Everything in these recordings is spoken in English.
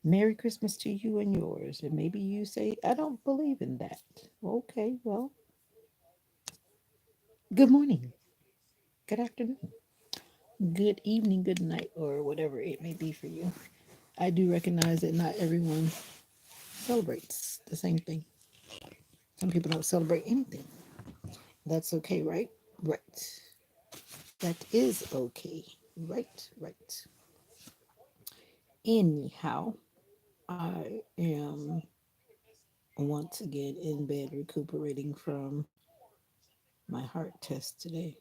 Merry Christmas to you and yours. And maybe you say, I don't believe in that. Okay, well, good morning, good afternoon, good evening, good night, or whatever it may be for you. I do recognize that not everyone celebrates the same thing. Some people don't celebrate anything. That's okay, right? Right. That is okay. Right, right. Anyhow, I am once again in bed recuperating from my heart test today.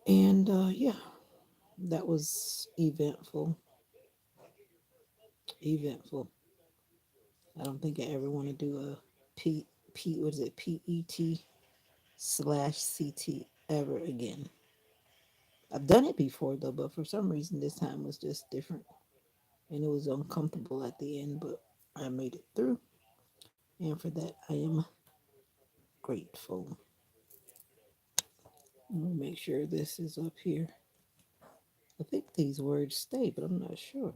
And yeah, that was eventful. Eventful. I don't think I ever want to do a what is it, PET/CT ever again. I've done it before though, but for some reason this time was just different. And it was uncomfortable at the end, but I made it through. And for that, I am grateful. Let me make sure this is up here. I think these words stay, but I'm not sure.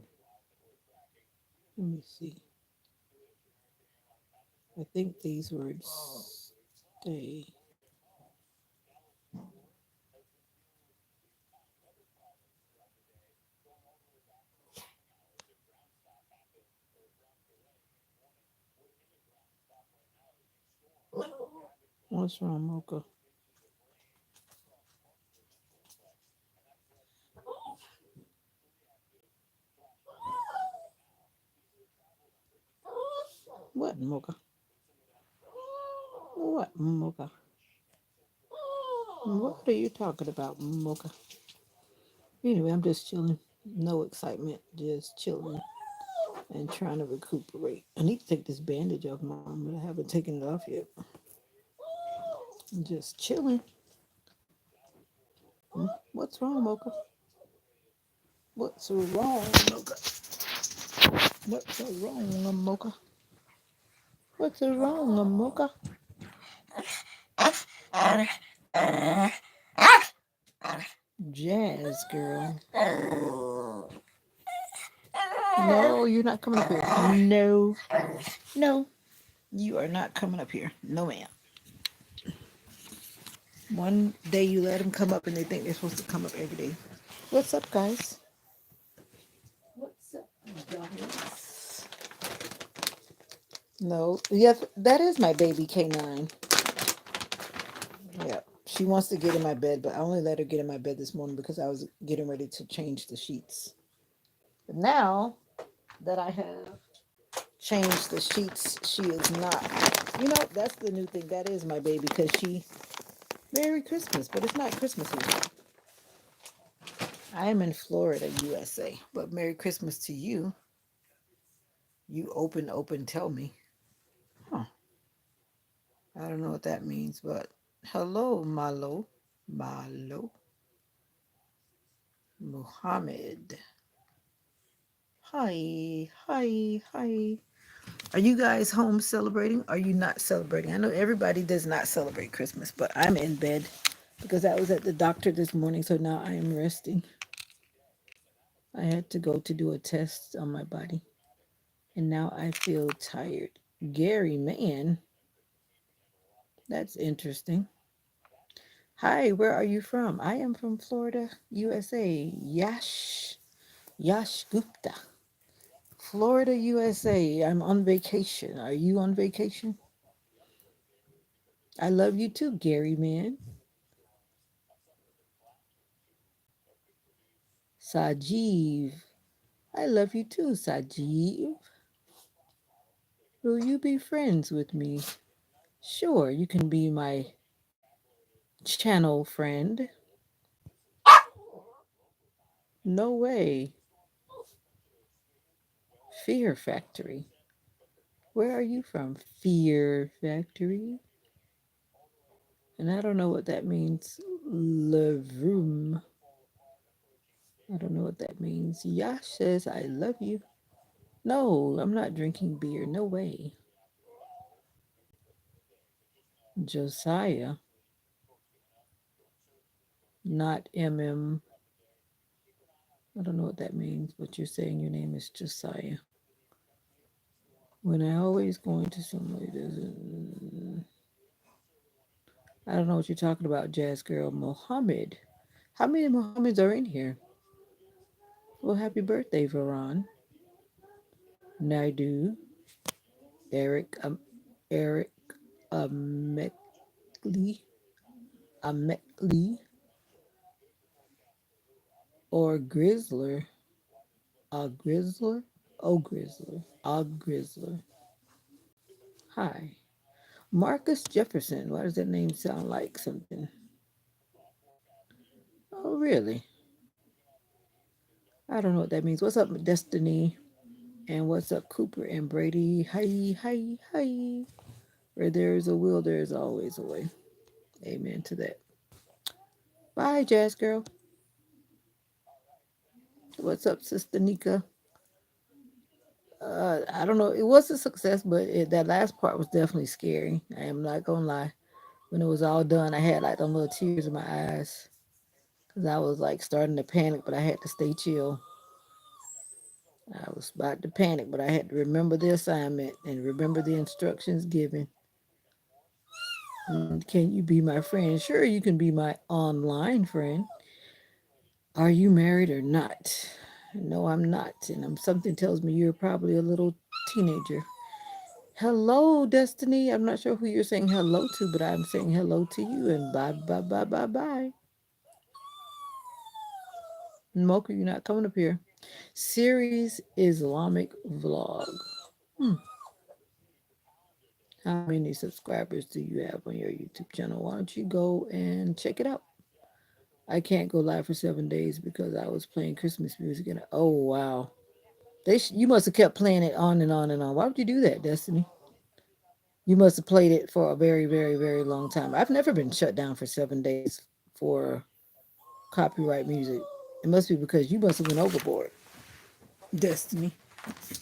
Let me see. I think these words stay. What's wrong, Mocha? What, Mocha? What, Mocha? What are you talking about, Mocha? Anyway, I'm just chilling. No excitement, just chilling and trying to recuperate. I need to take this bandage off, Mom, but I haven't taken it off yet. I'm just chilling. What's wrong, Mocha? What's wrong, Mocha? What's wrong, Mocha? What's wrong, Mocha? Jazz girl. No, you're not coming up here. No, no, you are not coming up here. No, ma'am. One day you let them come up and they think they're supposed to come up every day. What's up, guys? What's up, guys? No, yes, that is my baby K9. Yeah, she wants to get in my bed, but I only let her get in my bed this morning because I was getting ready to change the sheets. But now that I have changed the sheets, she is not. You know, that's the new thing. That is my baby because she. Merry Christmas, but it's not Christmas yet. I am in Florida, USA. But Merry Christmas to you. You open, tell me. Huh. I don't know what that means, but hello, Malo. Malo. Muhammad. Hi, hi, hi. Are you guys home celebrating? Are you not celebrating? I know everybody does not celebrate Christmas, but I'm in bed because I was at the doctor this morning, so now I am resting. I had to go to do a test on my body, and now I feel tired. Gary, man, that's interesting. Hi, where are you from? I am from Florida, USA. Yash Gupta. Florida, USA. I'm on vacation. Are you on vacation? I love you too, Gary, man. Sajiv. I love you too, Sajiv. Will you be friends with me? Sure, you can be my channel friend. No way. Fear Factory. Where are you from? Fear Factory. And I don't know what that means. Levroom. I don't know what that means. Yash says, I love you. No, I'm not drinking beer. No way. Josiah, not MM. I don't know what that means, but you're saying your name is Josiah. When I always go into somebody doesn't. I don't know what you're talking about, Jazz Girl. Mohammed. How many Mohammeds are in here? Well, happy birthday, Varan. Naidu. Eric. Eric. Amekli. Amekli. Or Grizzler. A Grizzler. Oh, Grizzler. A Grizzler. Hi. Marcus Jefferson. Why does that name sound like something? Oh, really? I don't know what that means. What's up, Destiny? And what's up, Cooper and Brady? Hi, hi, hi. Where there is a will, there is always a way. Amen to that. Bye, Jazz Girl. What's up, Sister Nika? I don't know. It was a success, but that last part was definitely scary. I am not gonna lie. When it was all done, I had like them little tears in my eyes because I was like starting to panic, but I had to stay chill. I was about to panic, but I had to remember the assignment and remember the instructions given. Can you be my friend? Sure, you can be my online friend. Are you married or not? No, I'm not. And something tells me you're probably a little teenager. Hello, Destiny. I'm not sure who you're saying hello to, but I'm saying hello to you and bye, bye, bye, bye, bye. Mocha, you're not coming up here. Series Islamic vlog. Hmm. How many subscribers do you have on your YouTube channel? Why don't you go and check it out? I can't go live for 7 days because I was playing Christmas music. And oh wow, you must have kept playing it on and on and on. Why would you do that, Destiny? You must have played it for a very, very, very long time. I've never been shut down for 7 days for copyright music. It must be because you must have went overboard, Destiny.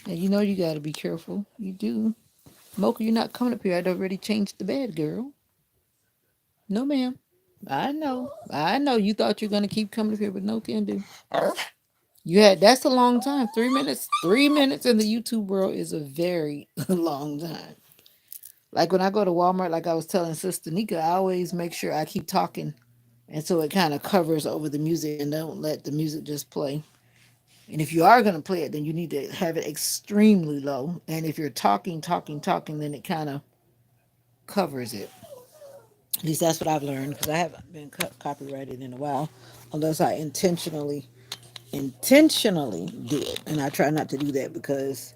And you know you got to be careful. You do. Mocha, you're not coming up here. I'd already changed the bed, girl. No, ma'am. I know. I know. You thought you were gonna keep coming up here, but no can do. You had that's a long time. 3 minutes. 3 minutes in the YouTube world is a very long time. Like when I go to Walmart, like I was telling Sister Nika, I always make sure I keep talking, and so it kind of covers over the music and don't let the music just play. And if you are gonna play it, then you need to have it extremely low. And if you're talking, then it kind of covers it. At least that's what I've learned because I haven't been copyrighted in a while, unless I intentionally do it, and I try not to do that because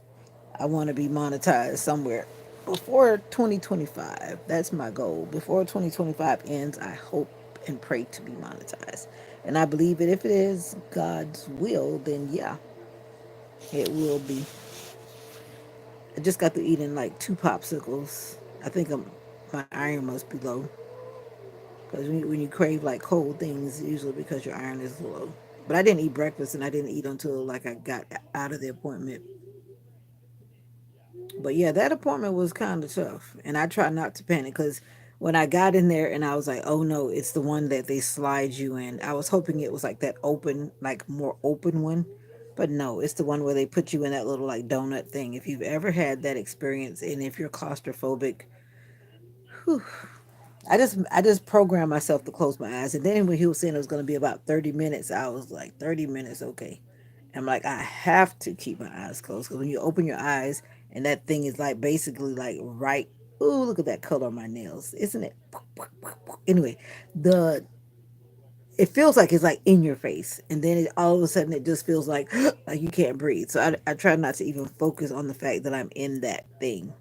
I want to be monetized somewhere before 2025. That's my goal. Before 2025 ends, I hope and pray to be monetized, and I believe that if it is God's will, then yeah, it will be. I just got to eating like two popsicles. I think my iron must be low. Because when you crave like cold things, usually because your iron is low. But I didn't eat breakfast and I didn't eat until like I got out of the appointment. But yeah, that appointment was kind of tough. And I try not to panic because when I got in there and I was like, oh no, it's the one that they slide you in. I was hoping it was like that open, like more open one. But no, it's the one where they put you in that little like donut thing. If you've ever had that experience and if you're claustrophobic, whew, I just programmed myself to close my eyes. And then when he was saying it was gonna be about 30 minutes, I was like, 30 minutes, okay. I'm like, I have to keep my eyes closed because when you open your eyes and that thing is like basically like right. Ooh, look at that color on my nails, isn't it? Anyway, the it feels like it's like in your face, and then all of a sudden it just feels like like you can't breathe. So I try not to even focus on the fact that I'm in that thing.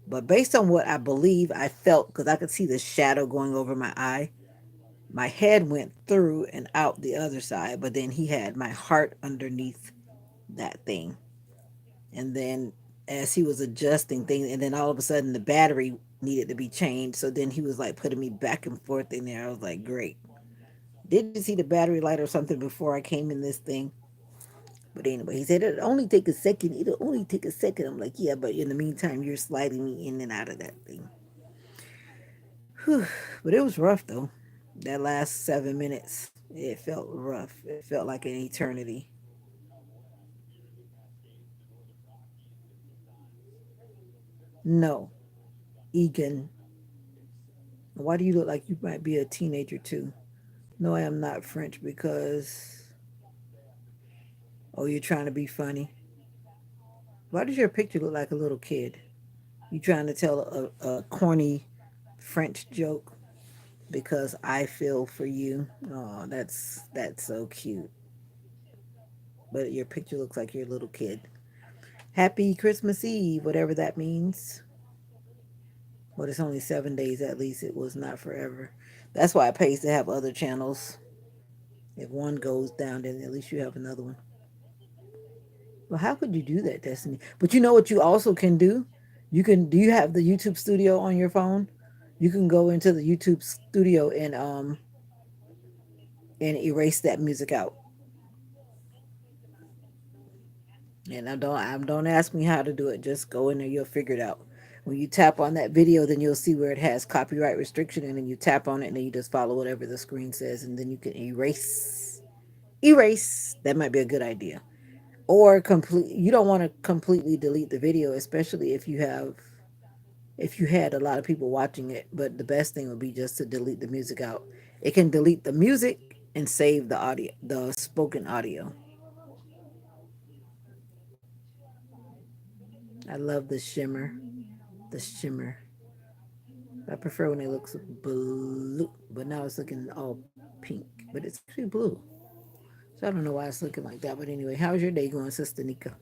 But based on what I believe I felt, because I could see the shadow going over my eye, my head went through and out the other side, but then he had my heart underneath that thing. And then as he was adjusting things, and then all of a sudden the battery needed to be changed. So then he was like putting me back and forth in there. I was like, great. Did you see the battery light or something before I came in this thing? But anyway, he said it'll only take a second. It'll only take a second. I'm like, yeah, but in the meantime, you're sliding me in and out of that thing. Whew. But it was rough though. That last 7 minutes, it felt rough. It felt like an eternity. No, Egan. Why do you look like you might be a teenager too? No, I am not French because, oh, you're trying to be funny. Why does your picture look like a little kid? You trying to tell a corny French joke because I feel for you. Oh, that's so cute. But your picture looks like your little kid. Happy Christmas Eve, whatever that means. But it's only 7 days at least. It was not forever. That's why it pays to have other channels. If one goes down, then at least you have another one. Well, how could you do that, Destiny? But you know what you also can do? You can do you have the YouTube studio on your phone? You can go into the YouTube studio and erase that music out. And don't ask me how to do it. Just go in there, you'll figure it out. When you tap on that video, then you'll see where it has copyright restriction, and then you tap on it, and then you just follow whatever the screen says, and then you can erase. That might be a good idea. Or complete. You don't want to completely delete the video, especially if you had a lot of people watching it. But the best thing would be just to delete the music out. It can delete the music and save the audio, the spoken audio. I love the shimmer. The shimmer. I prefer when it looks blue, but now it's looking all pink, but it's actually blue. So I don't know why it's looking like that. But anyway, how's your day going, Sister Nika?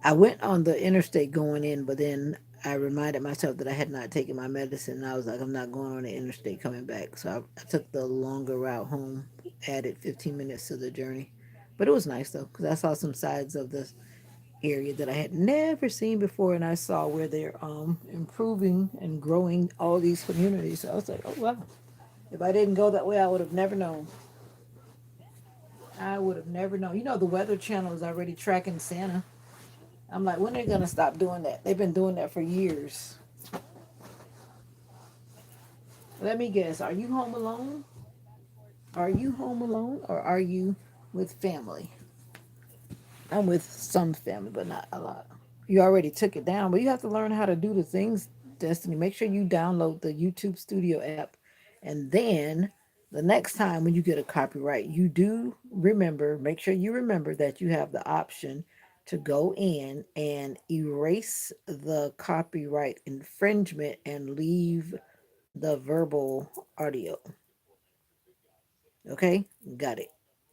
I went on the interstate going in, but then I reminded myself that I had not taken my medicine. And I was like, I'm not going on the interstate coming back. So I took the longer route home, added 15 minutes to the journey. But it was nice though, because I saw some sides of the area that I had never seen before, and I saw where they're improving and growing all these communities. So I was like, oh wow. If I didn't go that way, I would have never known. I would have never known. You know, the Weather Channel is already tracking Santa. I'm like, when are they gonna stop doing that? They've been doing that for years. Let me guess. Are you home alone? Are you home alone, or are you with family? I'm with some family, but not a lot. You already took it down, but you have to learn how to do the things, Destiny. Make sure you download the YouTube Studio app. And then the next time when you get a copyright, you do remember, make sure you remember that you have the option to go in and erase the copyright infringement and leave the verbal audio. Okay? Got it.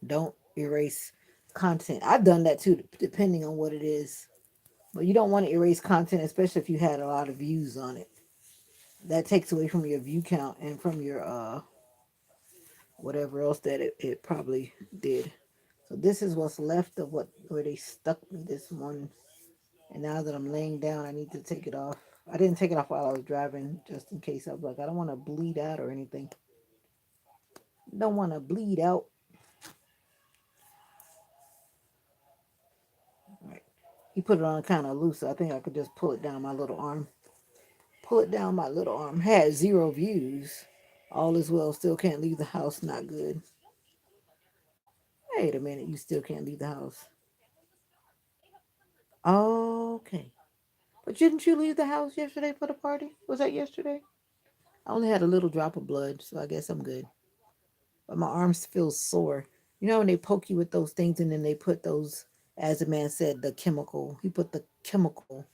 Don't erase content. I've done that too, depending on what it is. But you don't want to erase content, especially if you had a lot of views on it. That takes away from your view count and from your whatever else that it probably did. So this is what's left of what where they stuck me this morning. And now that I'm laying down, I need to take it off. I didn't take it off while I was driving, just in case. I was like, I don't want to bleed out or anything. Don't want to bleed out. Right. He put it on kind of loose. So I think I could just pull it down my little arm. Pull it down my little arm. Had 0 views. All is well. Still can't leave the house. Not good. Wait a minute. You still can't leave the house. Okay. But didn't you leave the house yesterday for the party? Was that yesterday? I only had a little drop of blood, so I guess I'm good. But my arms feel sore. You know when they poke you with those things and then they put those, as the man said, the chemical. He put the chemical.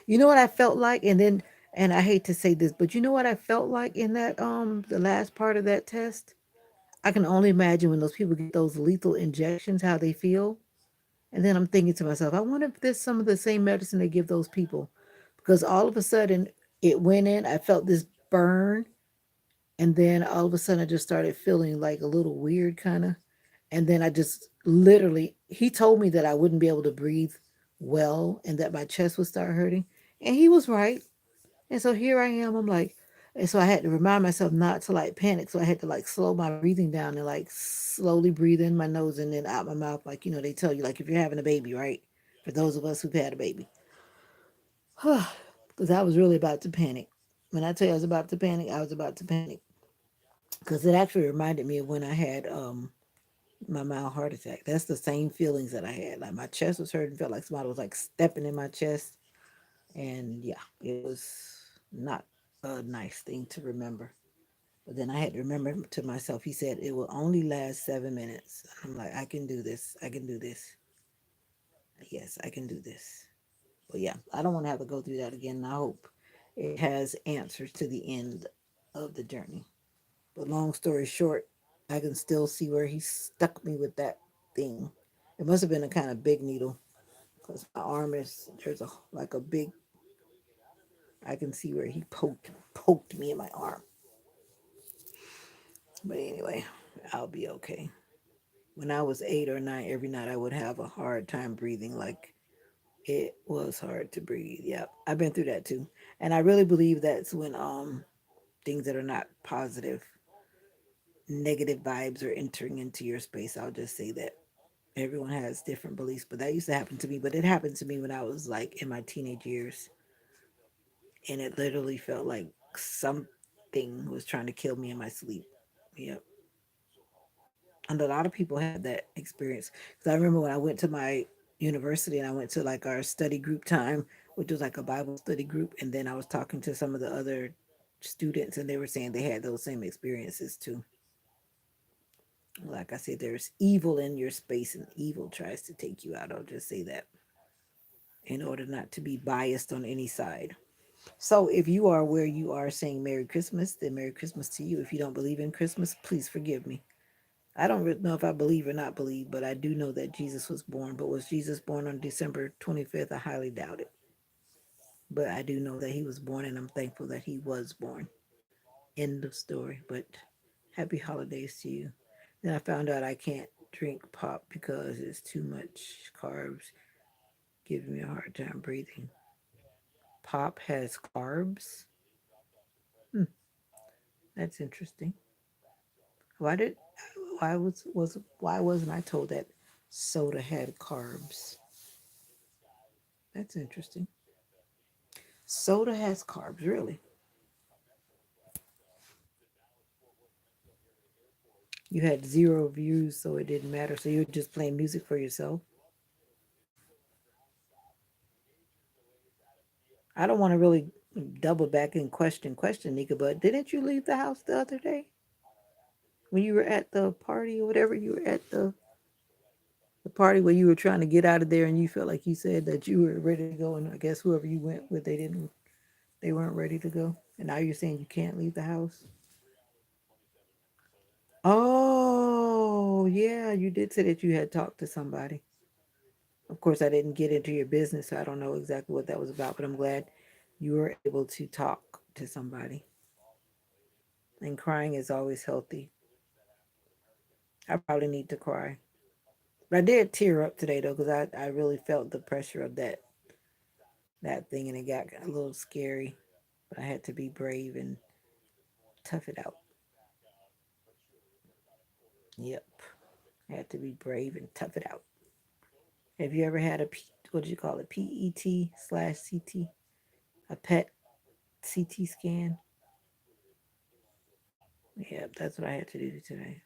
You know what I felt like? And I hate to say this, but you know what I felt like in that the last part of that test? I can only imagine when those people get those lethal injections, how they feel. And then I'm thinking to myself, I wonder if there's some of the same medicine they give those people. Because all of a sudden it went in, I felt this burn, and then all of a sudden I just started feeling like a little weird kind of. And then I just literally, he told me that I wouldn't be able to breathe well and that my chest would start hurting. And he was right. And so here I am. I'm like, and so I had to remind myself not to like panic. So I had to like slow my breathing down and like slowly breathe in my nose and then out my mouth. Like, you know, they tell you, like, if you're having a baby, right? For those of us who've had a baby. Because I was really about to panic. When I tell you I was about to panic, I was about to panic. Because it actually reminded me of when I had my mild heart attack. That's the same feelings that I had. Like my chest was hurting, felt like somebody was like stepping in my chest. And yeah, it was not a nice thing to remember. But then I had to remember to myself, he said it will only last 7 minutes. I'm like, I can do this. I can do this. Yes, I can do this. But yeah, I don't want to have to go through that again. And I hope it has answers to the end of the journey. But long story short, I can still see where he stuck me with that thing. It must have been a kind of big needle because my arm is there's a like a big. I can see where he poked me in my arm. But anyway, I'll be okay. When I was 8 or 9, every night I would have a hard time breathing. Like it was hard to breathe. Yep, I've been through that too, and I really believe that's when things that are not positive, negative vibes are entering into your space. I'll just say that everyone has different beliefs, but that used to happen to me. But it happened to me when I was like in my teenage years, and it literally felt like something was trying to kill me in my sleep. Yep. And a lot of people had that experience. Because I remember when I went to my university and I went to like our study group time, which was like a Bible study group, and then I was talking to some of the other students, and they were saying they had those same experiences too. Like I said, there's evil in your space, and evil tries to take you out. I'll just say that in order not to be biased on any side. So if you are where you are saying Merry Christmas, then Merry Christmas to you. If you don't believe in Christmas, please forgive me. I don't really know if I believe or not believe, but I do know that Jesus was born. But was Jesus born on December 25th? I highly doubt it. But I do know that he was born, and I'm thankful that he was born. End of story. But happy holidays to you. Then I found out I can't drink pop because it's too much carbs, giving me a hard time breathing. Pop has carbs? Hmm, that's interesting. Why did why wasn't I told that soda had carbs? That's interesting. Soda has carbs, really. You had zero views, so it didn't matter. So you were just playing music for yourself. I don't want to really double back and question Nika, but didn't you leave the house the other day when you were at the party or whatever? You were at the party where you were trying to get out of there, and you felt like you said that you were ready to go, and I guess whoever you went with, they weren't ready to go, and now you're saying you can't leave the house. Oh, yeah, you did say that you had talked to somebody. Of course, I didn't get into your business, so I don't know exactly what that was about, but I'm glad you were able to talk to somebody. And crying is always healthy. I probably need to cry. But I did tear up today, though, because I really felt the pressure of that thing, and it got a little scary. But I had to be brave and tough it out. Yep. I had to be brave and tough it out. Have you ever had what did you call it? PET/CT? A PET CT scan? Yeah, that's what I had to do today.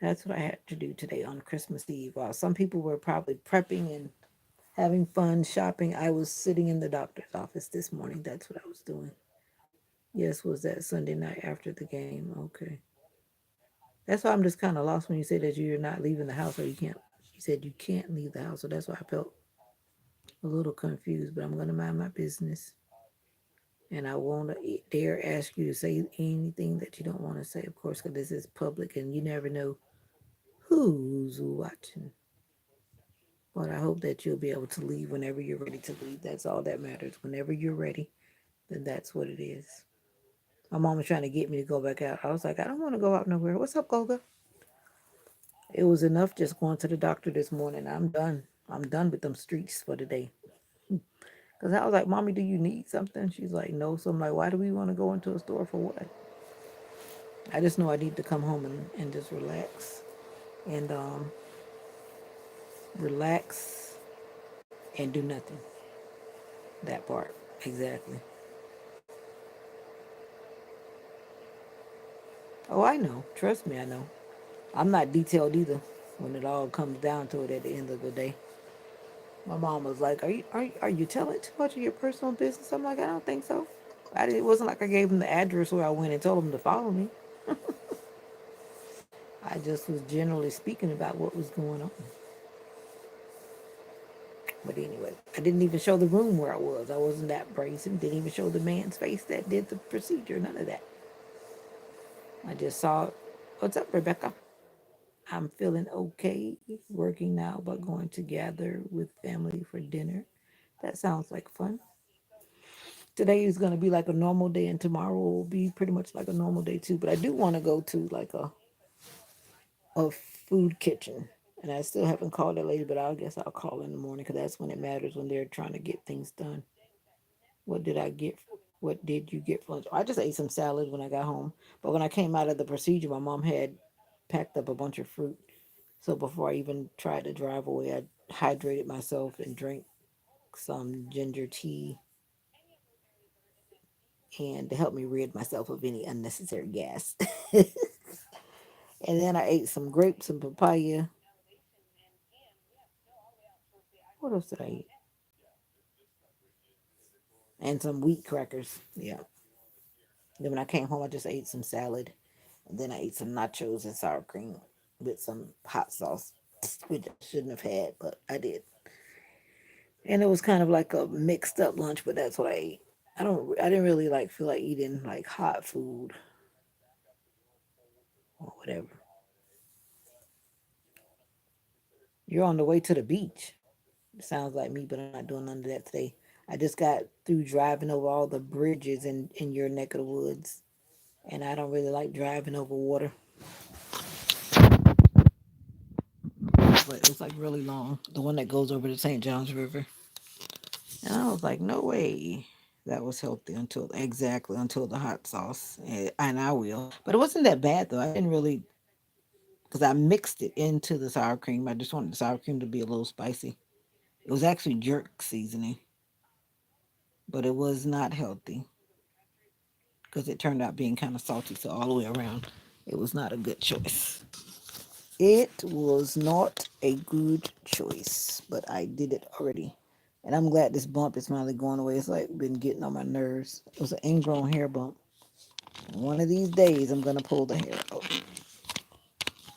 That's what I had to do today on Christmas Eve. While some people were probably prepping and having fun shopping, I was sitting in the doctor's office this morning. That's what I was doing. Yes, was that Sunday night after the game? Okay. That's why I'm just kind of lost when you say that you're not leaving the house or you can't. You said you can't leave the house, so that's why I felt a little confused. But I'm gonna mind my business, and I won't dare ask you to say anything that you don't want to say, of course, because this is public, and you never know who's watching. But I hope that you'll be able to leave whenever you're ready to leave. That's all that matters. Whenever you're ready, then that's what it is. My mom was trying to get me to go back out. I was like, I don't want to go out nowhere. What's up, Golga? It was enough just going to the doctor this morning. I'm done. I'm done with them streets for the day. Because I was like, Mommy, do you need something? She's like, no. So I'm like, why do we want to go into a store for what? I just know I need to come home and just relax. And relax and do nothing. That part. Exactly. Oh, I know. Trust me, I know. I'm not detailed either when it all comes down to it at the end of the day. My mom was like, "Are you telling too much of your personal business?" I'm like, "I don't think so. It wasn't like I gave them the address where I went and told them to follow me. I just was generally speaking about what was going on." But anyway, I didn't even show the room where I was. I wasn't that brazen. Didn't even show the man's face that did the procedure. None of that. I just saw, "What's up, Rebecca? I'm feeling okay. Working now, but going to gather with family for dinner. That sounds like fun." Today is going to be like a normal day, and tomorrow will be pretty much like a normal day too. But I do want to go to like a food kitchen, and I still haven't called that lady, but I guess I'll call in the morning because that's when it matters when they're trying to get things done. What did I get? What did you get for lunch? I just ate some salad when I got home. But when I came out of the procedure, my mom had packed up a bunch of fruit. So before I even tried to drive away, I hydrated myself and drank some ginger tea and to help me rid myself of any unnecessary gas. And then I ate some grapes and papaya. What else did I eat? And some wheat crackers. Yeah. Then when I came home, I just ate some salad. And then I ate some nachos and sour cream with some hot sauce, which I shouldn't have had, but I did. And it was kind of like a mixed up lunch, but that's what I ate. I didn't really like feel like eating like hot food or whatever. You're on the way to the beach. It sounds like me, but I'm not doing none of that today. I just got through driving over all the bridges in your neck of the woods, and I don't really like driving over water, but it's like really long. The one that goes over the St. Johns River. And I was like, no way. That was healthy until the hot sauce. And I will. But it wasn't that bad though. I didn't really, because I mixed it into the sour cream. I just wanted the sour cream to be a little spicy. It was actually jerk seasoning, but it was not healthy because it turned out being kind of salty. So all the way around, it was not a good choice. It was not a good choice, but I did it already. And I'm glad this bump is finally going away. It's like been getting on my nerves. It was an ingrown hair bump. One of these days, I'm gonna pull the hair out.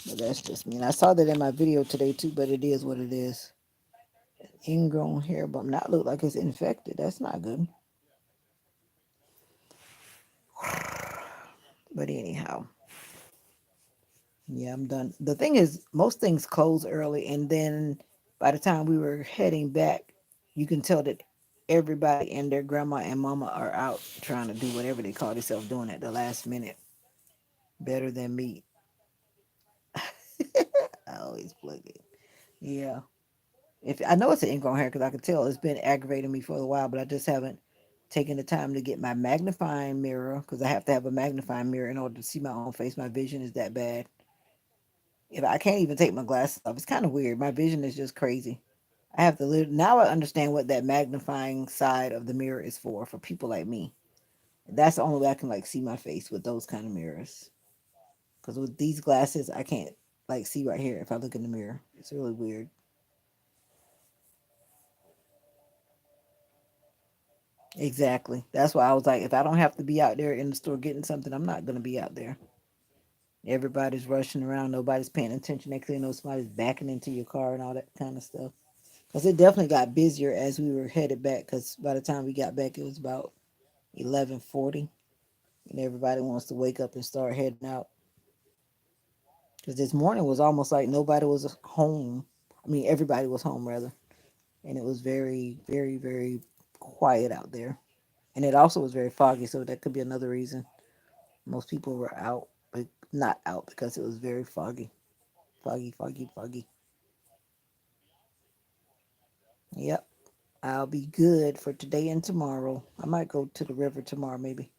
But that's just me. And I saw that in my video today too. But it is what it is. Ingrown hair bump. Not look like it's infected. That's not good. But anyhow, yeah, I'm done. The thing is, most things close early, and then by the time we were heading back, you can tell that everybody and their grandma and mama are out trying to do whatever they call themselves doing at the last minute. Better than me. I always plug it. Yeah. If I know it's an ingrown hair because I can tell it's been aggravating me for a while, but I just haven't taken the time to get my magnifying mirror because I have to have a magnifying mirror in order to see my own face. My vision is that bad. If I can't even take my glasses off, it's kind of weird. My vision is just crazy. I have to live now. I understand what that magnifying side of the mirror is for people like me. That's the only way I can like see my face with those kind of mirrors. Because with these glasses, I can't like see right here if I look in the mirror. It's really weird. Exactly. That's why I was like, if I don't have to be out there in the store getting something, I'm not gonna be out there. Everybody's rushing around. Nobody's paying attention. Next thing you know, somebody's backing into your car and all that kind of stuff. Because it definitely got busier as we were headed back. Because by the time we got back, it was about 11:40, and everybody wants to wake up and start heading out. Because this morning was almost like nobody was home. I mean, everybody was home rather, and it was very, very, very quiet out there. And it also was very foggy, so that could be another reason most people were out, but not out because it was very foggy, foggy, foggy, foggy. Yep, I'll be good for today and tomorrow. I might go to the river tomorrow, maybe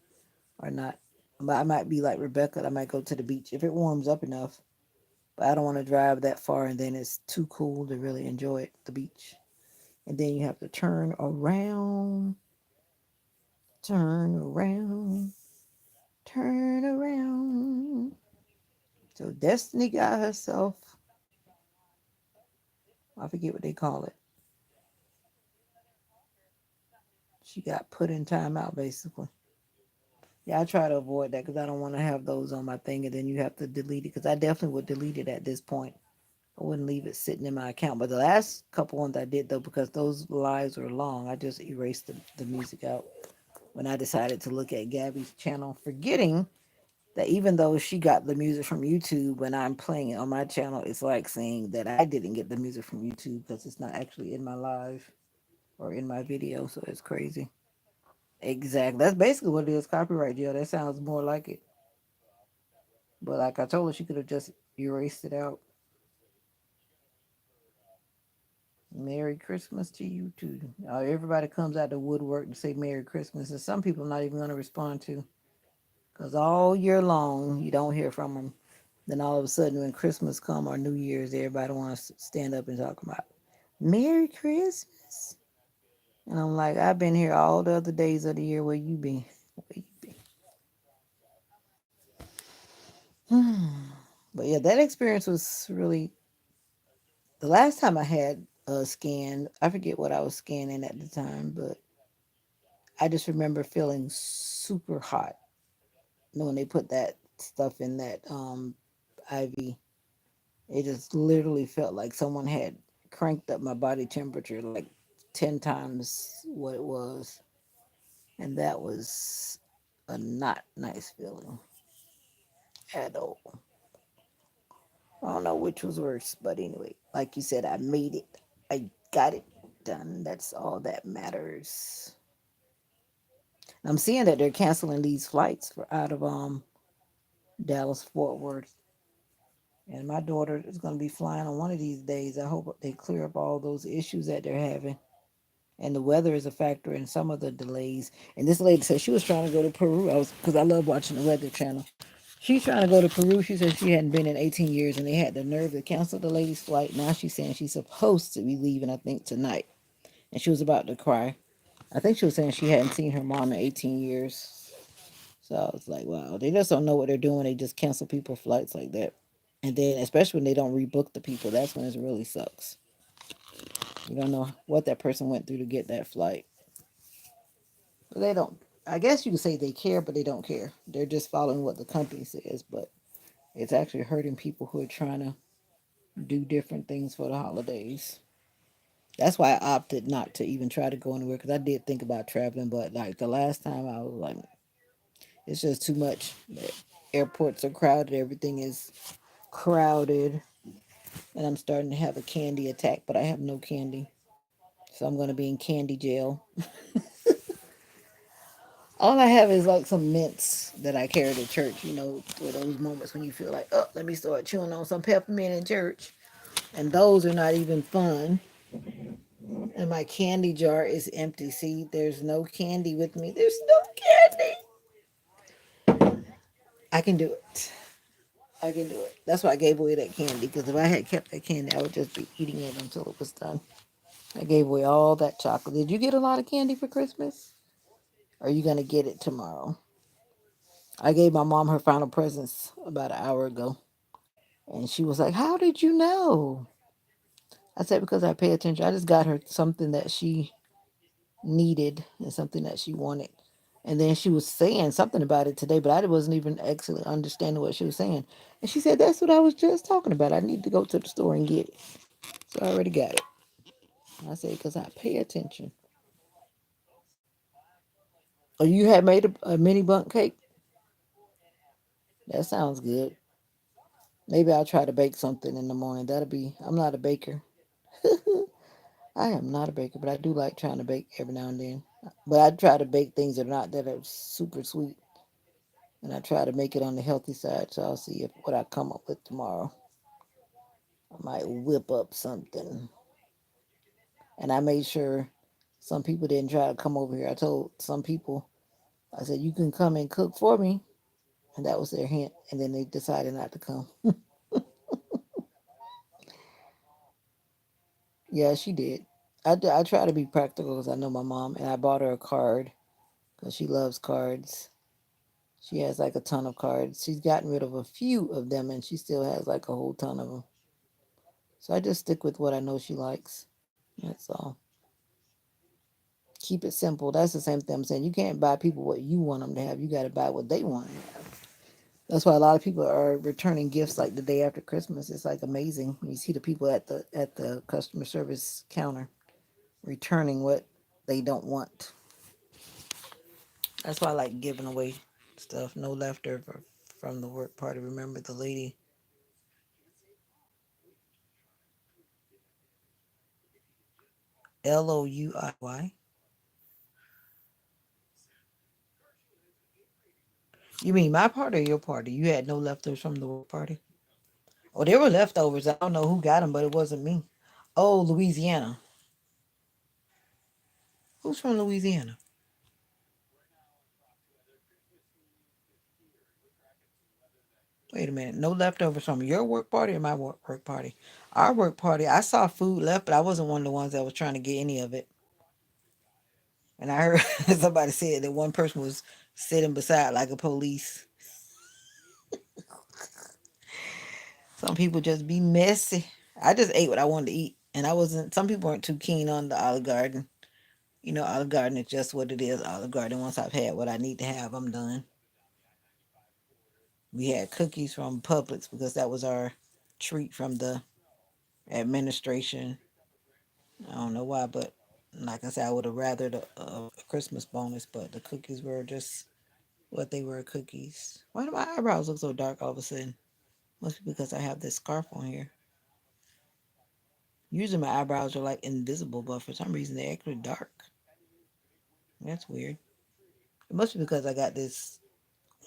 or not. But I might be like Rebecca. I might go to the beach if it warms up enough. But I don't want to drive that far and then it's too cool to really enjoy it, the beach. And then you have to turn around, turn around. So Destiny got herself, I forget what they call it, She got put in timeout basically. Yeah, I try to avoid that because I don't want to have those on my thing and then you have to delete it because I definitely would delete it at this point. I wouldn't leave it sitting in my account. But the last couple ones I did though, because those lives were long, I just erased the music out when I decided to look at Gabby's channel, forgetting that even though she got the music from YouTube, when I'm playing it on my channel, it's like saying that I didn't get the music from YouTube because it's not actually in my live or in my video. So it's crazy. Exactly. That's basically what it is. Copyright jail. That sounds more like it. But like I told her, she could have just erased it out. Merry Christmas to you too. Everybody comes out the woodwork to say Merry Christmas, and some people not even going to respond to, because all year long you don't hear from them. Then all of a sudden, when Christmas come or New Year's, everybody wants to stand up and talk about Merry Christmas. And I'm like, I've been here all the other days of the year. Where you been? Where you been? But yeah, that experience was really the last time I had a scan. I forget what I was scanning at the time, but I just remember feeling super hot when they put that stuff in that IV. It just literally felt like someone had cranked up my body temperature like 10 times what it was. And that was a not nice feeling at all. I don't know which was worse, but anyway, like you said, I made it. I got it done. That's all that matters. I'm seeing that they're canceling these flights for out of Dallas Fort Worth. And my daughter is going to be flying on one of these days. I hope they clear up all those issues that they're having. And the weather is a factor in some of the delays. And this lady said she was trying to go to Peru. Because I love watching the Weather Channel. She's trying to go to Peru. She said she hadn't been in 18 years, and they had the nerve to cancel the lady's flight. Now she's saying she's supposed to be leaving, I think, tonight. And she was about to cry. I think she was saying she hadn't seen her mom in 18 years. So I was like, wow, they just don't know what they're doing. They just cancel people's flights like that. And then, especially when they don't rebook the people, that's when it really sucks. You don't know what that person went through to get that flight. But they don't. I guess you could say they care, but they don't care. They're just following what the company says, but it's actually hurting people who are trying to do different things for the holidays. That's why I opted not to even try to go anywhere because I did think about traveling, but like the last time I was like, it's just too much. The airports are crowded, everything is crowded, and I'm starting to have a candy attack, but I have no candy. So I'm going to be in candy jail. All I have is like some mints that I carry to church, for those moments when you feel like, oh, let me start chewing on some peppermint in church. And those are not even fun. And my candy jar is empty. See, there's no candy with me. There's no candy. I can do it. I can do it. That's why I gave away that candy. Because if I had kept that candy, I would just be eating it until it was done. I gave away all that chocolate. Did you get a lot of candy for Christmas? Or are you going to get it tomorrow? I gave my mom her final presents about an hour ago. And she was like, how did you know? I said, because I pay attention. I just got her something that she needed and something that she wanted. And then she was saying something about it today, but I wasn't even actually understanding what she was saying. And she said, that's what I was just talking about. I need to go to the store and get it. So I already got it. I said, because I pay attention. Oh, you had made a mini bunk cake? That sounds good. Maybe I'll try to bake something in the morning. I'm not a baker. I am not a baker, but I do like trying to bake every now and then. But I try to bake things that are super sweet, and I try to make it on the healthy side. So I'll see if what I come up with tomorrow. I might whip up something, and I made sure some people didn't try to come over here. I told some people, I said you can come and cook for me, and that was their hint. And then they decided not to come. Yeah, she did. I try to be practical because I know my mom, and I bought her a card because she loves cards. She has like a ton of cards. She's gotten rid of a few of them and she still has like a whole ton of them. So I just stick with what I know she likes. That's all. Keep it simple. That's the same thing I'm saying. You can't buy people what you want them to have. You got to buy what they want to have. That's why a lot of people are returning gifts like the day after Christmas. It's like amazing when you see the people at the customer service counter returning what they don't want. That's why I like giving away stuff. No leftover from the work party. Remember the lady Louiy. You mean my party or your party? You had no leftovers from the work party? Oh, there were leftovers. I don't know who got them, but it wasn't me. Oh, Louisiana. Who's from Louisiana? Wait a minute. No leftovers from your work party or my work party? Our work party, I saw food left, but I wasn't one of the ones that was trying to get any of it. And I heard somebody said that one person was sitting beside like a police. Some people just be messy. I just ate what I wanted to eat. And I wasn't, some people weren't too keen on the Olive Garden. You know, Olive Garden is just what it is. Olive Garden, once I've had what I need to have, I'm done. We had cookies from Publix because that was our treat from the administration. I don't know why, but like I said, I would have rather a Christmas bonus, but the cookies were just what they were, cookies. Why do my eyebrows look so dark all of a sudden? Must be because I have this scarf on here. Usually my eyebrows are like invisible, but for some reason they're actually dark. That's weird. It must be because I got this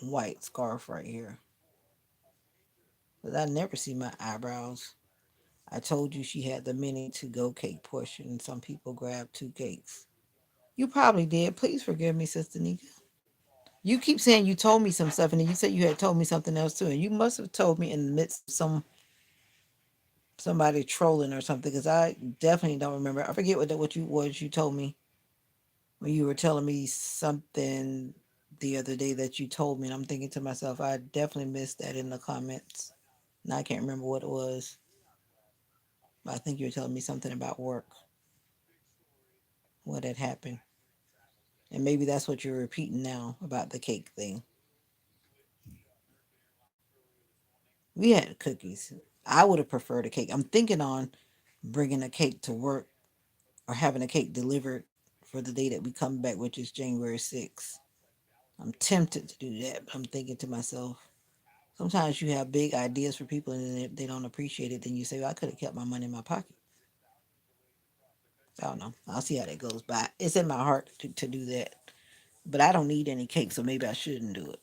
white scarf right here. Because I never see my eyebrows. I told you she had the mini to go cake portion, and some people grabbed two cakes. You probably did. Please forgive me, Sister Nika. You keep saying you told me some stuff, and then you said you had told me something else too, and you must have told me in the midst of somebody trolling or something, because I definitely don't remember. I forget what you told me when you were telling me something the other day that you told me, and I'm thinking to myself, I definitely missed that in the comments. Now I can't remember what it was, but I think you were telling me something about work, what had happened, and maybe that's what you're repeating now about the cake thing. We had cookies. I would have preferred a cake. I'm thinking on bringing a cake to work or having a cake delivered for the day that we come back, which is January 6th. I'm tempted to do that, but I'm thinking to myself, sometimes you have big ideas for people and then if they don't appreciate it, then you say, well, I could have kept my money in my pocket. I don't know. I'll see how that goes. But it's in my heart to do that. But I don't need any cake, so maybe I shouldn't do it.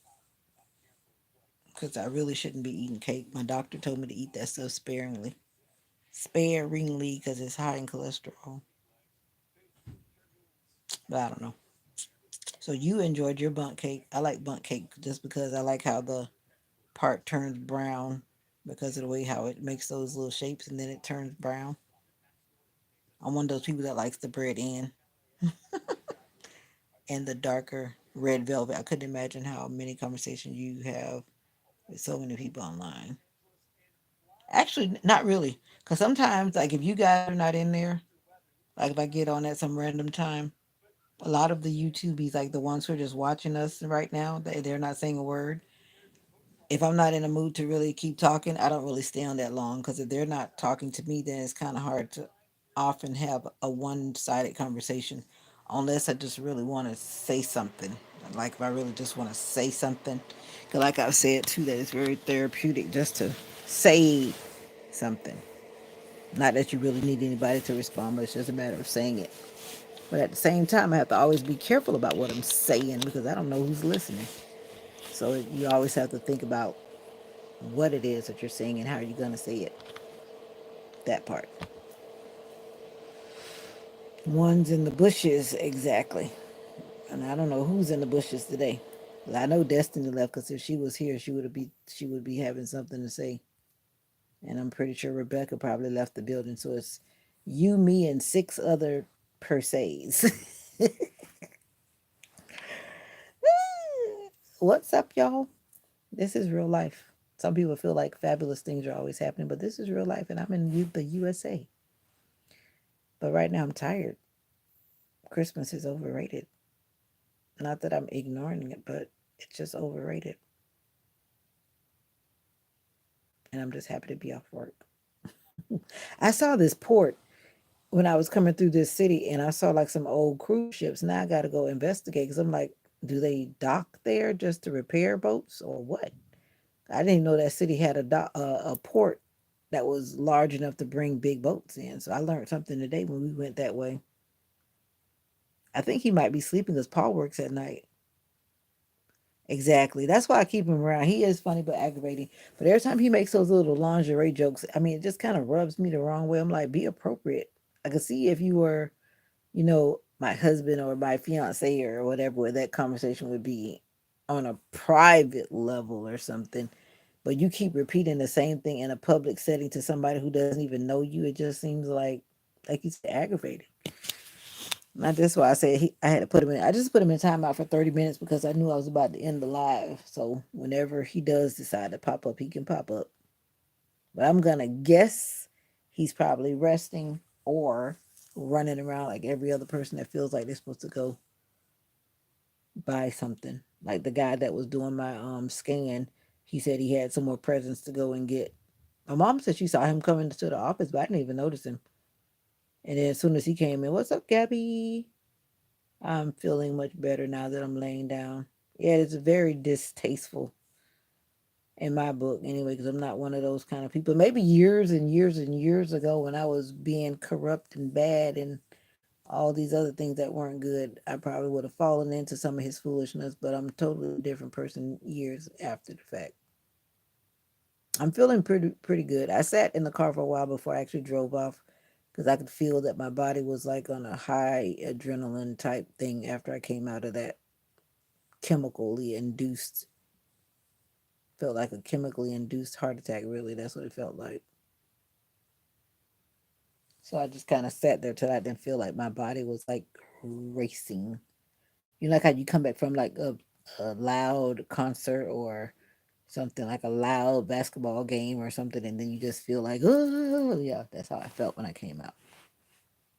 Because I really shouldn't be eating cake. My doctor told me to eat that stuff sparingly. Sparingly, because it's high in cholesterol. But I don't know. So you enjoyed your bundt cake. I like bundt cake just because I like how the part turns brown because of the way how it makes those little shapes and then it turns brown. I'm one of those people that likes the bread and the darker red velvet. I couldn't imagine how many conversations you have with so many people online. Actually, not really. Because sometimes, like, if you guys are not in there, like if I get on at some random time, a lot of the YouTubies, like the ones who are just watching us right now, they're not saying a word. If I'm not in a mood to really keep talking, I don't really stay on that long because if they're not talking to me, then it's kind of hard to often have a one-sided conversation unless I just really want to say something. Like if I really just want to say something, because like I've said too, that it's very therapeutic just to say something. Not that you really need anybody to respond, but it's just a matter of saying it. But at the same time, I have to always be careful about what I'm saying because I don't know who's listening. So you always have to think about what it is that you're saying and how you're going to say it. That part. One's in the bushes, exactly. And I don't know who's in the bushes today. But I know Destiny left because if she was here, she would be having something to say. And I'm pretty sure Rebecca probably left the building. So it's you, me, and six other per se's. What's up, y'all? This is real life. Some people feel like fabulous things are always happening, but this is real life, and I'm in the USA. But right now, I'm tired. Christmas is overrated. Not that I'm ignoring it, but it's just overrated. And I'm just happy to be off work. I saw this port when I was coming through this city and I saw like some old cruise ships. Now I got to go investigate because I'm like, do they dock there just to repair boats or what? I didn't even know that city had a port that was large enough to bring big boats in. So I learned something today when we went that way. I think he might be sleeping because Paul works at night. Exactly. That's why I keep him around. He is funny but aggravating. But every time he makes those little lingerie jokes, I mean, it just kind of rubs me the wrong way. I'm like, be appropriate. I could see if you were, my husband or my fiance or whatever, where that conversation would be on a private level or something. But you keep repeating the same thing in a public setting to somebody who doesn't even know you. It just seems like you said, aggravating. Not that's why I said I had to put him in. I just put him in timeout for 30 minutes because I knew I was about to end the live. So whenever he does decide to pop up, he can pop up. But I'm gonna guess he's probably resting or running around like every other person that feels like they're supposed to go buy something. Like the guy that was doing my scan, he said he had some more presents to go and get. My mom said she saw him coming to the office, but I didn't even notice him. And then as soon as he came in, what's up, Gabby? I'm feeling much better now that I'm laying down. Yeah, it's very distasteful in my book anyway, because I'm not one of those kind of people. Maybe years and years and years ago when I was being corrupt and bad and all these other things that weren't good, I probably would have fallen into some of his foolishness, but I'm a totally different person years after the fact. I'm feeling pretty good. I sat in the car for a while before I actually drove off because I could feel that my body was like on a high adrenaline type thing after I came out of that chemically induced, felt like a chemically induced heart attack. Really, that's what it felt like. So I just kind of sat there till I didn't feel like my body was like racing. You know, like how you come back from like a loud concert or something, like a loud basketball game or something, and then you just feel like, oh yeah, that's how I felt when I came out.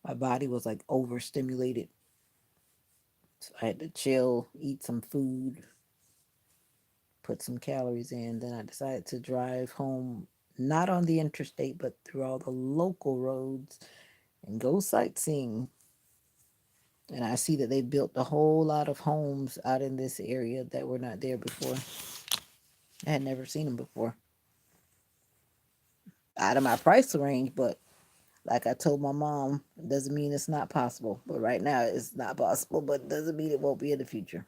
My body was like overstimulated. So I had to chill, eat some food, put some calories in. Then I decided to drive home, not on the interstate, but through all the local roads and go sightseeing. And I see that they built a whole lot of homes out in this area that were not there before. I had never seen them before. Out of my price range, but like I told my mom, it doesn't mean it's not possible. But right now it's not possible, but it doesn't mean it won't be in the future.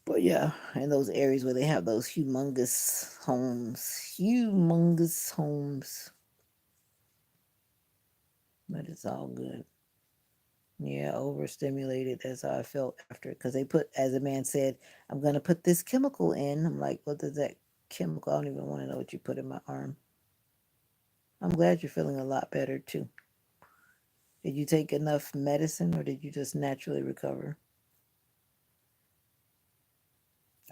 But yeah, in those areas where they have those humongous homes, but it's all good. Yeah, overstimulated. That's how I felt after it. Because they put, as a man said, I'm going to put this chemical in. I'm like, what does that chemical? I don't even want to know what you put in my arm. I'm glad you're feeling a lot better too. Did you take enough medicine or did you just naturally recover?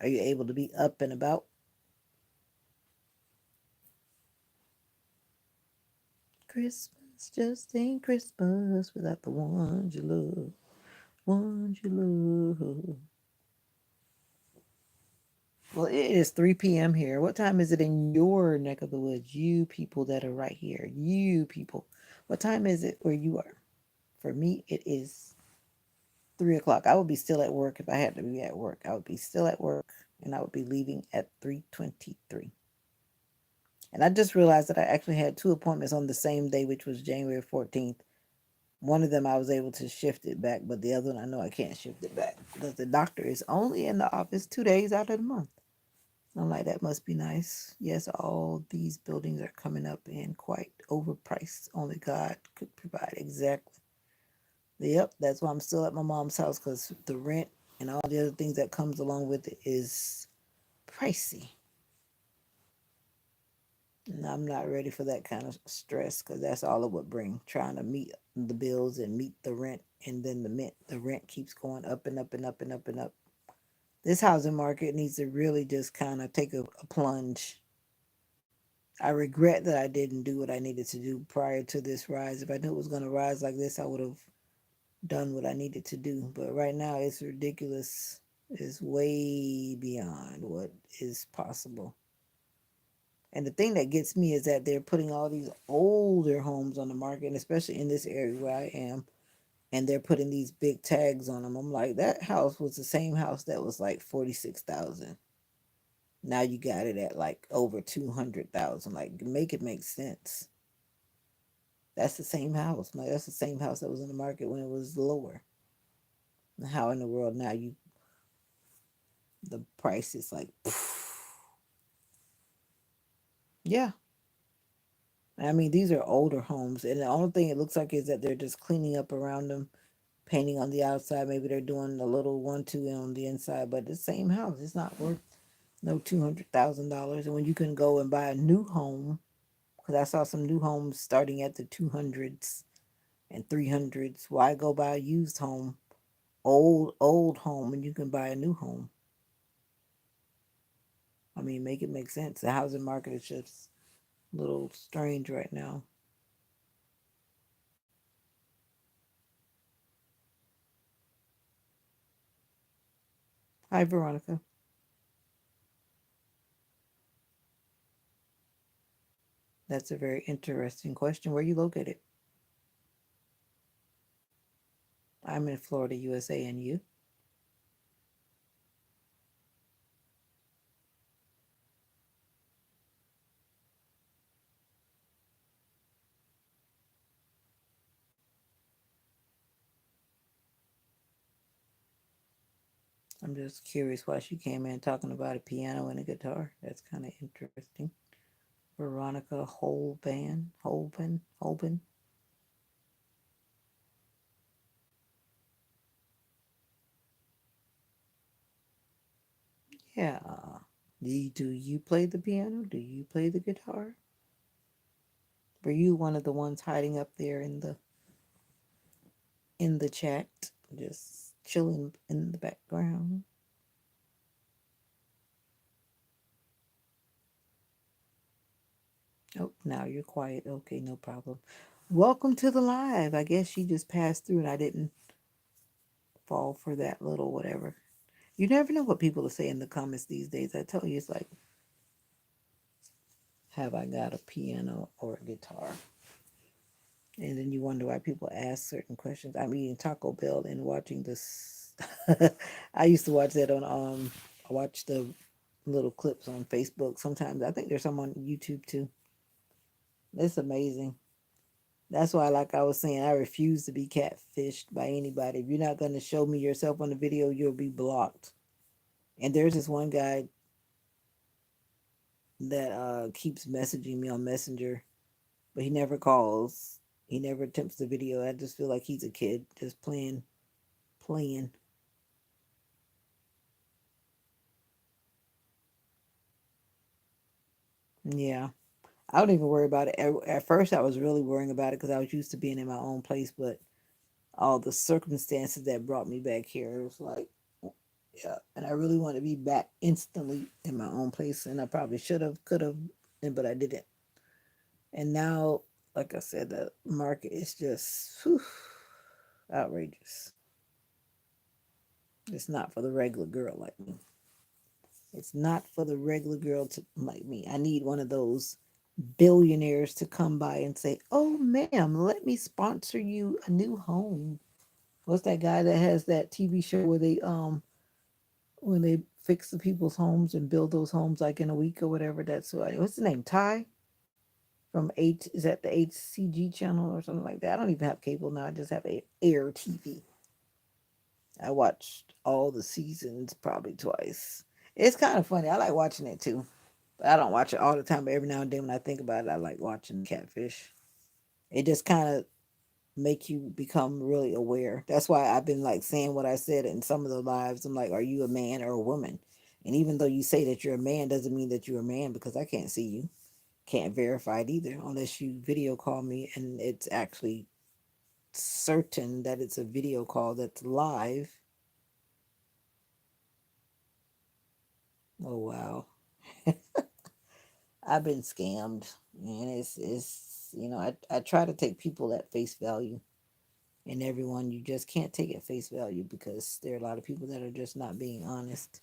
Are you able to be up and about? Christmas just ain't Christmas without the ones you love. Ones you love. Well, it is 3 p.m. here. What time is it in your neck of the woods? You people that are right here. You people. What time is it where you are? For me, it is 3 o'clock. I would be still at work if I had to be at work. I would be still at work and I would be leaving at 3:23. And I just realized that I actually had two appointments on the same day, which was January 14th. One of them I was able to shift it back, but the other one I know I can't shift it back because the doctor is only in the office 2 days out of the month. I'm like, that must be nice. Yes, all these buildings are coming up and quite overpriced. Only God could provide exactly. Yep, that's why I'm still at my mom's house because the rent and all the other things that comes along with it is pricey. And I'm not ready for that kind of stress because that's all it would bring. Trying to meet the bills and meet the rent, and then the rent keeps going up and up and up and up and up. This housing market needs to really just kind of take a plunge. I regret that I didn't do what I needed to do prior to this rise. If I knew it was going to rise like this, I would have done what I needed to do. But right now it's ridiculous. It's way beyond what is possible. And the thing that gets me is that they're putting all these older homes on the market, and especially in this area where I am, and they're putting these big tags on them. I'm like, that house was the same house that was like 46,000. Now you got it at like over 200,000. Like, make it make sense. That's the same house. Like, that's the same house that was in the market when it was lower. How in the world now you the price is like, yeah. I mean, these are older homes, and the only thing it looks like is that they're just cleaning up around them, painting on the outside. Maybe they're doing a little 1-2 on the inside, but the same house. It's not worth no $200,000. And when you can go and buy a new home, because I saw some new homes starting at the 200s and 300s. Why go buy a used home, old home, when you can buy a new home? I mean, make it make sense. The housing market is just a little strange right now. Hi, Veronica. That's a very interesting question. Where are you located? I'm in Florida, USA, and you? I'm just curious why she came in talking about a piano and a guitar. That's kind of interesting. Veronica Holben. Yeah. Do you play the piano? Do you play the guitar? Were you one of the ones hiding up there in the chat, just chilling in the background? Oh, now you're quiet. Okay, no problem. Welcome to the live. I guess she just passed through and I didn't fall for that little whatever. You never know what people are saying in the comments these days. I tell you, it's like, have I got a piano or a guitar? And then you wonder why people ask certain questions. I'm eating Taco Bell and watching this. I used to watch that on I watch the little clips on Facebook sometimes. I think there's some on YouTube too. It's amazing. That's why, like I was saying, I refuse to be catfished by anybody. If you're not going to show me yourself on the video, you'll be blocked. And there's this one guy that keeps messaging me on Messenger, but he never calls. He never attempts the video. I just feel like he's a kid just playing. Yeah. I don't even worry about it. At first, I was really worrying about it because I was used to being in my own place, but all the circumstances that brought me back here, it was like, yeah. And I really want to be back instantly in my own place, and I probably should have, could have, but I didn't. And now, like I said, the market is just whew, outrageous. It's not for the regular girl like me. It's not for the regular girl like me. I need one of those billionaires to come by and say, "Oh, ma'am, let me sponsor you a new home." What's that guy that has that TV show where they when they fix the people's homes and build those homes like in a week or whatever? That's what's the name? Ty from H is that the HCG channel or something like that? I don't even have cable now. I just have Air TV. I watched all the seasons probably twice. It's kind of funny. I like watching it too. But I don't watch it all the time, but every now and then when I think about it, I like watching Catfish. It just kind of make you become really aware. That's why I've been like saying what I said in some of the lives. I'm like, are you a man or a woman? And even though you say that you're a man, doesn't mean that you're a man because I can't see you. Can't verify it either unless you video call me and it's actually certain that it's a video call that's live. Oh wow. I've been scammed. And it's I try to take people at face value. And everyone, you just can't take at face value because there are a lot of people that are just not being honest.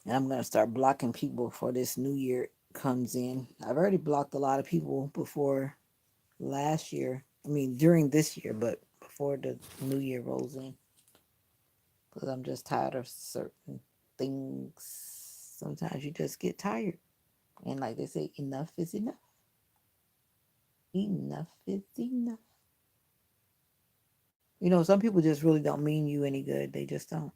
And I'm going to start blocking people before this new year comes in. I've already blocked a lot of people before last year. I mean, during this year, but before the new year rolls in. Because I'm just tired of certain things. Sometimes you just get tired. And like they say, enough is enough. Enough is enough. Some people just really don't mean you any good. They just don't.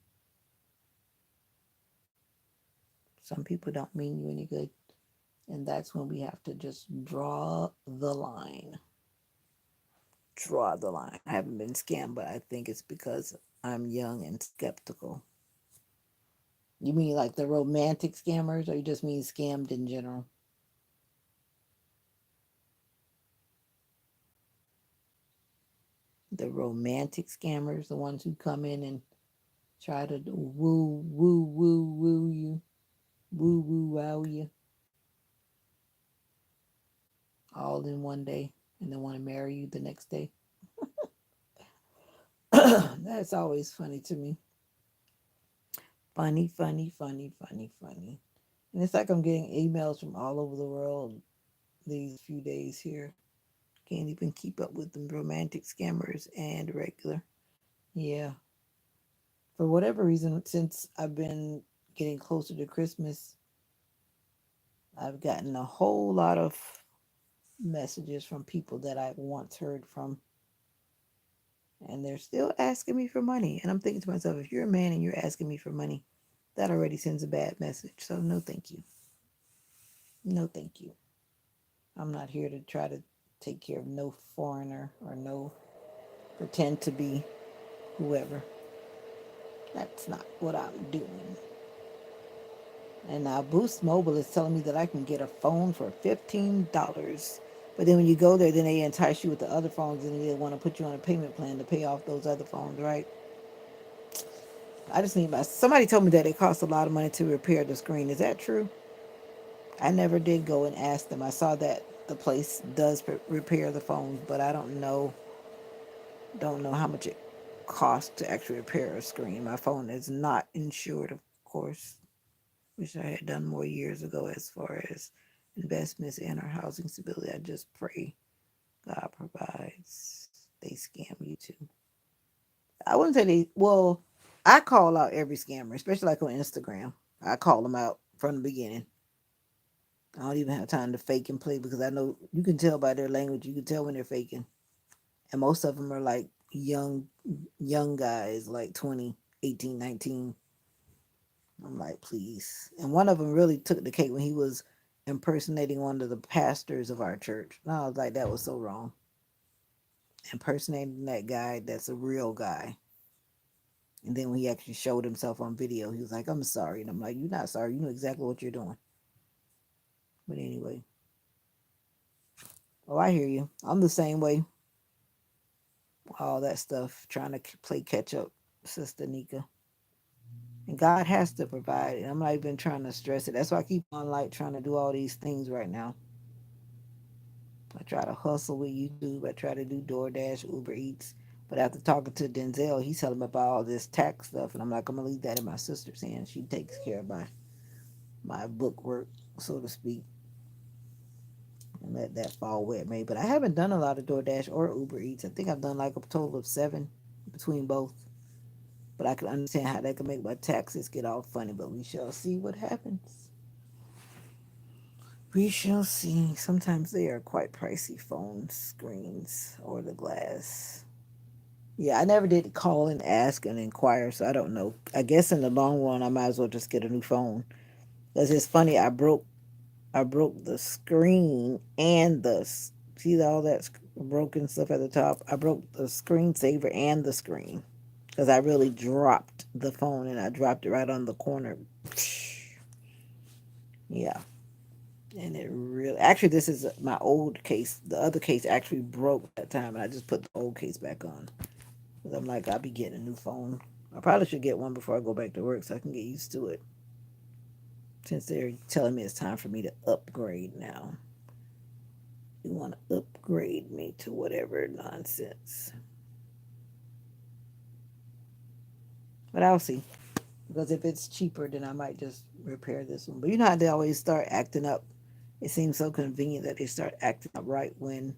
Some people don't mean you any good. And that's when we have to just draw the line. Draw the line. I haven't been scammed, but I think it's because I'm young and skeptical. You mean like the romantic scammers, or you just mean scammed in general? The romantic scammers, the ones who come in and try to woo woo wow you all in one day and then want to marry you the next day. That's always funny to me. Funny, funny, funny, funny, funny. And it's like I'm getting emails from all over the world these few days here. Can't even keep up with the romantic scammers and regular. Yeah. For whatever reason, since I've been getting closer to Christmas, I've gotten a whole lot of messages from people that I once heard from, and they're still asking me for money. And I'm thinking to myself, if you're a man and you're asking me for money, that already sends a bad message. So, no, thank you. No, thank you. I'm not here to try to take care of no foreigner or no pretend to be whoever. That's not what I'm doing. And now Boost Mobile is telling me that I can get a phone for $15. But then when you go there, then they entice you with the other phones and they want to put you on a payment plan to pay off those other phones, right? I just need my. Somebody told me that it costs a lot of money to repair the screen. Is that true? I never did go and ask them. I saw that the place does repair the phones, but I don't know how much it costs to actually repair a screen. My phone is not insured, of course. Wish I had done more years ago as far as investments in our housing stability. I just pray God provides. They scam you too. I wouldn't say well, I call out every scammer, especially like on Instagram. I call them out from the beginning. I don't even have time to fake and play because I know you can tell by their language. You can tell when they're faking. And most of them are like young guys, like 20, 18, 19. I'm like, please. And one of them really took the cake when he was impersonating one of the pastors of our church. And I was like, that was so wrong. Impersonating that guy that's a real guy. And then when he actually showed himself on video, he was like, I'm sorry. And I'm like, you're not sorry. You know exactly what you're doing. But anyway, oh, I hear you. I'm the same way. All that stuff, trying to play catch up, Sister Nika. And God has to provide. And I'm not even trying to stress it. That's why I keep on like trying to do all these things right now. I try to hustle with YouTube. I try to do DoorDash, Uber Eats. But after talking to Denzel, he's telling me about all this tax stuff. And I'm like, I'm going to leave that in my sister's hands. She takes care of my book work, so to speak, and let that fall where it may. But I haven't done a lot of DoorDash or Uber Eats. I think I've done like a total of 7 between both. But I can understand how that can make my taxes get all funny. But we shall see what happens. We shall see. Sometimes they are quite pricey phone screens or the glass. Yeah, I never did call and ask and inquire, so I don't know. I guess in the long run, I might as well just get a new phone. Because it's funny, I broke the screen and see all that broken stuff at the top. I broke the screensaver and the screen because I really dropped the phone and I dropped it right on the corner. Yeah, and it really actually this is my old case. The other case actually broke that time, and I just put the old case back on because I'm like I'll be getting a new phone. I probably should get one before I go back to work so I can get used to it. Since they're telling me it's time for me to upgrade now. You want to upgrade me to whatever nonsense. But I'll see. Because if it's cheaper, then I might just repair this one. But you know how they always start acting up. It seems so convenient that they start acting up right when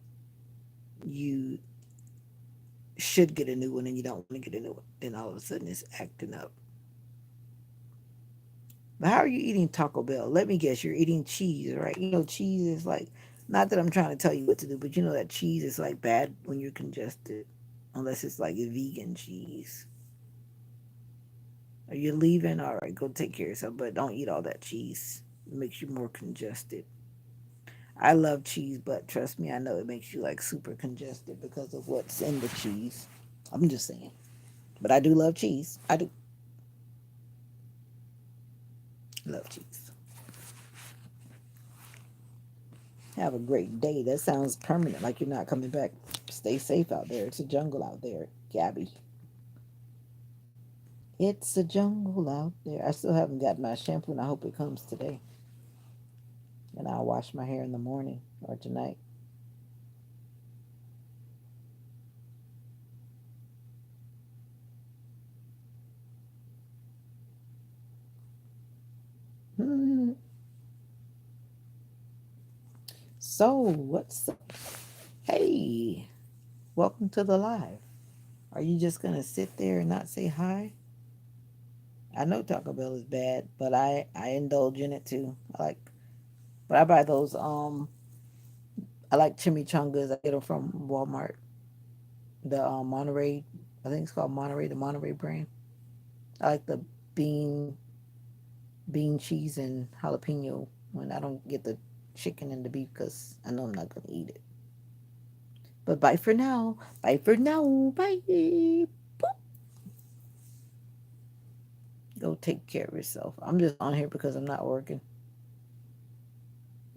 you should get a new one and you don't want to get a new one. Then all of a sudden it's acting up. But how are you eating Taco Bell? Let me guess, you're eating cheese, right? You know, cheese is like, not that I'm trying to tell you what to do, but you know that cheese is like bad when you're congested, unless it's like a vegan cheese. Are you leaving? All right, go take care of yourself, but don't eat all that cheese. It makes you more congested. I love cheese, but trust me, I know it makes you like super congested because of what's in the cheese. I'm just saying. But I do love cheese. I do love cheese. Have a great day. That sounds permanent, like you're not coming back. Stay safe out there. It's a jungle out there, Gabby. It's a jungle out there. I still haven't got my shampoo, and I hope it comes today. And I'll wash my hair in the morning or tonight. Hmm. So, what's up? Hey, welcome to the live. Are you just gonna sit there and not say hi? I know Taco Bell is bad, but I indulge in it too. But I buy those. I like chimichangas. I get them from Walmart. The Monterey, I think it's called Monterey, the Monterey brand. I like the bean, bean cheese and jalapeno when I don't get the chicken and the beef because I know I'm not gonna eat it. But bye for now. Bye for now. Bye. Boop. Go take care of yourself. I'm just on here because I'm not working.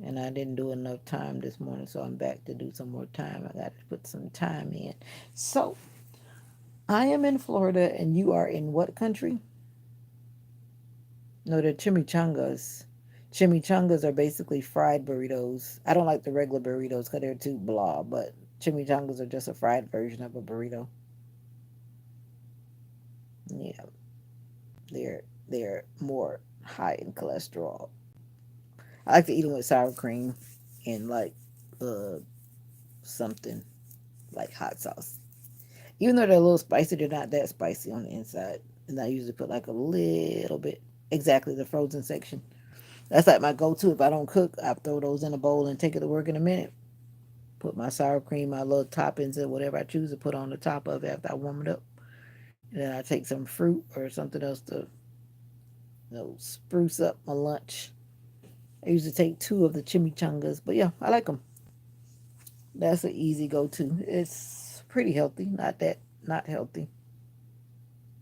And I didn't do enough time this morning, so I'm back to do some more time. I got to put some time in. So I am in Florida, and you are in what country? No, they're chimichangas. Chimichangas are basically fried burritos. I don't like the regular burritos because they're too blah, but chimichangas are just a fried version of a burrito. Yeah, they're more high in cholesterol. I like to eat them with sour cream and like uh something like hot sauce. Even though they're a little spicy, they're not that spicy on the inside. And I usually put like a little bit, exactly the frozen section. That's like my go-to. If I don't cook, I throw those in a bowl and take it to work in a minute. Put my sour cream, my little toppings, and whatever I choose to put on the top of it after I warm it up. And then I take some fruit or something else to, spruce up my lunch. I usually take two of the chimichangas, but yeah, I like them. That's an easy go-to. It's pretty healthy, not healthy.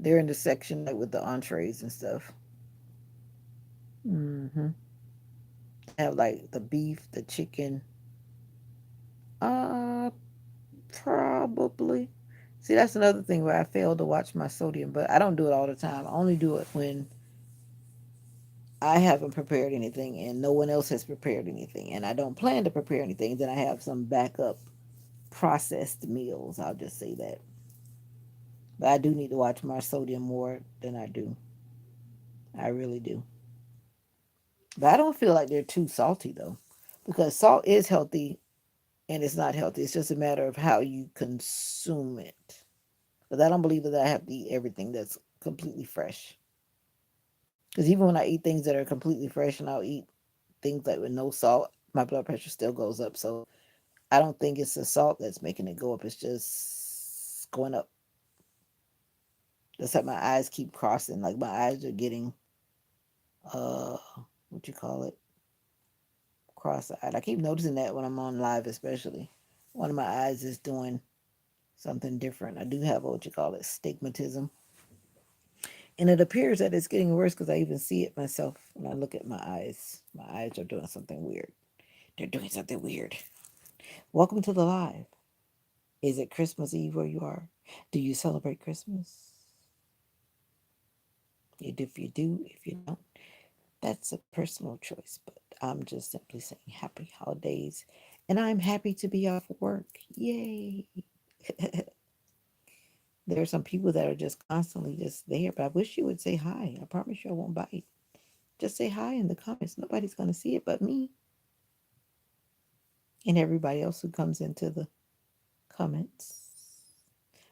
They're in the section like with the entrees and stuff. Hmm. Have like the beef, the chicken. Uh, Probably. See, that's another thing where I fail to watch my sodium, but I don't do it all the time. I only do it when I haven't prepared anything and no one else has prepared anything, and I don't plan to prepare anything. Then I have some backup processed meals. I'll just say that. But I do need to watch my sodium more than I do. I really do. But I don't feel like they're too salty though, because salt is healthy and it's not healthy. It's just a matter of how you consume it. Because I don't believe that I have to eat everything that's completely fresh. Because even when I eat things that are completely fresh and I'll eat things like with no salt, my blood pressure still goes up. So I don't think it's the salt that's making it go up. It's just going up. That's like my eyes keep crossing. Like my eyes are getting uh what you call it? Cross-eyed. I keep noticing that when I'm on live, especially. One of my eyes is doing something different. I do have what you call it, stigmatism. And it appears that it's getting worse because I even see it myself when I look at my eyes. My eyes are doing something weird. They're doing something weird. Welcome to the live. Is it Christmas Eve where you are? Do you celebrate Christmas? If you do, if you don't, that's a personal choice. But I'm just simply saying happy holidays And I'm happy to be off work. Yay. There are some people that are just constantly just there, but I wish you would say hi. I promise you I won't bite. Just say hi in the comments. Nobody's going to see it but me and everybody else who comes into the comments.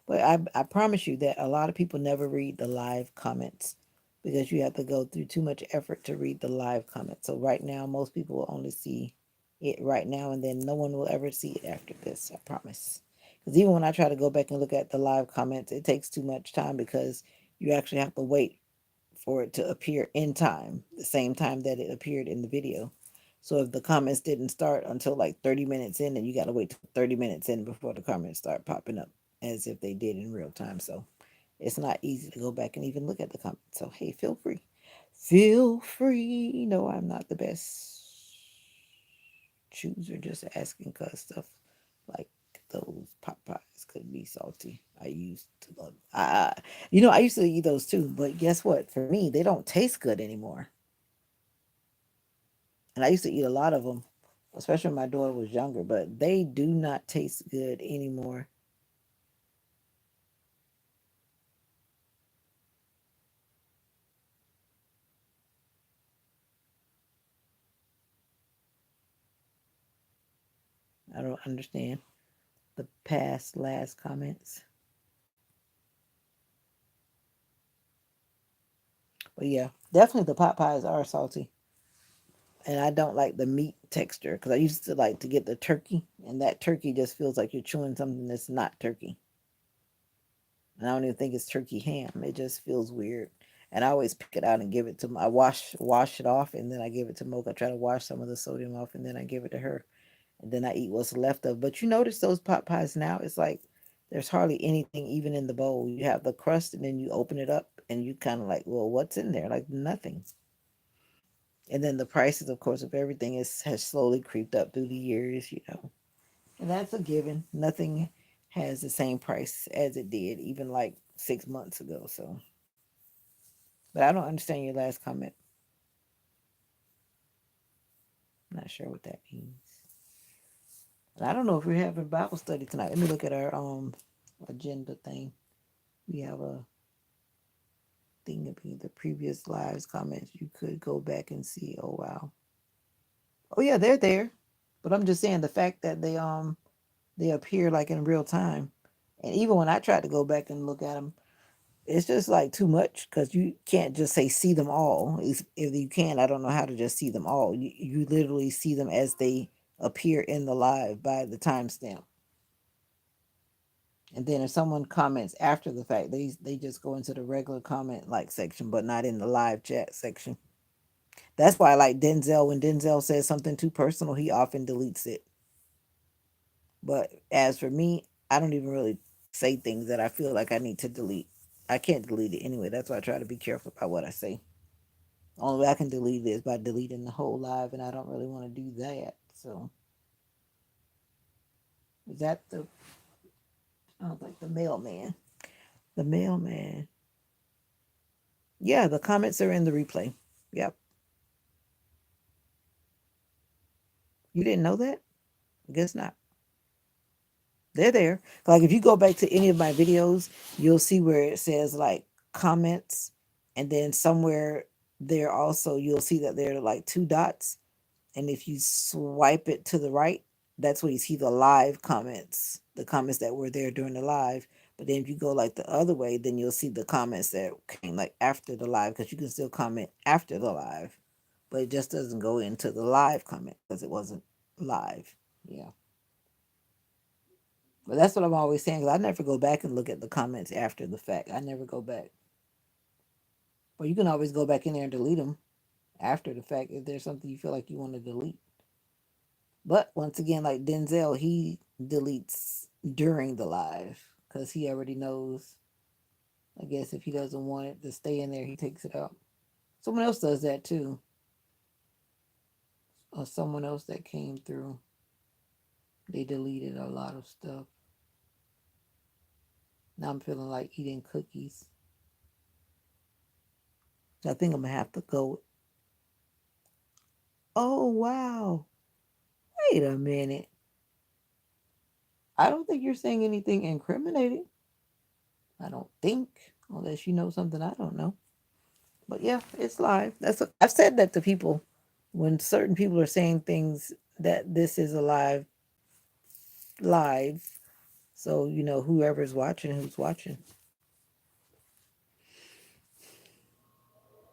But I promise you that a lot of people never read the live comments because you have to go through too much effort to read the live comments. So right now, most people will only see it right now, and then no one will ever see it after this. I promise. Because even when I try to go back and look at the live comments, it takes too much time because you actually have to wait for it to appear in time, the same time that it appeared in the video. So if the comments didn't start until like 30 minutes in, then you got to wait 30 minutes in before the comments start popping up as if they did in real time. So it's not easy to go back and even look at the comments. So hey, feel free. Feel free. No, I'm not the best chooser, just asking cause stuff like those pot pies could be salty. I used to love I used to eat those too, but guess what? For me, they don't taste good anymore. And I used to eat a lot of them, especially when my daughter was younger, but they do not taste good anymore. I don't understand the past last comments. But yeah, definitely the pot pies are salty. And I don't like the meat texture because I used to like to get the turkey, and that turkey just feels like you're chewing something that's not turkey. And I don't even think it's turkey ham. It just feels weird. And I always pick it out and give it to I wash it off, and then I give it to Mocha. I try to wash some of the sodium off, and then I give it to her, and then I eat what's left of. But you notice those pot pies now? It's like there's hardly anything even in the bowl. You have the crust, and then you open it up, and you kind of like, well, what's in there? Like nothing. And then the prices, of course, of everything has slowly creeped up through the years. And that's a given. Nothing has the same price as it did even like 6 months ago. So, but I don't understand your last comment. I'm not sure what that means. And I don't know if we're having Bible study tonight. Let me look at our agenda thing. We have a thing of the previous lives comments. You could go back and see. Oh wow. Oh yeah, they're there. But I'm just saying the fact that they appear like in real time. And even when I tried to go back and look at them, it's just like too much because you can't just say see them all. If you can, I don't know how to just see them all. You literally see them as they appear in the live by the timestamp. And then if someone comments after the fact, they just go into the regular comment like section, but not in the live chat section. That's why I like Denzel. When Denzel says something too personal, he often deletes it. But as for me, I don't even really say things that I feel like I need to delete. I can't delete it anyway. That's why I try to be careful about what I say. Only way I can delete it is by deleting the whole live, and I don't really want to do that. So is that the? I don't think the mailman. The mailman. Yeah, the comments are in the replay. Yep. You didn't know that? I guess not. They're there. Like if you go back to any of my videos, you'll see where it says like comments, and then somewhere there also you'll see that there are like two dots, and if you swipe it to the right, that's where you see the live comments, the comments that were there during the live. But then if you go like the other way, then you'll see the comments that came like after the live because you can still comment after the live, but it just doesn't go into the live comment because it wasn't live. Yeah. But that's what I'm always saying because I never go back and look at the comments after the fact. I never go back. But you can always go back in there and delete them after the fact if there's something you feel like you want to delete. But once again, like Denzel, he deletes during the live because he already knows. I guess if he doesn't want it to stay in there, he takes it out. Someone else does that too. Or someone else that came through, they deleted a lot of stuff. Now I'm feeling like eating cookies. So I think I'm gonna have to go. Oh wow! Wait a minute. I don't think you're saying anything incriminating. I don't think, unless you know something I don't know. But yeah, it's live. I've said that to people when certain people are saying things that this is a live. So whoever's watching, who's watching.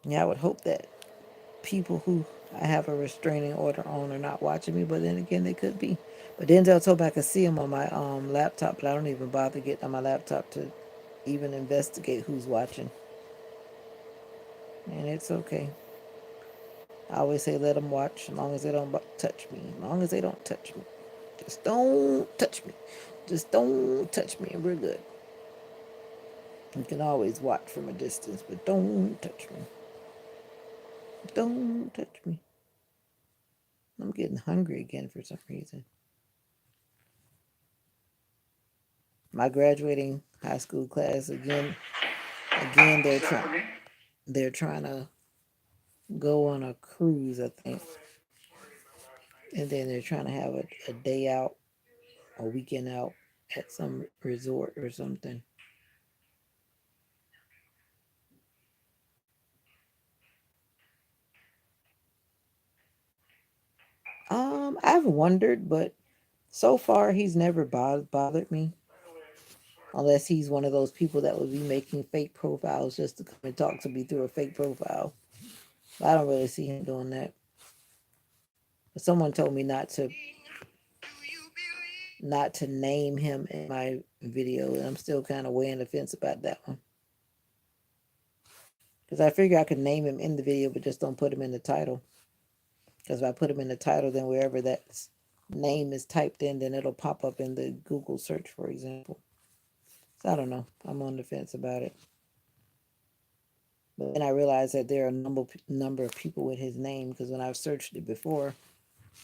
Yeah, I would hope that people who I have a restraining order on are not watching me, but then again, they could be. But Denzel told me I could see them on my laptop, but I don't even bother getting on my laptop to even investigate who's watching. And it's okay. I always say let them watch as long as they don't touch me. As long as they don't touch me. Just don't touch me. Just don't touch me and we're good. You can always watch from a distance, but don't touch me. Don't touch me. I'm getting hungry again for some reason. My graduating high school class again they're trying to go on a cruise, I think. And then they're trying to have a day out, a weekend out at some resort or something. I've wondered, but so far he's never bothered me, unless he's one of those people that would be making fake profiles just to come and talk to me through a fake profile. I don't really see him doing that. But someone told me not to name him in my video, and I'm still kind of weighing the fence about that one. Because I figure I could name him in the video, but just don't put him in the title. Because if I put him in the title, then wherever that name is typed in, then it'll pop up in the Google search, for example. So I don't know. I'm on the fence about it. But then I realized that there are a number of people with his name, because when I've searched it before,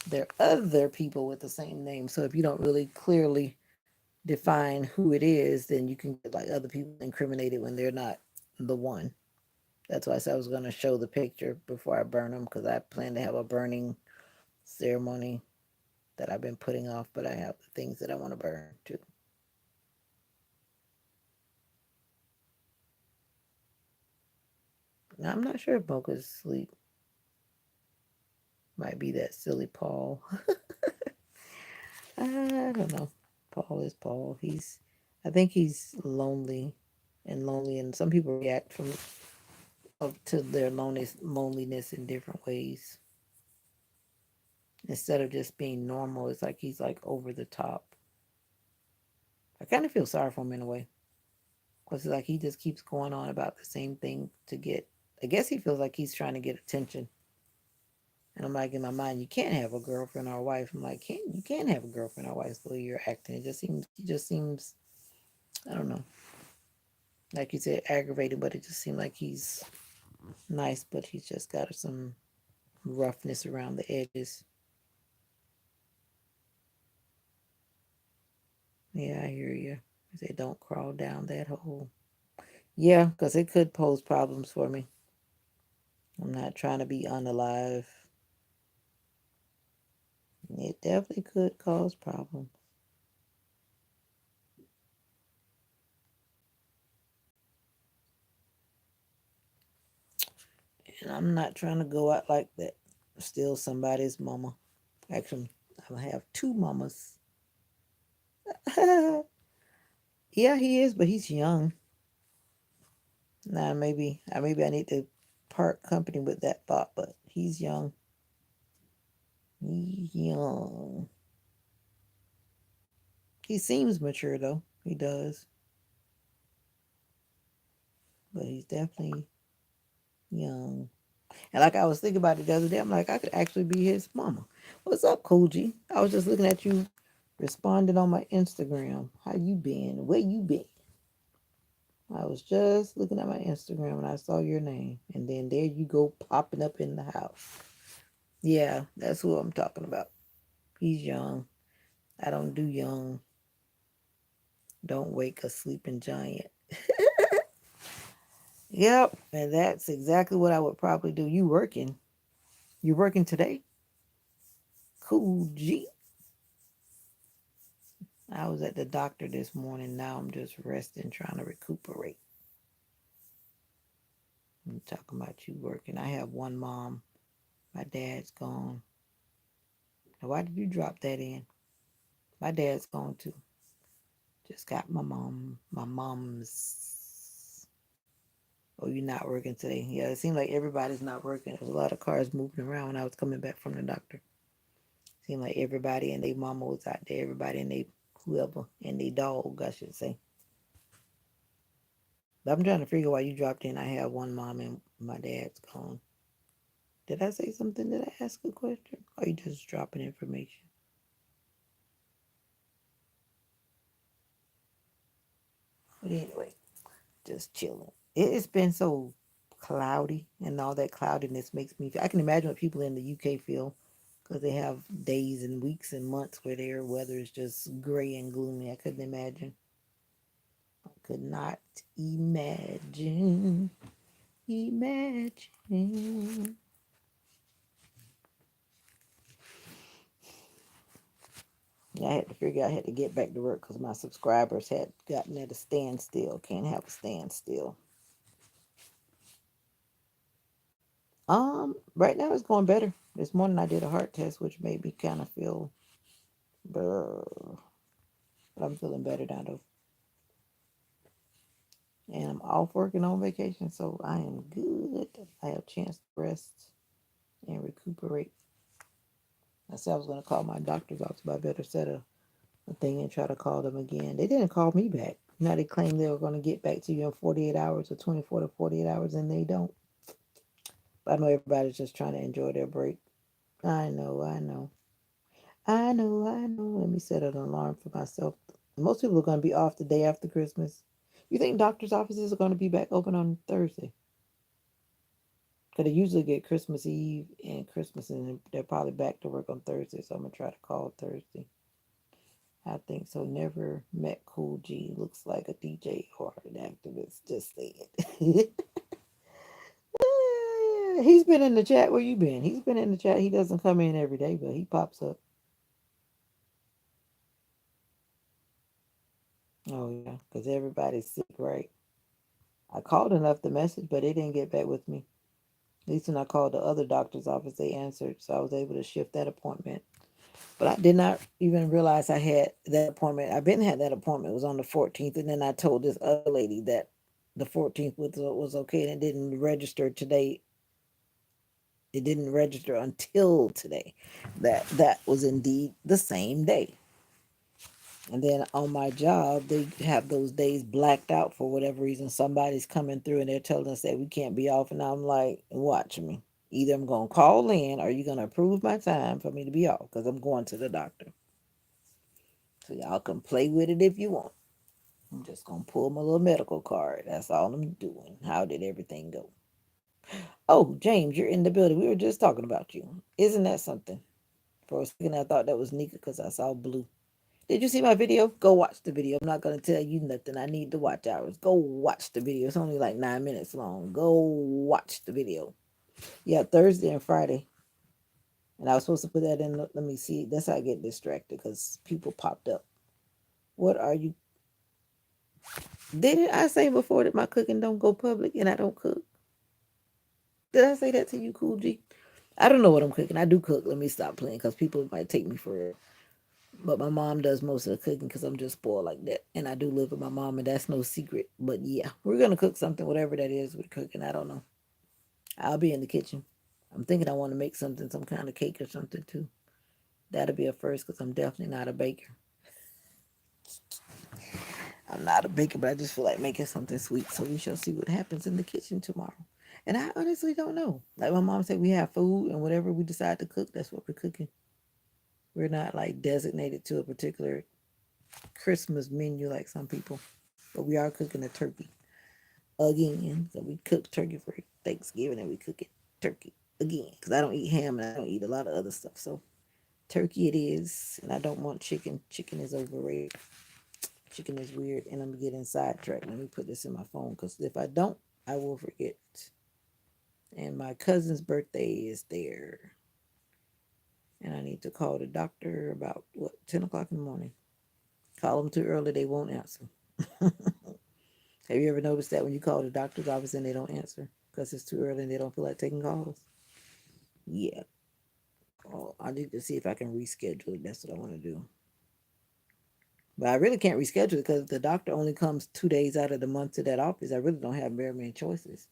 there are other people with the same name. So if you don't really clearly define who it is, then you can get like other people incriminated when they're not the one. That's why I said I was going to show the picture before I burn them, because I plan to have a burning ceremony that I've been putting off, but I have the things that I want to burn too. Now, I'm not sure if Mocha's asleep. Might be that silly Paul. I don't know. Paul is Paul. I think he's lonely, and some people react to their loneliness in different ways. Instead of just being normal, it's like he's like over the top. I kind of feel sorry for him in a way, because it's like he just keeps going on about the same thing to get. I guess he feels like he's trying to get attention. And I'm like, in my mind, you can't have a girlfriend or a wife. I'm like, you can't have a girlfriend or wife the way you're acting. He just seems, I don't know, like you said, aggravated, but it just seemed like he's nice, but he's just got some roughness around the edges. Yeah, I hear you. I say, don't crawl down that hole. Yeah, because it could pose problems for me. I'm not trying to be unalive. It definitely could cause problems. And I'm not trying to go out like that. Still somebody's mama. Actually, I have two mamas. Yeah, he is, but he's young. Now maybe I need to part company with that thought, but he's young. He's young. He seems mature though. He does, but he's definitely young. And like I was thinking about it the other day, I'm like, I could actually be his mama. What's up, Koji? I was just looking at you responding on my Instagram. How you been? Where you been? I was just looking at my Instagram and I saw your name. And then there you go popping up in the house. Yeah, that's who I'm talking about. He's young. I don't do young. Don't wake a sleeping giant. Yep, and that's exactly what I would probably do. You working? You working today? Cool G. I was at the doctor this morning. Now I'm just resting, trying to recuperate. I'm talking about you working. I have one mom. My dad's gone. Now, why did you drop that in? My dad's gone too. Just got my mom. My mom's. Oh, you're not working today? Yeah, it seemed like everybody's not working. There was a lot of cars moving around when I was coming back from the doctor. Seemed like everybody and their mama was out there. Everybody and they whoever and they dog, I should say. But I'm trying to figure why you dropped in. I have one mom and my dad's gone. Did I say something? Did I ask a question? Or you just dropping information? But anyway, just chilling. It's been so cloudy, and all that cloudiness makes me. I can imagine what people in the UK feel because they have days and weeks and months where their weather is just gray and gloomy. I couldn't imagine. I could not imagine. Imagine. Yeah, I had to figure out I had to get back to work because my subscribers had gotten at a standstill. Can't have a standstill. Right now it's going better. This morning I did a heart test, which made me kind of feel, but I'm feeling better now though. And I'm off working on vacation, so I am good. I have a chance to rest and recuperate. I said I was going to call my doctor's office, but I better set a thing and try to call them again. They didn't call me back. Now they claim they were going to get back to you in 48 hours or 24 to 48 hours, and they don't. But I know everybody's just trying to enjoy their break. I know, I know. I know, I know. Let me set an alarm for myself. Most people are going to be off the day after Christmas. You think doctors' offices are going to be back open on Thursday? Because they usually get Christmas Eve and Christmas, and they're probably back to work on Thursday. So I'm going to try to call Thursday. I think so. Never met Cool G. Looks like a DJ or an activist. Just said. He's been in the chat. Where you been? He's been in the chat. He doesn't come in every day, but he pops up. Oh yeah, because everybody's sick, right? I called and left the message, but they didn't get back with me. At least when I called the other doctor's office, they answered, so I was able to shift that appointment. But I did not even realize I had that appointment. I've been had that appointment. It was on the 14th, and then I told this other lady that the 14th was okay, and it didn't register today. It didn't register until today. That was indeed the same day. And then on my job, they have those days blacked out for whatever reason. Somebody's coming through and they're telling us that we can't be off. And I'm like, watch me. Either I'm going to call in or you're going to approve my time for me to be off because I'm going to the doctor. So y'all can play with it if you want. I'm just going to pull my little medical card. That's all I'm doing. How did everything go? Oh, James, you're in the building. We were just talking about you. Isn't that something? For a second, I thought that was Nika because I saw blue. Did you see my video? Go watch the video. I'm not going to tell you nothing. I need the watch hours. Go watch the video. It's only like 9 minutes long. Go watch the video. Yeah, Thursday and Friday. And I was supposed to put that in. Let me see. That's how I get distracted because people popped up. What are you? Didn't I say before that my cooking don't go public and I don't cook? Did I say that to you, Cool G? I don't know what I'm cooking. I do cook. Let me stop playing because people might take me for it. But my mom does most of the cooking because I'm just spoiled like that. And I do live with my mom, and that's no secret. But yeah, we're going to cook something, whatever that is we're cooking. I don't know. I'll be in the kitchen. I'm thinking I want to make something, some kind of cake or something too. That'll be a first because I'm definitely not a baker. I'm not a baker, but I just feel like making something sweet. So we shall see what happens in the kitchen tomorrow. And I honestly don't know. Like my mom said, we have food, and whatever we decide to cook, that's what we're cooking. We're not like designated to a particular Christmas menu like some people, but we are cooking a turkey again. So we cook turkey for Thanksgiving, and we cook it turkey again because I don't eat ham and I don't eat a lot of other stuff. So turkey it is, and I don't want chicken. Chicken is overrated. Chicken is weird, and I'm getting sidetracked. Let me put this in my phone because if I don't, I will forget. And my cousin's birthday is there, and I need to call the doctor about what 10 o'clock in the morning. Call them too early, they won't answer. Have you ever noticed that when you call the doctor's office and they don't answer because it's too early and they don't feel like taking calls? Yeah. Oh, I need to see if I can reschedule it. That's what I want to do. But I really can't reschedule it because the doctor only comes 2 days out of the month to that office. I really don't have very many choices.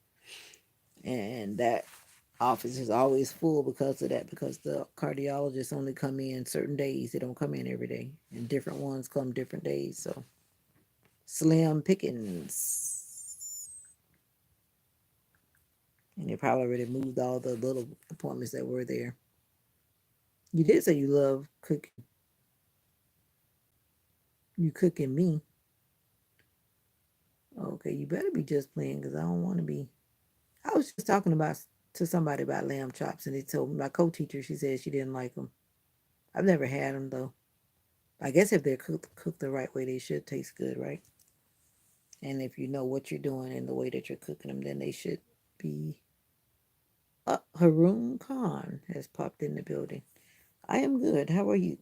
And that office is always full because of that, because the cardiologists only come in certain days. They don't come in every day. And different ones come different days. So slim pickings. And they probably already moved all the little appointments that were there. You did say you love cooking. You cooking me. Okay, you better be just playing because I don't want to be. I was just talking about to somebody about lamb chops, and they told me my co-teacher. She said she didn't like them. I've never had them though. I guess if they're cooked the right way, they should taste good, right? And if you know what you're doing and the way that you're cooking them, then they should be. Haroon Khan has popped in the building. I am good. How are you?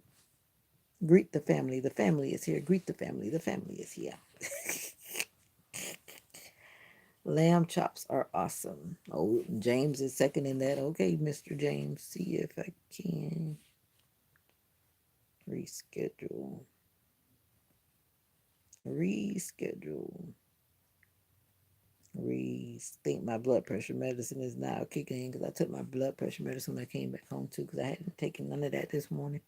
Greet the family. The family is here. Greet the family. The family is here. Lamb chops are awesome. Oh, James is seconding that. Okay, Mr. James. See if I can reschedule. Reschedule. Think my blood pressure medicine is now kicking in because I took my blood pressure medicine when I came back home too because I hadn't taken none of that this morning.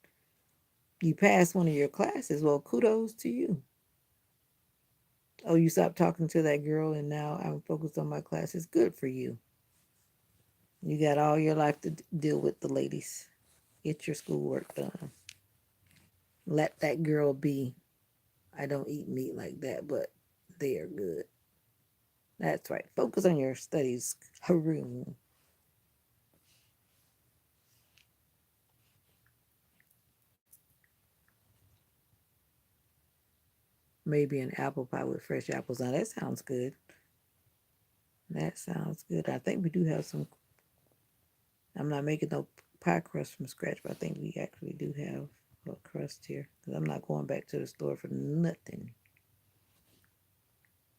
You passed one of your classes. Well, kudos to you. Oh, you stopped talking to that girl and now I'm focused on my classes. Good for you. You got all your life to deal with the ladies. Get your schoolwork done. Let that girl be. I don't eat meat like that, but they are good. That's right. Focus on your studies, Haroon. Maybe an apple pie with fresh apples. Now that sounds good. That sounds good. I think we do have some. I'm not making no pie crust from scratch, but I think we actually do have a crust here. Because I'm not going back to the store for nothing.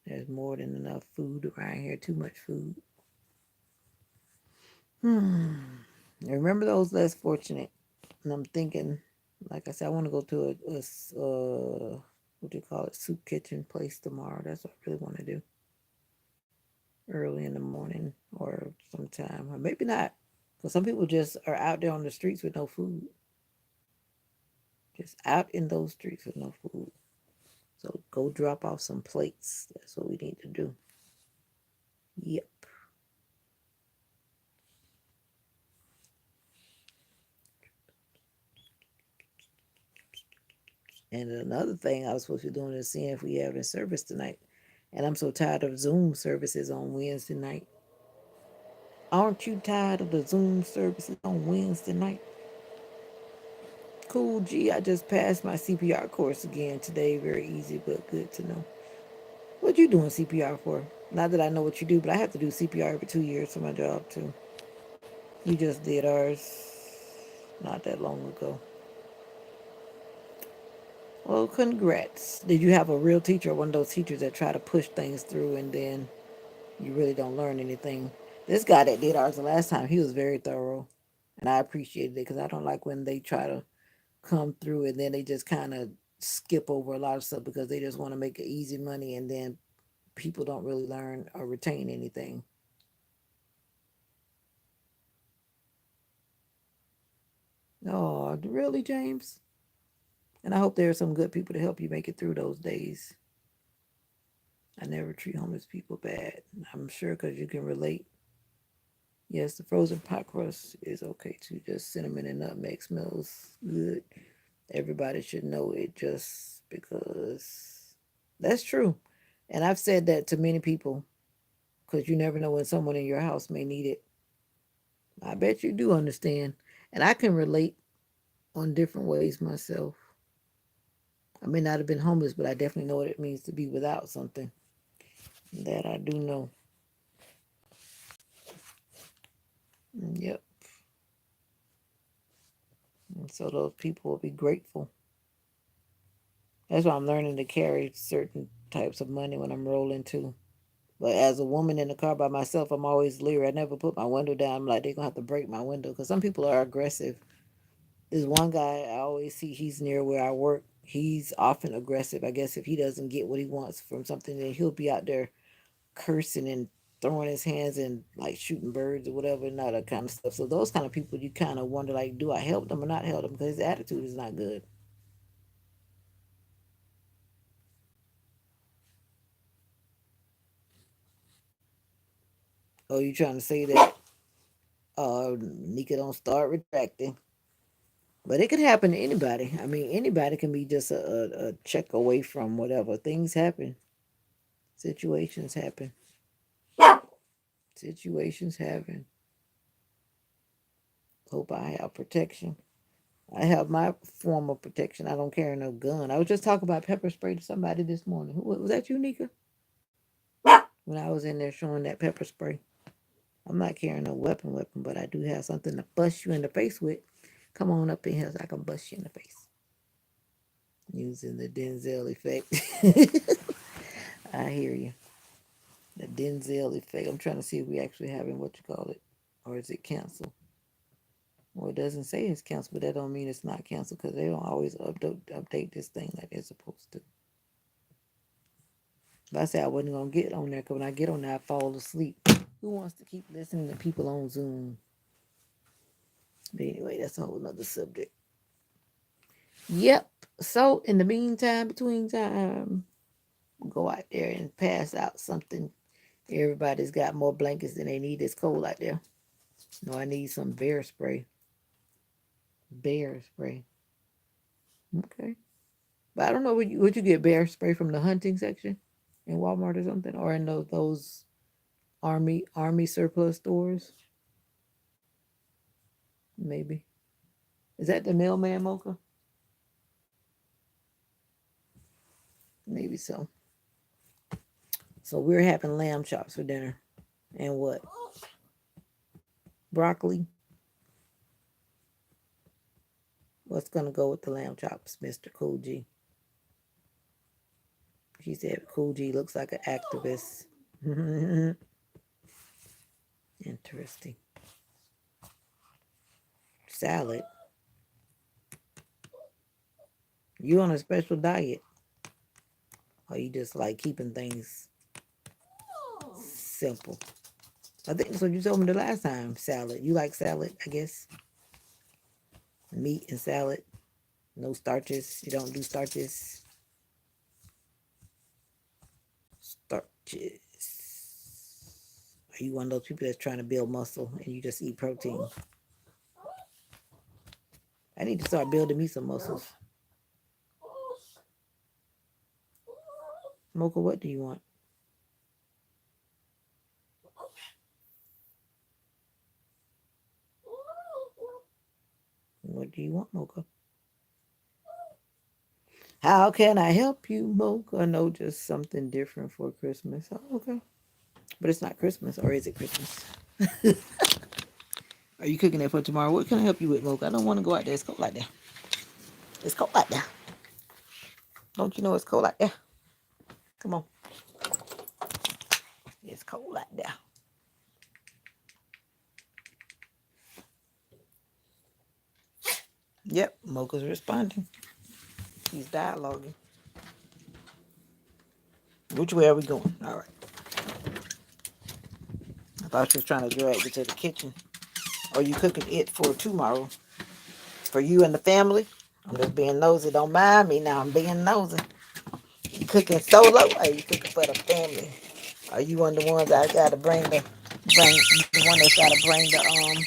There's more than enough food around here. Too much food. Remember those less fortunate. And I'm thinking, like I said, I want to go to what do you call it, soup kitchen place tomorrow. That's what I really want to do. Early in the morning or sometime, or maybe not. Because some people just are out there on the streets with no food. Just out in those streets with no food. So go drop off some plates. That's what we need to do. Yep. And another thing I was supposed to be doing is seeing if we have a service tonight. And I'm so tired of Zoom services on Wednesday night. Aren't you tired of the Zoom services on Wednesday night? Cool, G. I just passed my CPR course again today. Very easy, but good to know. What you doing CPR for? Not that I know what you do, but I have to do CPR every 2 years for my job too. You just did ours not that long ago. Well, congrats. Did you have a real teacher or one of those teachers that try to push things through and then you really don't learn anything? This guy that did ours the last time, he was very thorough. And I appreciated it because I don't like when they try to come through and then they just kind of skip over a lot of stuff because they just want to make it easy money and then people don't really learn or retain anything. Oh, really, James? And I hope there are some good people to help you make it through those days. I never treat homeless people bad. I'm sure because you can relate. Yes, the frozen pot crust is okay too. Just cinnamon and nutmeg smells good. Everybody should know it just because that's true. And I've said that to many people because you never know when someone in your house may need it. I bet you do understand. And I can relate on different ways myself. I may not have been homeless, but I definitely know what it means to be without something. That I do know. Yep. And so those people will be grateful. That's why I'm learning to carry certain types of money when I'm rolling too. But as a woman in the car by myself, I'm always leery. I never put my window down. I'm like, they're going to have to break my window because some people are aggressive. There's one guy I always see, he's near where I work. He's often aggressive. I guess if he doesn't get what he wants from something, then he'll be out there cursing and throwing his hands and like shooting birds or whatever and all that kind of stuff. So those kind of people, you kind of wonder, like, do I help them or not help them? Because his attitude is not good. Oh, you trying to say that Nika don't start retracting? But it can happen to anybody. I mean, anybody can be just a check away from whatever. Things happen. Situations happen. Situations happen. Hope I have protection. I have my form of protection. I don't carry no gun. I was just talking about pepper spray to somebody this morning. Who was that? You, Nika? When I was in there showing that pepper spray, I'm not carrying no weapon, but I do have something to bust you in the face with. Come on up in here so I can bust you in the face using the Denzel effect. I hear you. The Denzel effect. I'm trying to see if we actually having what you call it, or is it canceled? Well, it doesn't say it's canceled, but that don't mean it's not canceled because they don't always update this thing like they're supposed to. But I said I wasn't gonna get on there because when I get on there, I fall asleep. Who wants to keep listening to people on Zoom? But anyway, that's a whole nother subject. Yep. So in the meantime, between time, go out there and pass out something. Everybody's got more blankets than they need. It's cold out there. No, I need some bear spray. Bear spray. Okay. But I don't know would you get bear spray from the hunting section in Walmart or something, or in those army surplus stores. Maybe is that the mailman mocha? Maybe so. So we're having lamb chops for dinner, and what? Broccoli. What's gonna go with the lamb chops, Mister Cool G? He said Cool G looks like an activist. Interesting. Salad. You on a special diet? Or you just like keeping things simple? I think that's what you told me the last time. Salad. You like salad, I guess. Meat and salad. No starches. You don't do starches. Starches. Are you one of those people that's trying to build muscle and you just eat protein? I need to start building me some muscles. Mocha, what do you want? What do you want, Mocha? How can I help you, Mocha? No, just something different for Christmas. Oh, okay. But it's not Christmas, or is it Christmas? Are you cooking that for tomorrow? What can I help you with, Mocha? I don't want to go out there. It's cold like that. It's cold like that. Don't you know it's cold like that? Come on. It's cold like that. Yep, Mocha's responding. He's dialoguing. Which way are we going? All right. I thought you was trying to drag me to the kitchen. Are you cooking it for tomorrow? For you and the family? I'm just being nosy. Don't mind me now. I'm being nosy. You cooking solo or you cooking for the family? Are you one of the ones that gotta bring the one that's gotta bring the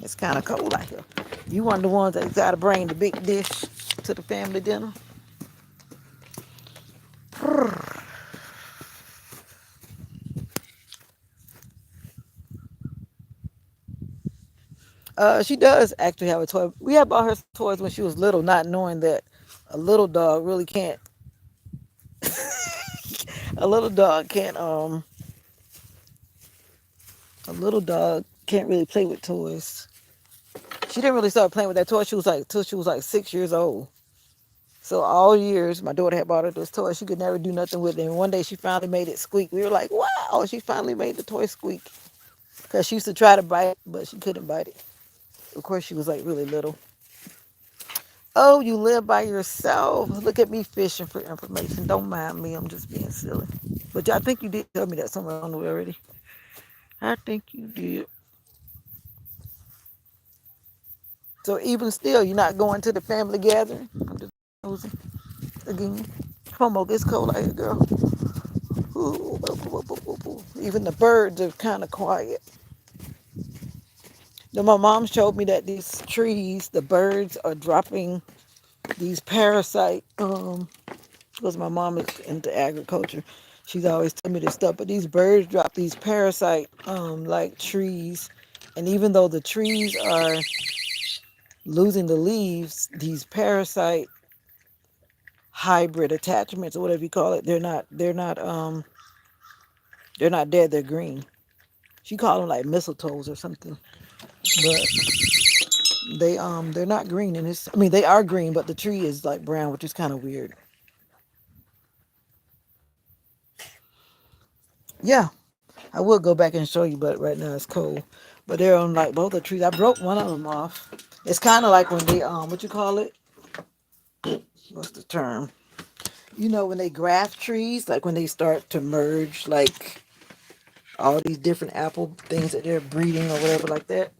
it's kinda cold out here. You one of the ones that gotta bring the big dish to the family dinner? She does actually have a toy. We had bought her toys when she was little, not knowing that a little dog really can't. A little dog can't. A little dog can't really play with toys. She didn't really start playing with that toy. She was like till she was like 6 years old. So all years, my daughter had bought her this toy. She could never do nothing with it. And one day she finally made it squeak. We were like, wow, she finally made the toy squeak. Because she used to try to bite, but she couldn't bite it. Of course, she was like really little. Oh, you live by yourself. Look at me fishing for information. Don't mind me. I'm just being silly. But I think you did tell me that somewhere on the way already. I think you did. So even still, you're not going to the family gathering? I'm just nosy again. Come on, Mo, it's cold out here, girl. Ooh, ooh, ooh, ooh, ooh. Even the birds are kind of quiet. Then my mom showed me that these trees, the birds are dropping these parasite. Because my mom is into agriculture, she's always telling me this stuff. But these birds drop these parasite, like trees, and even though the trees are losing the leaves, these parasite hybrid attachments or whatever you call it, they're not dead. They're green. She called them like mistletoes or something, but they're not green. And it's, I mean, they are green, but the tree is like brown, which is kind of weird. Yeah, I will go back and show you, but right now it's cold. But they're on like both the trees. I broke one of them off. It's kind of like when they what you call it? What's the term? You know, when they graft trees, like when they start to merge, like all these different apple things that they're breeding or whatever like that.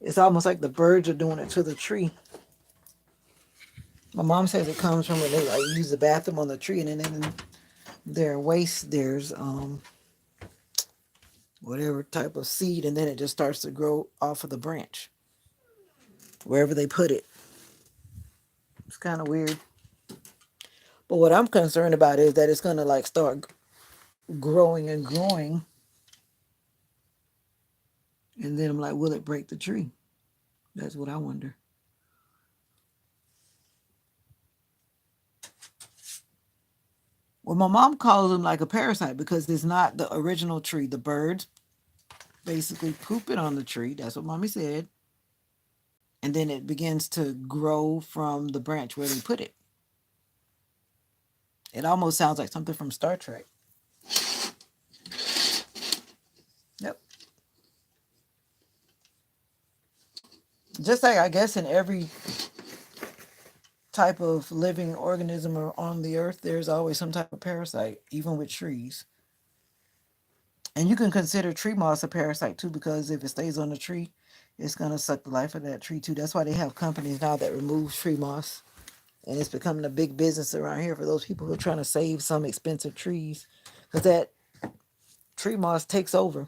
It's almost like the birds are doing it to the tree. My mom says it comes from when they like use the bathroom on the tree, and then in their waste there's whatever type of seed, and then it just starts to grow off of the branch wherever they put it. It's kind of weird. But what I'm concerned about is that it's gonna like start growing and growing, and then I'm like, will it break the tree? That's what I wonder. Well, my mom calls them like a parasite because it's not the original tree. The birds basically poop it on the tree. That's what mommy said. And then it begins to grow from the branch where they put it. It almost sounds like something from Star Trek. Yep. Just like I guess in every type of living organism on the earth, there's always some type of parasite, even with trees. And you can consider tree moss a parasite too, because if it stays on the tree, it's gonna suck the life of that tree too. That's why they have companies now that remove tree moss, and it's becoming a big business around here for those people who are trying to save some expensive trees, because that tree moss takes over.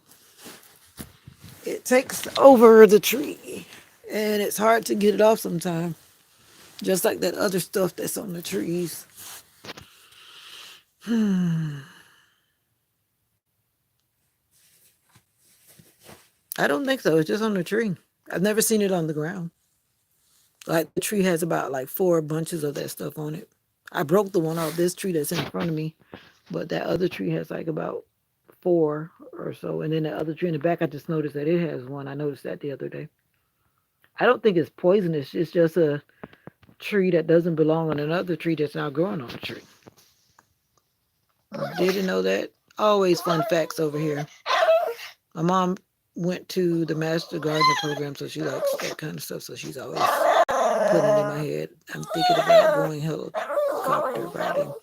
It takes over the tree, and it's hard to get it off sometimes. Just like that other stuff that's on the trees. I don't think so. It's just on the tree. I've never seen it on the ground. Like the tree has about like four bunches of that stuff on it. I broke the one off this tree that's in front of me, but that other tree has like about four or so. And then the other tree in the back, I just noticed that it has one. I noticed that the other day. I don't think it's poisonous. It's just a tree that doesn't belong on another tree that's now growing on the tree. Didn't know that. Always fun facts over here. My mom went to the Master Gardener program, so she likes that kind of stuff. So she's always putting it in my head. I'm thinking about going helicopter riding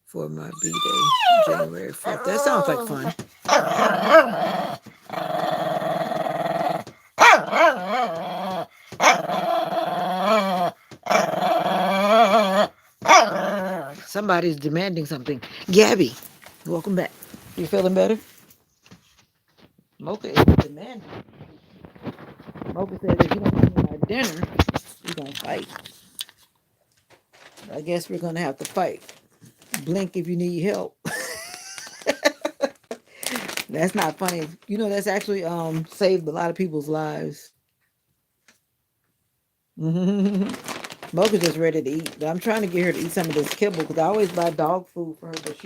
for my B-Day, January 4th. That sounds like fun. Somebody's demanding something. Gabby, welcome back. You feeling better? Mocha is demanding. Mocha said if you don't give me my dinner, we're going to fight. I guess we're going to have to fight. Blink if you need help. That's not funny. You know, that's actually saved a lot of people's lives. Mocha's just ready to eat, but I'm trying to get her to eat some of this kibble because I always buy dog food for her, but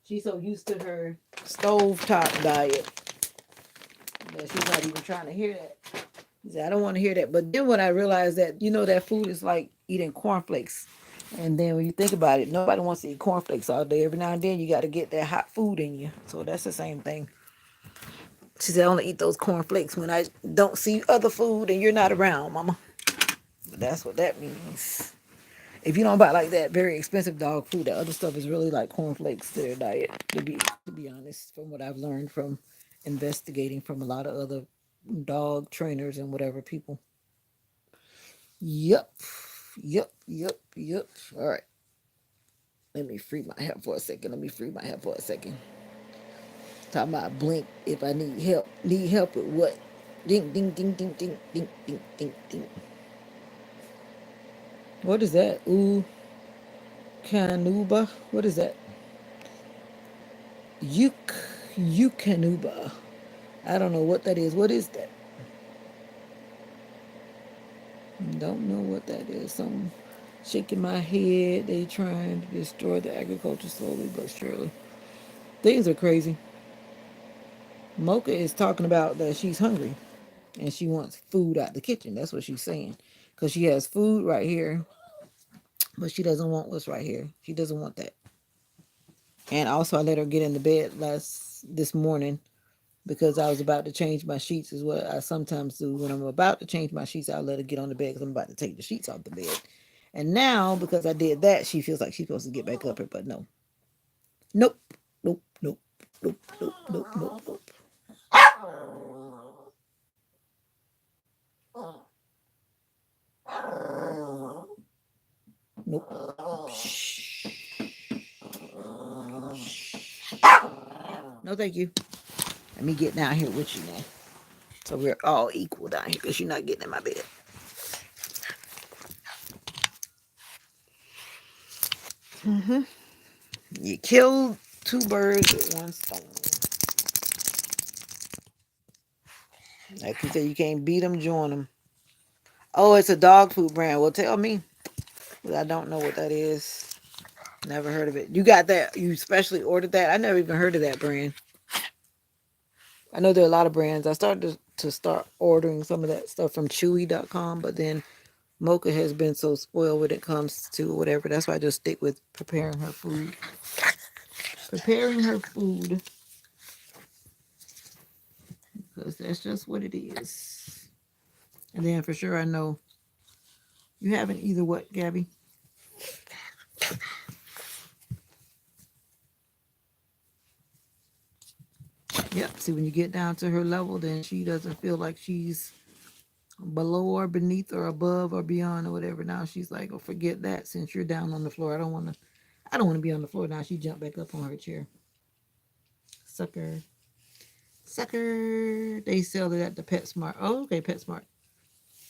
she's so used to her stovetop diet that she's not even trying to hear that. She said, I don't want to hear that. But then when I realized that, you know, that food is like eating cornflakes. And then when you think about it, nobody wants to eat cornflakes all day. Every now and then you got to get that hot food in you. So that's the same thing. She said, I only eat those cornflakes when I don't see other food and you're not around, mama. But that's what that means. If you don't buy like that very expensive dog food, the other stuff is really like cornflakes to their diet, to be honest, from what I've learned from investigating from a lot of other dog trainers and whatever people. Yep. Yep. Yep. Yep. All right. Let me free my hair for a second. Let me free my hair for a second. Talking about blink if I need help. Need help with what? Ding, ding, ding, ding, ding, ding, ding, ding, ding. What is that? Ooh, Canuba. What is that? Yuk, Yukanuba. I don't know what that is. What is that? Don't know what that is. I'm shaking my head. They trying to destroy the agriculture slowly but surely. Things are crazy. Mocha is talking about that she's hungry and she wants food out the kitchen. That's what she's saying. Because she has food right here, but she doesn't want what's right here. She doesn't want that. And also, I let her get in the bed this morning because I was about to change my sheets. Is what I sometimes do when I'm about to change my sheets. I'll let her get on the bed because I'm about to take the sheets off the bed. And now, because I did that, she feels like she's supposed to get back up here, but no, nope, nope, nope, nope, nope, nope, nope, nope, nope. Shh. No, thank you. Let me get down here with you now. So we're all equal down here because you're not getting in my bed. You killed two birds with one stone. Like you said, you can't beat them, join them. Oh, it's a dog food brand. Well, tell me. 'Cause I don't know what that is. Never heard of it. You got that? You specially ordered that? I never even heard of that brand. I know there are a lot of brands. I started to start ordering some of that stuff from Chewy.com, but then Mocha has been so spoiled when it comes to whatever. That's why I just stick with preparing her food. Preparing her food because that's just what it is. And then for sure, I know you haven't either. What, Gabby? Yep. See, when you get down to her level, then she doesn't feel like she's below or beneath or above or beyond or whatever. Now she's like, oh, forget that. Since you're down on the floor, I don't want to. I don't want to be on the floor. Now she jumped back up on her chair. Sucker, sucker. They sell it at the PetSmart. Oh, okay, PetSmart.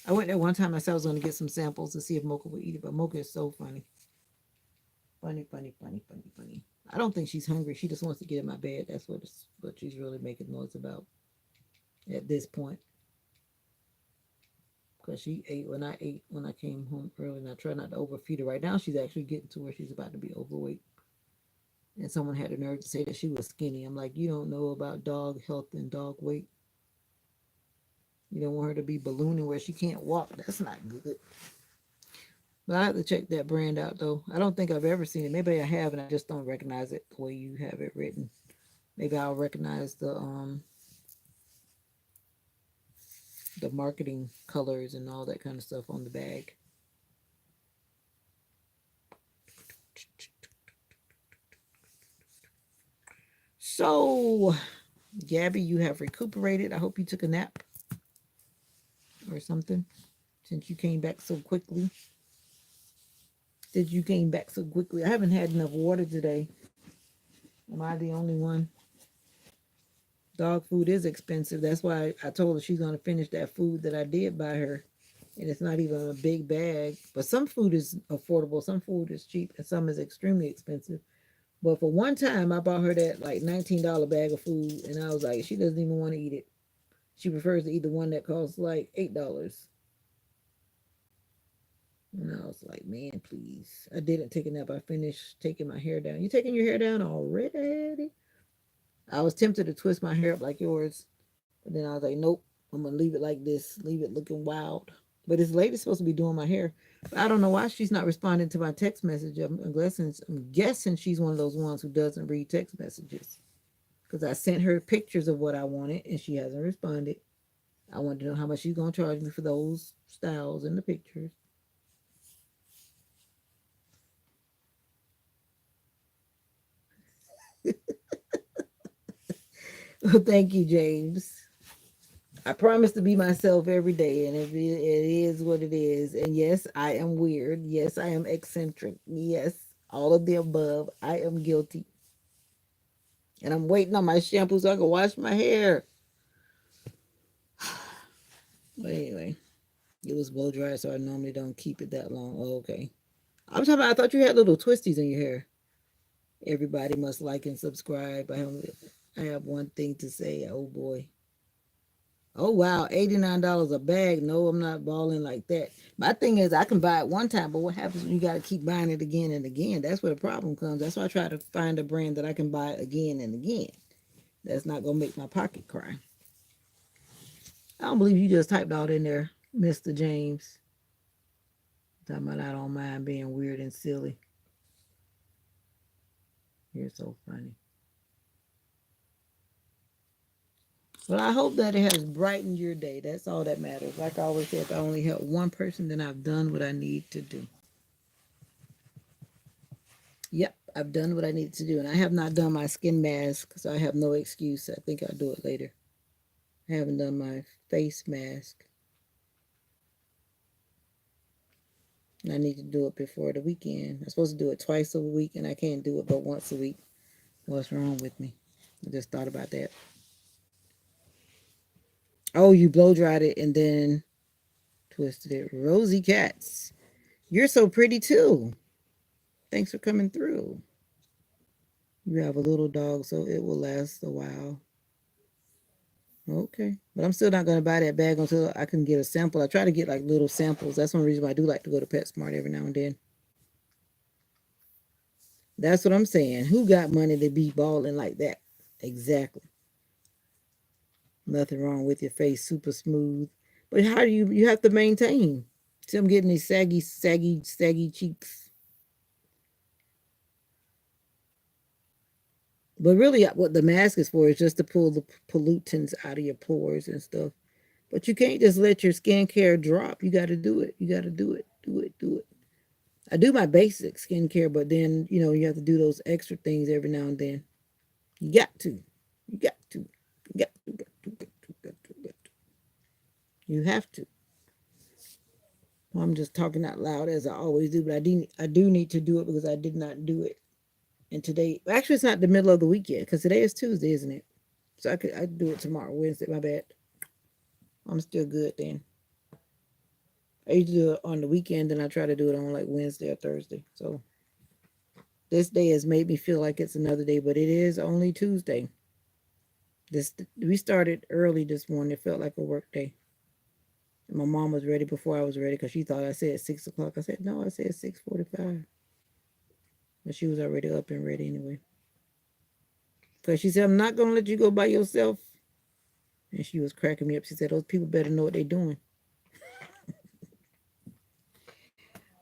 I went there one time. I said I was going to get some samples to see if Mocha would eat it, but Mocha is so funny. Funny, funny, funny, funny, funny. I don't think she's hungry. She just wants to get in my bed. That's what she's really making noise about at this point. Because she ate when I ate when I came home early, and I try not to overfeed her. Right now, she's actually getting to where she's about to be overweight. And someone had the nerve to say that she was skinny. I'm like, you don't know about dog health and dog weight. You don't want her to be ballooning where she can't walk. That's not good. But I have to check that brand out though. I don't think I've ever seen it. Maybe I have and I just don't recognize it the way you have it written. Maybe I'll recognize the marketing colors and all that kind of stuff on the bag. So, Gabby, you have recuperated. I hope you took a nap or something since you came back so quickly. Since you came back so quickly. I haven't had enough water today. Am I the only one? Dog food is expensive. That's why I told her she's going to finish that food that I did buy her. And it's not even a big bag. But some food is affordable, some food is cheap, and some is extremely expensive. But for one time, I bought her that like $19 bag of food, and I was like, she doesn't even want to eat it. She prefers to eat the one that costs like $8. And I was like, man, please. I didn't take a nap. I finished taking my hair down. You taking your hair down already? I was tempted to twist my hair up like yours, but then I was like, nope, I'm gonna leave it like this, leave it looking wild. But this lady's supposed to be doing my hair. I don't know why she's not responding to my text message. I'm guessing she's one of those ones who doesn't read text messages. Because I sent her pictures of what I wanted and she hasn't responded. I wanted to know how much she's gonna charge me for those styles in the pictures. Thank you, James. I promise to be myself every day, and if it is what it is. And yes, I am weird. Yes, I am eccentric. Yes, all of the above. I am guilty, and I'm waiting on my shampoo so I can wash my hair. But anyway, it was blow dry, so I normally don't keep it that long. Oh, okay. I'm talking about. I thought you had little twisties in your hair. Everybody must like and subscribe. I have one thing to say. Oh boy. Oh wow, $89 a bag. No, I'm not balling like that. My thing is I can buy it one time, but what happens when you gotta keep buying it again and again? That's where the problem comes. That's why I try to find a brand that I can buy again and again. That's not gonna make my pocket cry. I don't believe you just typed out in there, Mr. James. Talking about I don't mind being weird and silly. You're so funny. Well, I hope that it has brightened your day. That's all that matters. Like I always say, if I only help one person, then I've done what I need to do. Yep, I've done what I needed to do. And I have not done my skin mask, so I have no excuse. I think I'll do it later. I haven't done my face mask. And I need to do it before the weekend. I'm supposed to do it twice a week, and I can't do it but once a week. What's wrong with me? I just thought about that. Oh, you blow dried it and then twisted it. Rosy Cats. You're so pretty too. Thanks for coming through. You have a little dog, so it will last a while. Okay. But I'm still not going to buy that bag until I can get a sample. I try to get like little samples. That's one reason why I do like to go to PetSmart every now and then. That's what I'm saying. Who got money to be balling like that? Exactly. Nothing wrong with your face, super smooth. But how do you have to maintain? See, I'm getting these saggy cheeks. But really, what the mask is for is just to pull the pollutants out of your pores and stuff. But you can't just let your skincare drop. You got to do it. You got to do it. Do it. Do it. I do my basic skincare, but then you have to do those extra things every now and then. You got to. You got to. You got to. Got to. You have to. Well, I'm just talking out loud as I always do, but I do need to do it because I did not do it. And today, actually, it's not the middle of the week yet because today is Tuesday, isn't it? So I could do it tomorrow, Wednesday. My bad. I'm still good then. I usually do it on the weekend, and I try to do it on like Wednesday or Thursday. So this day has made me feel like it's another day, but it is only Tuesday. We started early this morning. It felt like a work day. And my mom was ready before I was ready because she thought I said 6 o'clock. I said no, I said 6:45. But she was already up and ready anyway. Because she said, I'm not gonna let you go by yourself. And she was cracking me up. She said, those people better know what they're doing.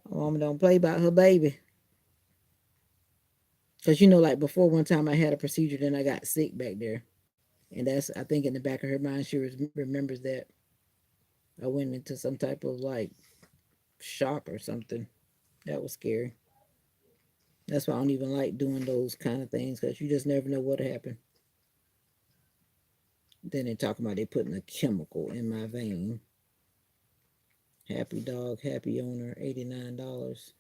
My mama don't play about her baby. Because like before one time I had a procedure, then I got sick back there. And that's, I think, in the back of her mind, she remembers that I went into some type of like shock or something. That was scary. That's why I don't even like doing those kind of things because you just never know what'll happen. Then they talking about they putting a chemical in my vein. Happy dog, happy owner, $89.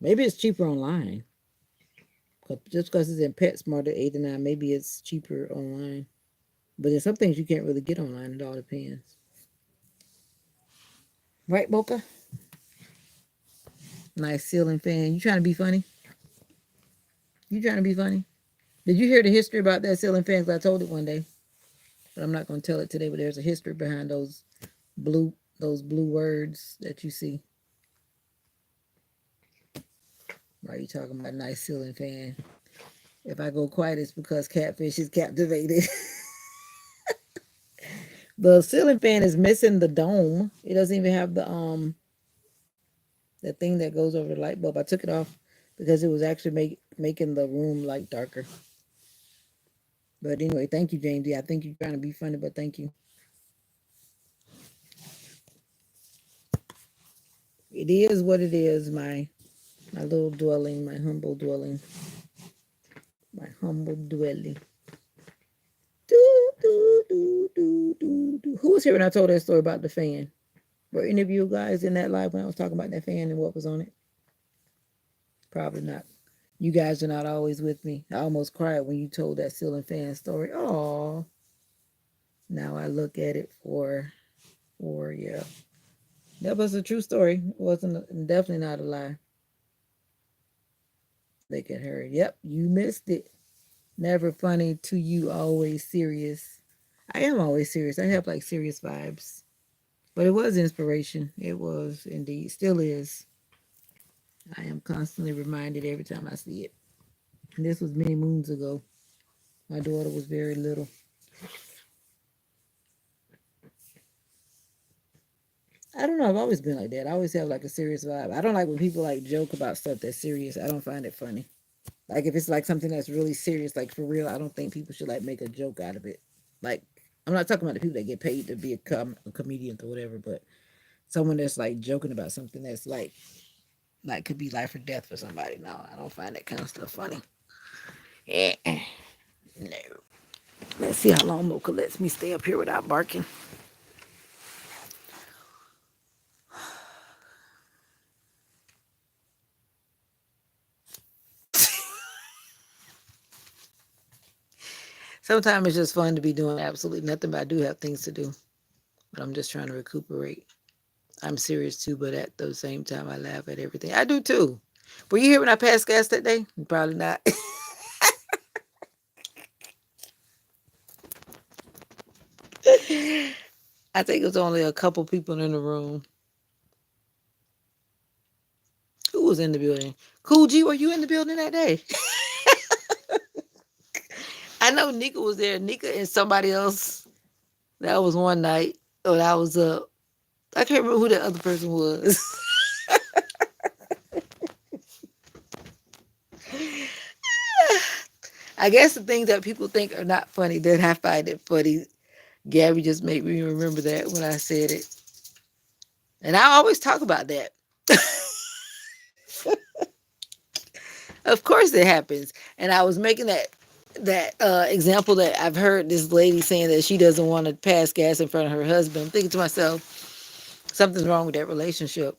Maybe it's cheaper online. Just because it's in PetSmart at 89, maybe it's cheaper online. But there's some things you can't really get online. It all depends. Right, Boca? Nice ceiling fan. You trying to be funny? You trying to be funny? Did you hear the history about that ceiling fan? 'Cause I told it one day, but I'm not going to tell it today. But there's a history behind blue those blue words that you see. Why are you talking about nice ceiling fan? If I go quiet, it's because Catfish is captivated. The ceiling fan is missing the dome. It doesn't even have the thing that goes over the light bulb. I took it off because it was actually making the room light darker. But anyway, thank you, James. Yeah, I think you're trying to be funny, but thank you. It is what it is, my little dwelling, my humble dwelling, my humble dwelling. Do, do, do, do, do, do. Who was here when I told that story about the fan? Were any of you guys in that live when I was talking about that fan and what was on it? Probably not. You guys are not always with me. I almost cried when you told that ceiling fan story. Oh, now I look at it for yeah. That was a true story. It wasn't definitely not a lie. Look at her. Yep, you missed it. Never funny to you, always serious. I am always serious. I have like serious vibes. But it was inspiration. It was indeed. Still is. I am constantly reminded every time I see it. And this was many moons ago. My daughter was very little. I don't know. I've always been like that. I always have like a serious vibe. I don't like when people like joke about stuff that's serious. I don't find it funny. Like if it's like something that's really serious, like for real, I don't think people should like make a joke out of it. Like I'm not talking about the people that get paid to be a comedian or whatever, but someone that's like joking about something that's like could be life or death for somebody. No, I don't find that kind of stuff funny. Yeah, no. Let's see how long Mocha lets me stay up here without barking. Sometimes it's just fun to be doing absolutely nothing, but I do have things to do. But I'm just trying to recuperate. I'm serious too, but at the same time, I laugh at everything. I do too. Were you here when I passed gas that day? Probably not. I think it was only a couple people in the room. Who was in the building? Cool G, were you in the building that day? I know Nika was there. Nika and somebody else. That was one night. Oh, that was I can't remember who the other person was. I guess the things that people think are not funny, then I find it funny. Gabby just made me remember that when I said it. And I always talk about that. Of course it happens. And I was making that example that I've heard this lady saying that she doesn't want to pass gas in front of her husband. I'm thinking to myself, something's wrong with that relationship.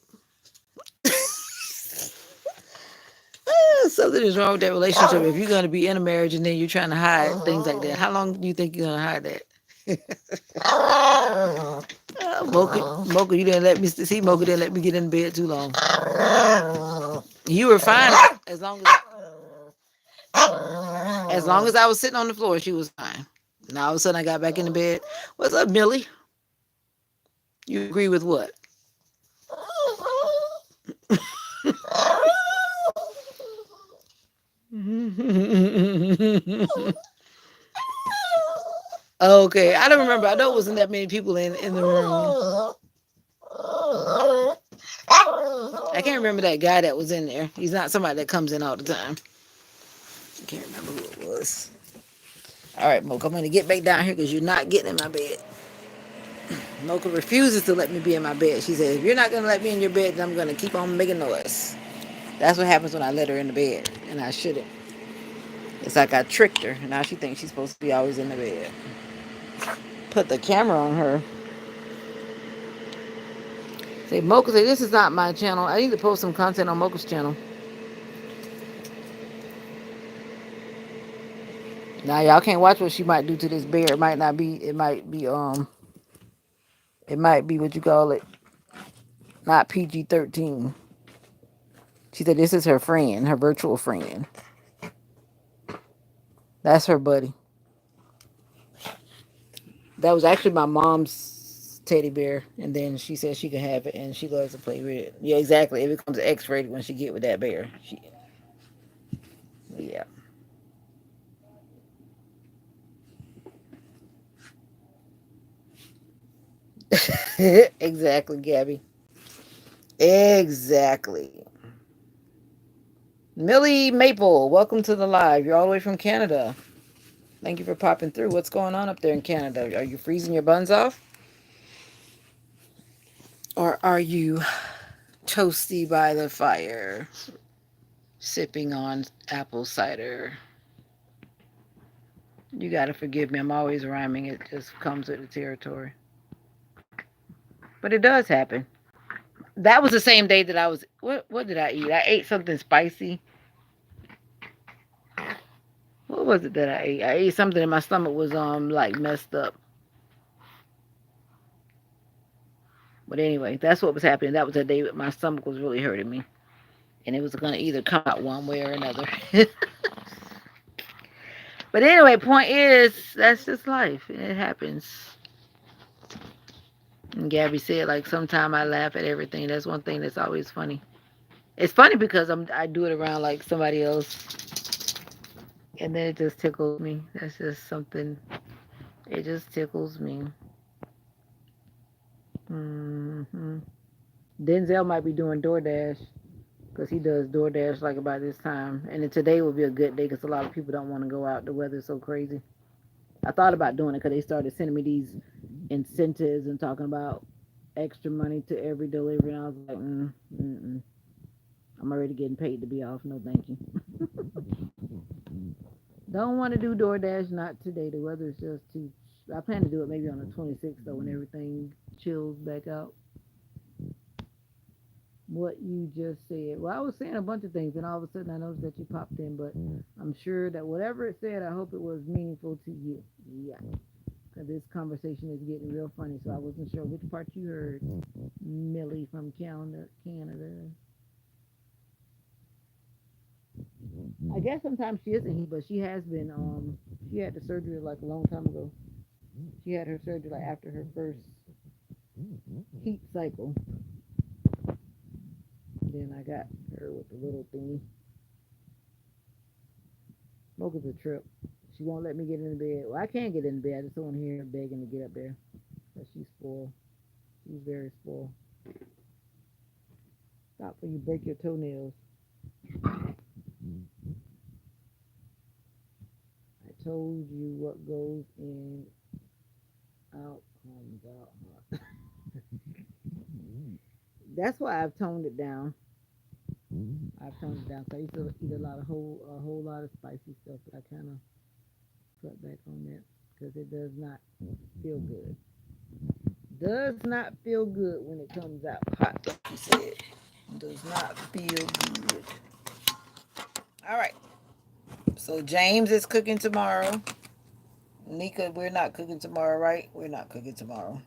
Something is wrong with that relationship. If you're going to be in a marriage and then you're trying to hide things like that, how long do you think you're going to hide that? Mocha, you didn't let me see. Mocha didn't let me get in bed too long. You were fine as long as I was sitting on the floor. She was fine. Now all of a sudden I got back in the bed. What's up, Millie? You agree with what? Okay, I don't remember. I know it wasn't that many people in the room. I can't remember that guy that was in there. He's not somebody that comes in all the time. I can't remember who it was. All right, Mocha, I'm going to get back down here because you're not getting in my bed. Mocha refuses to let me be in my bed. She says, if you're not going to let me in your bed, then I'm going to keep on making noise. That's what happens when I let her in the bed, and I shouldn't. It's like I tricked her, and now she thinks she's supposed to be always in the bed. Put the camera on her. Say, Mocha, say, this is not my channel. I need to post some content on Mocha's channel. Now, y'all can't watch what she might do to this bear. It might be what you call it, not PG-13. She said this is her friend, her virtual friend. That's her buddy. That was actually my mom's teddy bear, and then she said she could have it, and she loves to play with it. Yeah, exactly. It becomes X-rated when she get with that bear. Yeah. Exactly, Gabby. Exactly. Millie Maple, welcome to the live. You're all the way from Canada. Thank you for popping through. What's going on up there in Canada? Are you freezing your buns off? Or are you toasty by the fire, sipping on apple cider? You gotta forgive me. I'm always rhyming. It just comes with the territory. But it does happen. That was the same day that I was. What did I eat? I ate something spicy. What was it that I ate? I ate something and my stomach was like messed up. But anyway, that's what was happening. That was the day that my stomach was really hurting me, and it was gonna either come out one way or another. But anyway, point is that's just life. It happens. And Gabby said like sometime I laugh at everything. That's one thing that's always funny. It's funny because I do it around like somebody else, and then it just tickles me. That's just something. It just tickles me. Hmm. Denzel might be doing DoorDash because he does DoorDash like about this time. And then today will be a good day because a lot of people don't want to go out. The weather's so crazy. I thought about doing it because they started sending me these incentives and talking about extra money to every delivery. And I was like, I'm already getting paid to be off. No, thank you. Don't want to do DoorDash. Not today. The weather is just too. I plan to do it maybe on the 26th though when everything chills back out. What you just said. Well, I was saying a bunch of things, and all of a sudden I noticed that you popped in, but I'm sure that whatever it said, I hope it was meaningful to you. Yeah. Because this conversation is getting real funny, so I wasn't sure which part you heard. Millie from Canada. I guess sometimes she isn't he, but she has been. She had the surgery like a long time ago. She had her surgery like after her first heat cycle. Then I got her with the little thingy. Smoke is a trip. She won't let me get in the bed. Well, I can't get in the bed. I just don't want to hear her begging to get up there. But she's spoiled. She's very spoiled. Stop when you break your toenails. I told you what goes in, out comes out. That's why I've toned it down. I've toned it down. So I used to eat a whole lot of spicy stuff, but I kind of cut back on that because it does not feel good. Does not feel good when it comes out hot, like you said. Does not feel good. All right. So James is cooking tomorrow. Nika, we're not cooking tomorrow, right? We're not cooking tomorrow.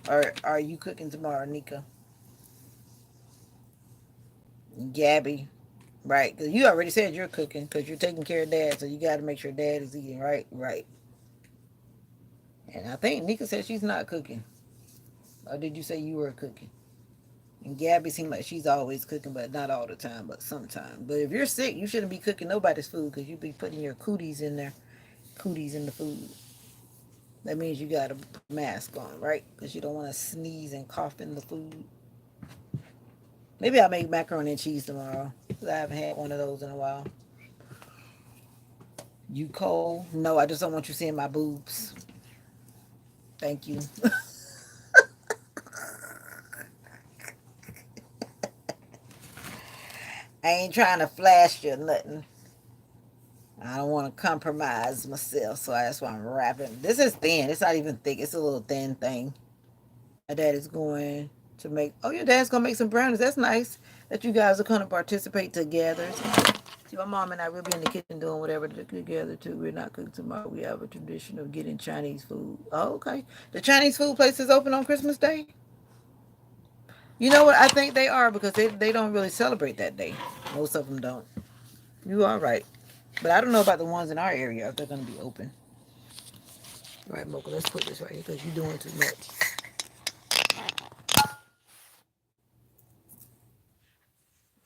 Or are you cooking tomorrow, Nika? Gabby, right? Because you already said you're cooking because you're taking care of Dad, so you got to make sure Dad is eating, right? Right. And I think Nika said she's not cooking. Or did you say you were cooking? And Gabby seemed like she's always cooking, but not all the time, but sometimes. But if you're sick, you shouldn't be cooking nobody's food because you be putting your cooties in there, cooties in the food. That means you got to put a mask on, right? Because you don't want to sneeze and cough in the food. Maybe I'll make macaroni and cheese tomorrow. 'Cause I haven't had one of those in a while. You cold? No, I just don't want you seeing my boobs. Thank you. I ain't trying to flash you or nothing. I don't want to compromise myself, so that's why I'm wrapping. This is thin. It's not even thick. It's a little thin thing. My dad is going to make. Oh, your dad's gonna make some brownies. That's nice. That you guys are gonna participate together. See, my mom and I will be in the kitchen doing whatever together too. We're not cooking tomorrow. We have a tradition of getting Chinese food. Oh, okay. The Chinese food place is open on Christmas Day. You know what? I think they are because they don't really celebrate that day. Most of them don't. You are right. But I don't know about the ones in our area if they're going to be open. All right, Mocha, let's put this right here because you're doing too much.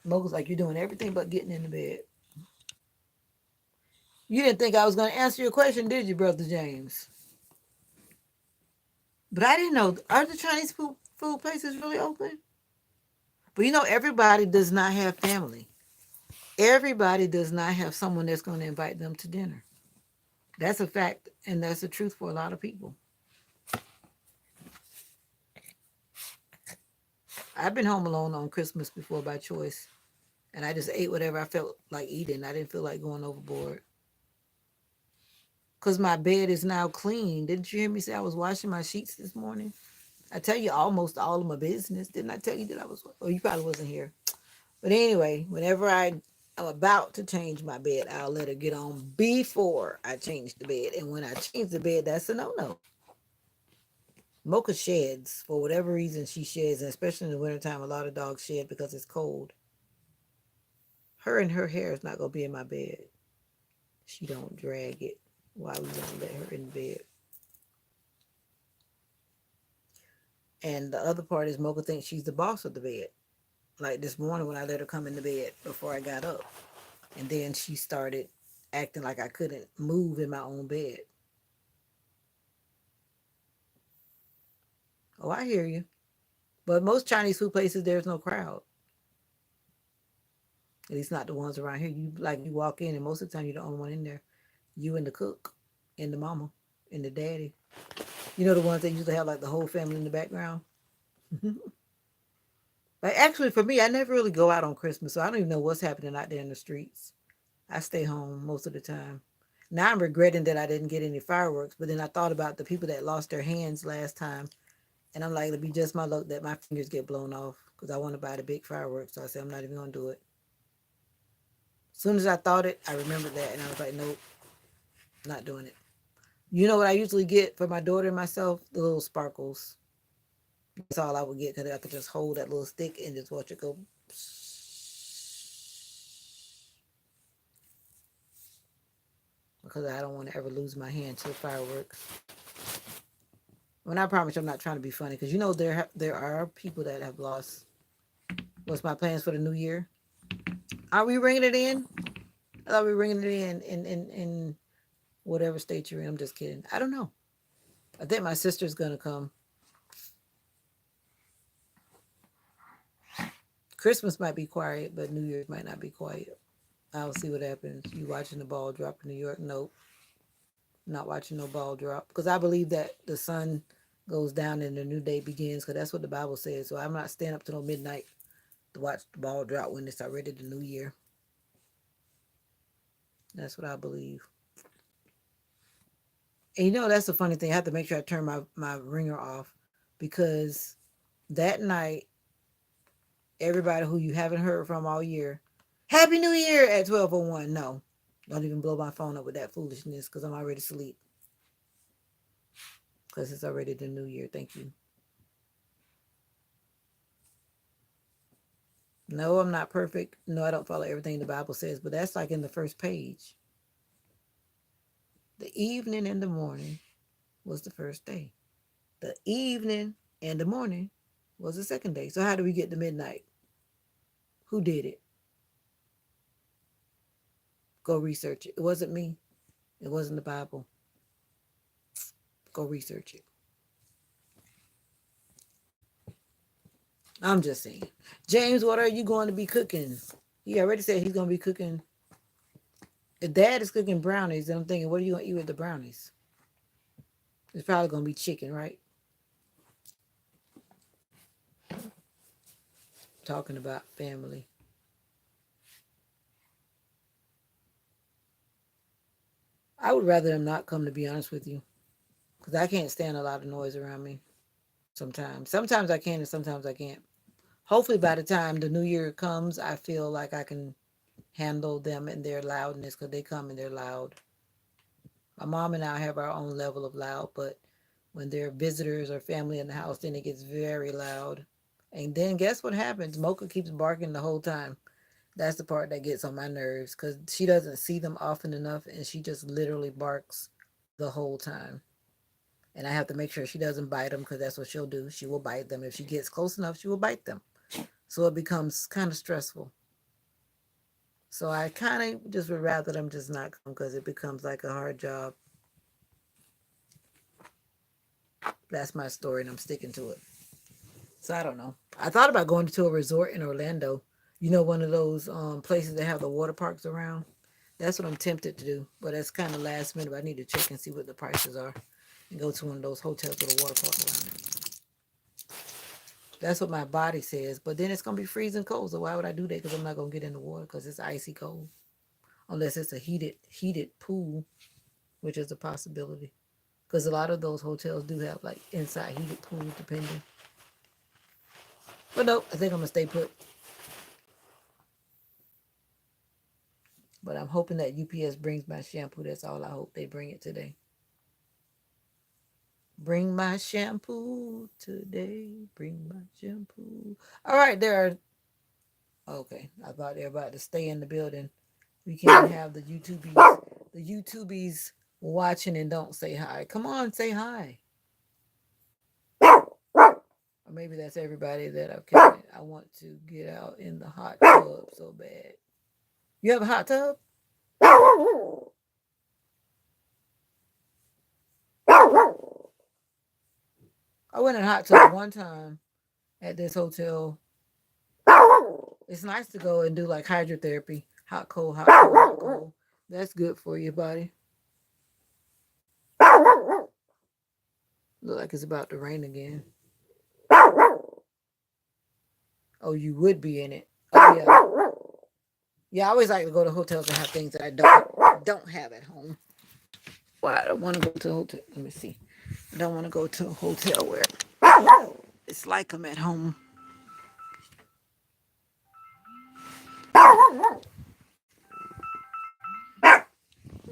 Mocha's like, you're doing everything but getting in the bed. You didn't think I was going to answer your question, did you, Brother James? But I didn't know. Are the Chinese food places really open? But everybody does not have family. Everybody does not have someone that's going to invite them to dinner. That's a fact, and that's the truth for a lot of people. I've been home alone on Christmas before by choice, and I just ate whatever I felt like eating. I didn't feel like going overboard. Because my bed is now clean. Didn't you hear me say I was washing my sheets this morning? I tell you almost all of my business. Didn't I tell you that I was? Oh, you probably wasn't here. But anyway, whenever I'm about to change my bed, I'll let her get on before I change the bed. And when I change the bed, that's a no-no. Mocha sheds. For whatever reason, she sheds, and especially in the wintertime, a lot of dogs shed because it's cold. Her and her hair is not going to be in my bed. She don't drag it while we won't let her in bed. And the other part is Mocha thinks she's the boss of the bed. Like this morning when I let her come in the bed before I got up. And then she started acting like I couldn't move in my own bed. Oh, I hear you. But most Chinese food places, there's no crowd. At least not the ones around here. You walk in, and most of the time you're the only one in there. You and the cook, and the mama, and the daddy. The ones that usually have like the whole family in the background. Like actually, for me, I never really go out on Christmas, so I don't even know what's happening out there in the streets. I stay home most of the time. Now I'm regretting that I didn't get any fireworks, but then I thought about the people that lost their hands last time, and I'm like, it'll be just my luck that my fingers get blown off because I want to buy the big fireworks. So I said I'm not even gonna do it. As soon as I thought it, I remembered that, and I was like, nope, not doing it. You know what I usually get for my daughter and myself? The little sparkles. That's all I would get because I could just hold that little stick and just watch it go. Because I don't want to ever lose my hand to the fireworks. When I promise you, I'm not trying to be funny because there are people that have lost. What's my plans for the new year? Are we ringing it in? I thought we were ringing it in whatever state you're in. I'm just kidding. I don't know. I think my sister's gonna come. Christmas might be quiet, but New Year's might not be quiet. I'll see what happens. You watching the ball drop in New York? Nope. Not watching no ball drop because I believe that the sun goes down and the new day begins because that's what the Bible says. So I'm not staying up till midnight to watch the ball drop when it's already the new year. That's what I believe. And that's the funny thing. I have to make sure I turn my ringer off because that night, everybody who you haven't heard from all year, Happy New Year at 12:01. No, don't even blow my phone up with that foolishness because I'm already asleep. Because it's already the new year. Thank you. No, I'm not perfect. No, I don't follow everything the Bible says, but that's like in the first page. The evening and the morning was the first day. The evening and the morning was the second day. So how do we get to midnight? Who did it? Go research it. It wasn't me. It wasn't the Bible. Go research it. I'm just saying. James, what are you going to be cooking? He already said he's going to be cooking. If dad is cooking brownies, then I'm thinking, what are you going to eat with the brownies? It's probably going to be chicken, right? Talking about family. I would rather them not come, to be honest with you, because I can't stand a lot of noise around me sometimes. Sometimes I can and sometimes I can't. Hopefully by the time the new year comes, I feel like I can handle them and their loudness because they come and they're loud. My mom and I have our own level of loud, but when there are visitors or family in the house, then it gets very loud. And then guess what happens? Mocha keeps barking the whole time. That's the part that gets on my nerves because she doesn't see them often enough and she just literally barks the whole time. And I have to make sure she doesn't bite them because that's what she'll do. She will bite them. If she gets close enough, she will bite them. So it becomes kind of stressful. So I kind of just would rather them just not come because it becomes like a hard job. That's my story, and I'm sticking to it. So I don't know. I thought about going to a resort in Orlando. You know, one of those places that have the water parks around. That's what I'm tempted to do, but that's kind of last minute. I need to check and see what the prices are, and go to one of those hotels with a water park around it. That's what my body says. But then it's gonna be freezing cold. So why would I do that? Because I'm not gonna get in the water because it's icy cold. Unless it's a heated pool, which is a possibility. Because a lot of those hotels do have like inside heated pools, depending. But no, I think I'm gonna stay put. But I'm hoping that UPS brings my shampoo. That's all I hope they bring it today. Bring my shampoo today. Bring my shampoo. All right, there are. Okay, I thought they were about to stay in the building. We can't have the YouTubies watching and don't say hi. Come on, say hi. Or maybe that's everybody that I've counted. I want to get out in the hot tub so bad. You have a hot tub? I went in a hot tub one time at this hotel. It's nice to go and do like hydrotherapy. Hot, cold, hot, cold, hot, cold. That's good for your body. Look like it's about to rain again. Oh, you would be in it. Oh yeah. Yeah, I always like to go to hotels and have things that I don't have at home. Well, I don't want to go to a hotel. Let me see. I don't want to go to a hotel where it's like I'm at home.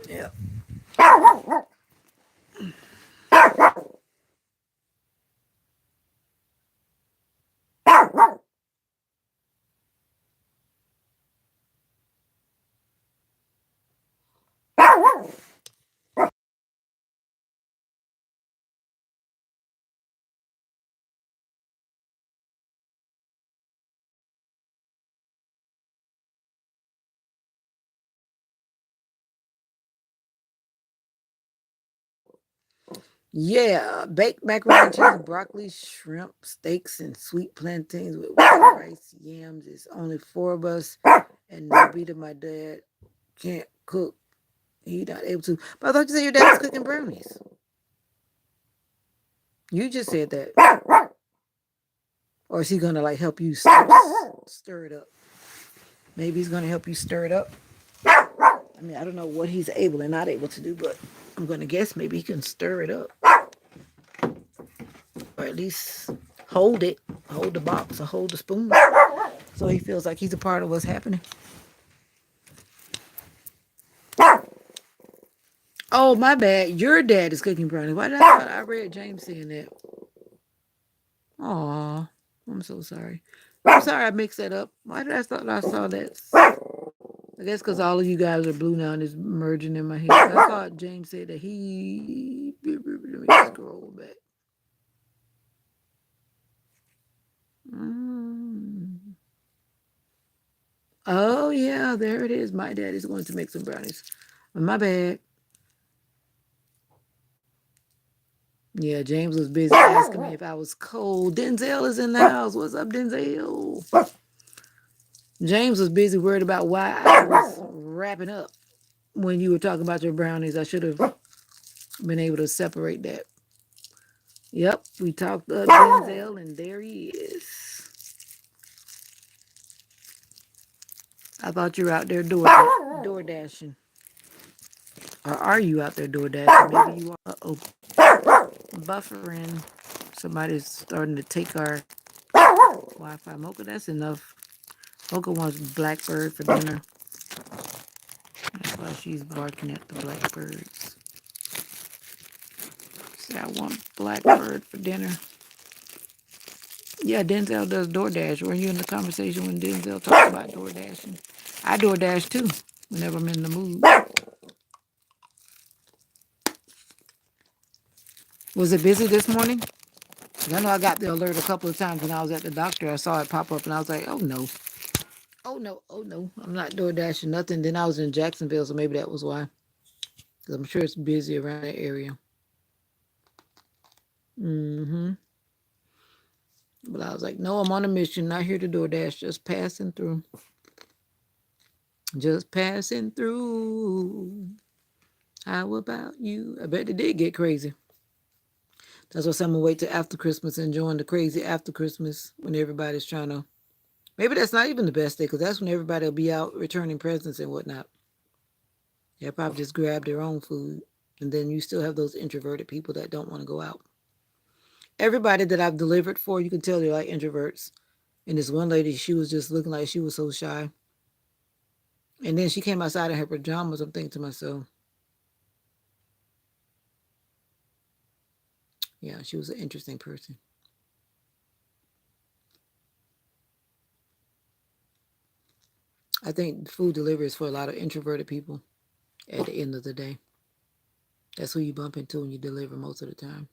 Yeah. Yeah, baked macaroni and cheese, broccoli, shrimp, steaks, and sweet plantains with white rice, yams. It's only four of us, and Nobita, my dad, can't cook. He not able to. But I thought you said your dad was cooking brownies. You just said that. Or is he gonna like help you stir it up? Maybe he's gonna help you stir it up. I mean, I don't know what he's able and not able to do, but I'm gonna guess maybe he can stir it up, or at least hold it, hold the box, or hold the spoon, so he feels like he's a part of what's happening. Oh, my bad. Your dad is cooking brownies. Why did I thought I read James saying that? Aw, I'm so sorry. I'm sorry I mixed that up. Why did I thought I saw that? I guess because all of you guys are blue now and it's merging in my head. I thought James said that he. Let me scroll back. Mm. Oh, yeah, there it is. My dad is going to make some brownies. My bad. Yeah, James was busy asking me if I was cold. Denzel is in the house. What's up, Denzel? James was busy worried about why I was wrapping up when you were talking about your brownies. I should have been able to separate that. Yep, we talked to Denzel, and there he is. I thought you were out there door dashing. Or are you out there door dashing? Maybe you are. Uh-oh. Buffering. Somebody's starting to take our Wi-Fi. Mocha, that's enough. Mocha wants blackbird for dinner. That's why she's barking at the blackbirds. Say, I want blackbird for dinner. Yeah, Denzel does DoorDash. Were you in the conversation when Denzel talked about DoorDashing? I DoorDash too, whenever I'm in the mood. Was it busy this morning? 'Cause I know I got the alert a couple of times when I was at the doctor. I saw it pop up and I was like, oh no. Oh no, oh no. I'm not DoorDashing nothing. Then I was in Jacksonville, so maybe that was why. Because I'm sure it's busy around that area. Mm-hmm. But I was like, no, I'm on a mission, not here to DoorDash, just passing through. Just passing through. How about you? I bet it did get crazy. That's why some will wait till after Christmas and join the crazy after Christmas when everybody's trying to. Maybe that's not even the best day because that's when everybody will be out returning presents and whatnot. They'll probably just grab their own food. And then you still have those introverted people that don't want to go out. Everybody that I've delivered for, you can tell they're like introverts. And this one lady, she was just looking like she was so shy. And then she came outside in her pajamas. I'm thinking to myself, yeah, she was an interesting person. I think food delivery is for a lot of introverted people at the end of the day. That's who you bump into when you deliver most of the time.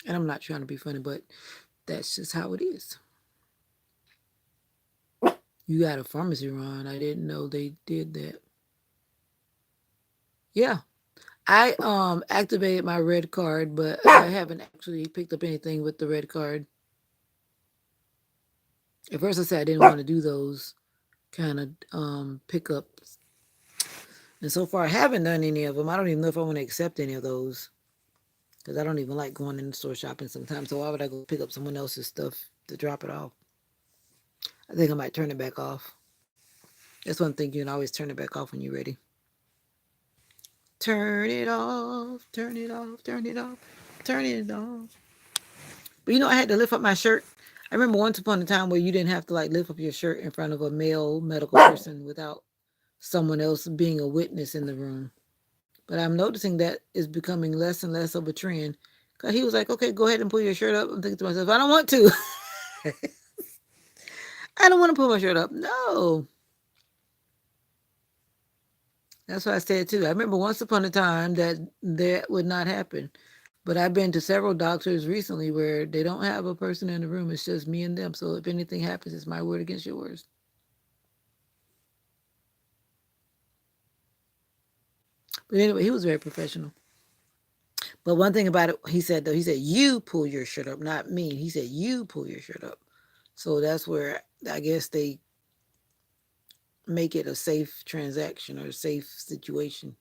And I'm not trying to be funny, but that's just how it is. You got a pharmacy run. I didn't know they did that. Yeah. I activated my red card, but I haven't actually picked up anything with the red card. At first I said I didn't want to do those kind of pickups. And so far I haven't done any of them. I don't even know if I want to accept any of those. Because I don't even like going in the store shopping sometimes. So why would I go pick up someone else's stuff to drop it off? I think I might turn it back off. That's one thing you can always turn it back off when you're ready. Turn it off, turn it off, turn it off, turn it off. But I had to lift up my shirt. I remember once upon a time where you didn't have to like lift up your shirt in front of a male medical person without someone else being a witness in the room. But I'm noticing that is becoming less and less of a trend. Cause he was like, "Okay, go ahead and pull your shirt up." I'm thinking to myself, "I don't want to. I don't want to pull my shirt up." No, that's what I said too. I remember once upon a time that would not happen. But I've been to several doctors recently where they don't have a person in the room. It's just me and them. So if anything happens, it's my word against yours. But anyway, he was very professional. But one thing about it, he said though, he said, you pull your shirt up, not me. He said, you pull your shirt up. So that's where I guess they make it a safe transaction or a safe situation.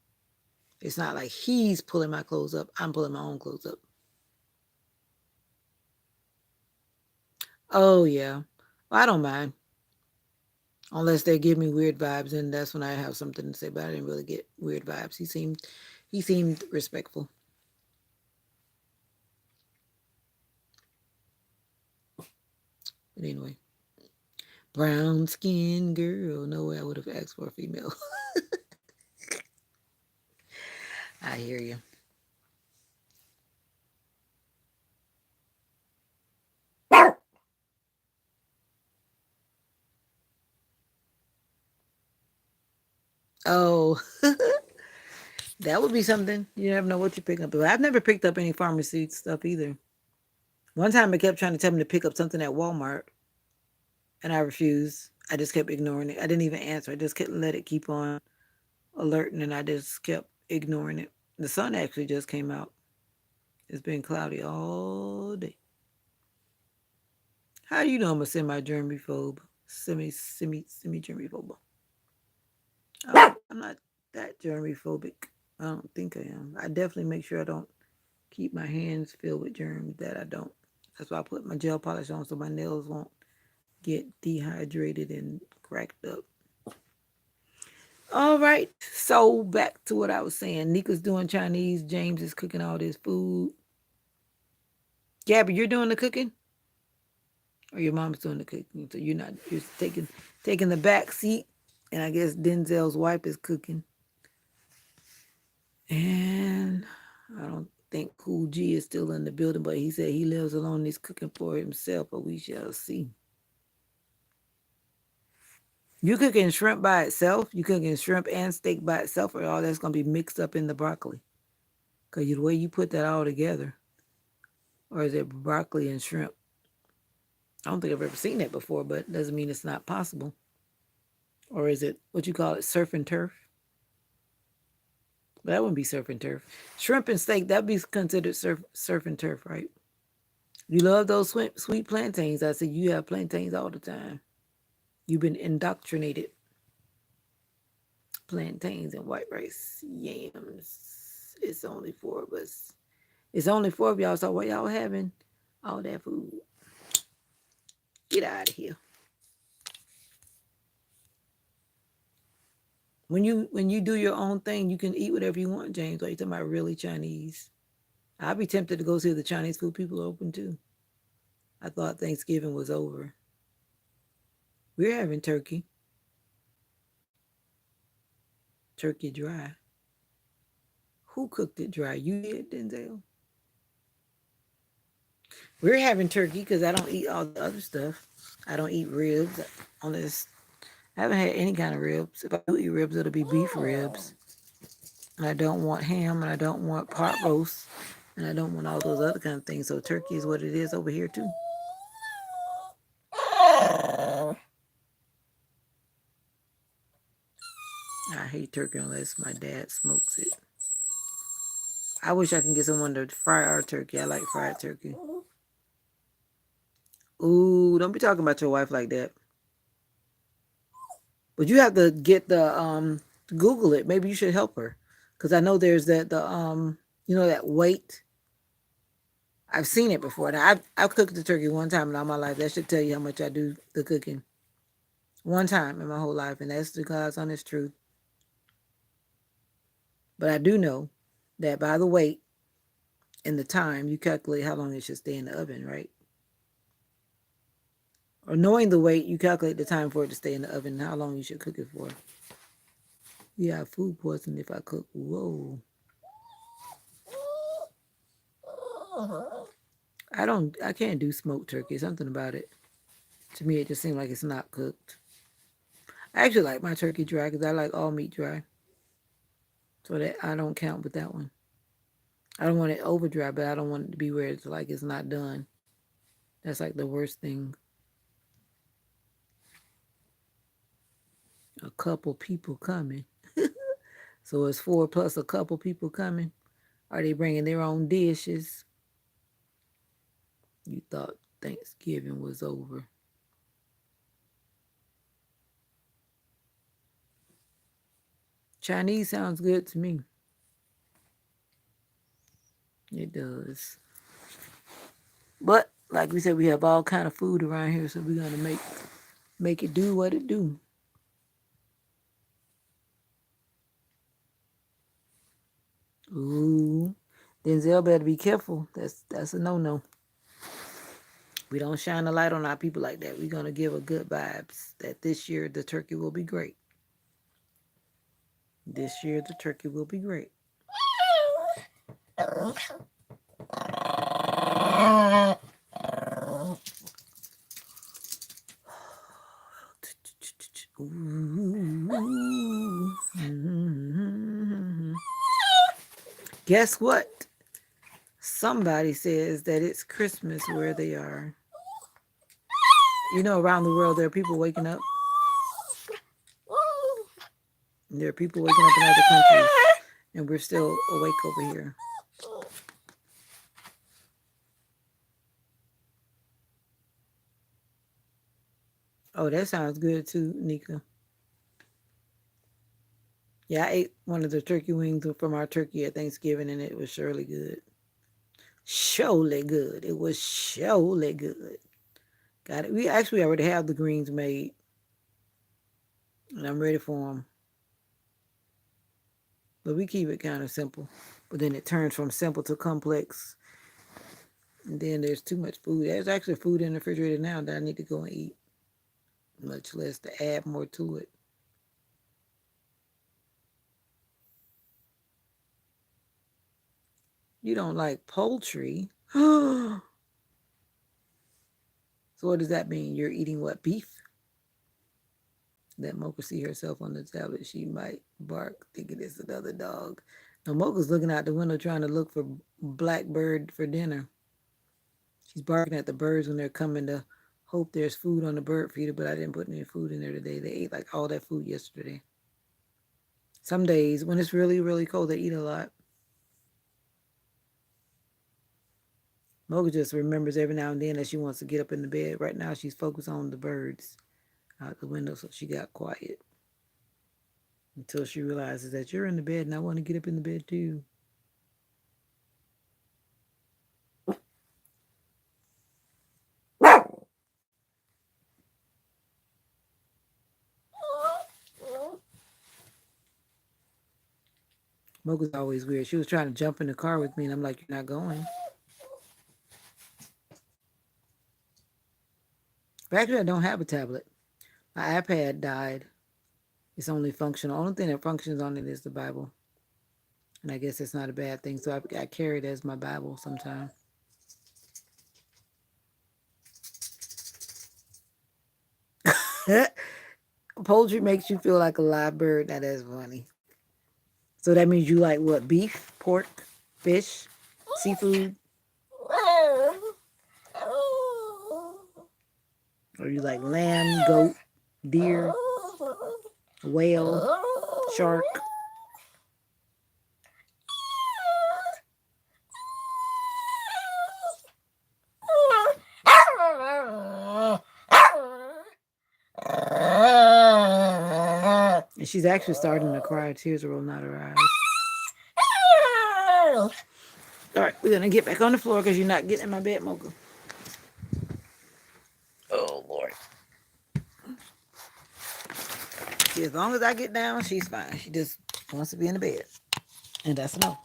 It's not like he's pulling my clothes up, I'm pulling my own clothes up. Oh, yeah. Well, I don't mind. Unless they give me weird vibes, and that's when I have something to say. But I didn't really get weird vibes. He seemed respectful. But anyway, brown skin girl. No way I would have asked for a female. I hear you. Oh, that would be something. You never know what you're picking up. But I've never picked up any pharmacy stuff either. One time it kept trying to tell me to pick up something at Walmart, and I refused. I just kept ignoring it. I didn't even answer. I just kept let it keep on alerting, and I just kept ignoring it. The sun actually just came out. It's been cloudy all day. How do you know I'm a semi-germaphobe? Semi-germaphobe. I'm not that germaphobic. I don't think I am. I definitely make sure I don't keep my hands filled with germs. That I don't. That's why I put my gel polish on so my nails won't get dehydrated and cracked up. All right. So back to what I was saying. Nika's doing Chinese. James is cooking all this food. Gabby, you're doing the cooking? Or your mom's doing the cooking. So you're taking the back seat. And I guess Denzel's wife is cooking. And I don't think Cool G is still in the building, but he said he lives alone and he's cooking for himself, but we shall see. You cooking shrimp by itself? You cooking shrimp and steak by itself, or all that's gonna be mixed up in the broccoli? Cause the way you put that all together, or is it broccoli and shrimp? I don't think I've ever seen that before, but it doesn't mean it's not possible. Or is it what you call it, surf and turf? But that wouldn't be surf and turf. Shrimp and steak, that'd be considered surf and turf, right? You love those sweet plantains. I said you have plantains all the time. You've been indoctrinated. Plantains and white rice, yams. It's only four of us. It's only four of y'all. So what y'all having? All that food. Get out of here. When you do your own thing, you can eat whatever you want, James. Are you talking about really Chinese? I'd be tempted to go see if the Chinese food people are open too. I thought Thanksgiving was over. We're having turkey. Turkey dry. Who cooked it dry? You did, Denzel? We're having turkey because I don't eat all the other stuff. I don't eat ribs unless I haven't had any kind of ribs. If I do eat ribs, it'll be beef ribs. And I don't want ham and I don't want pot roast and I don't want all those other kind of things. So turkey is what it is over here too. I hate turkey unless my dad smokes it. I wish I can get someone to fry our turkey. I like fried turkey. Ooh, don't be talking about your wife like that. But you have to get the Google it. Maybe you should help her. Because I know there's that weight. I've seen it before. Now, I've cooked the turkey one time in all my life. That should tell you how much I do the cooking. One time in my whole life, and that's the God's honest truth. But I do know that by the weight and the time, you calculate how long it should stay in the oven, right? Or knowing the weight, you calculate the time for it to stay in the oven and how long you should cook it for. Yeah, food poisoning if I cook. Whoa. I can't do smoked turkey. Something about it. To me, it just seems like it's not cooked. I actually like my turkey dry because I like all meat dry. So that I don't count with that one. I don't want it over dry, but I don't want it to be where it's like it's not done. That's like the worst thing. A couple people coming. So it's 4 plus a couple people coming. Are they bringing their own dishes? You thought Thanksgiving was over. Chinese sounds good to me. It does. But like we said, we have all kind of food around here, so we're gonna make it do what it do. Ooh, Denzel better be careful. That's a no. We don't shine a light on our people like that. We're gonna give a good vibes that this year the turkey will be great. This year the turkey will be great. Guess what? Somebody says that it's Christmas where they are. Around the world there are people waking up. There are people waking up in other countries, and we're still awake over here. Oh, that sounds good too, Nika. Yeah, I ate one of the turkey wings from our turkey at Thanksgiving, and it was surely good. Surely good. It was surely good. Got it. We actually already have the greens made, and I'm ready for them. But we keep it kind of simple. But then it turns from simple to complex. And then there's too much food. There's actually food in the refrigerator now that I need to go and eat, much less to add more to it. You don't like poultry? So what does that mean? You're eating what, beef? Let Mocha see herself on the tablet. She might bark, thinking it's another dog. Now Mocha's looking out the window trying to look for blackbird for dinner. She's barking at the birds when they're coming to hope there's food on the bird feeder, but I didn't put any food in there today. They ate like all that food yesterday. Some days when it's really, really cold, they eat a lot. Mocha just remembers every now and then that she wants to get up in the bed. Right now, she's focused on the birds out the window, so she got quiet until she realizes that you're in the bed and I want to get up in the bed too. Mocha's always weird. She was trying to jump in the car with me, and I'm like, "You're not going." Actually, I don't have a tablet. My iPad died. It's only functional. The only thing that functions on it is the Bible. And I guess it's not a bad thing. So I carry it as my Bible sometimes. Poultry makes you feel like a live bird. That is funny. So that means you like what? Beef, pork, fish, seafood? Or you like lamb, goat, deer, whale, shark? And she's actually starting to cry. Tears are rolling out her eyes. All right, we're going to get back on the floor because you're not getting in my bed, Mocha. Oh, Lord. See, as long as I get down, she's fine. She just wants to be in the bed. And that's enough.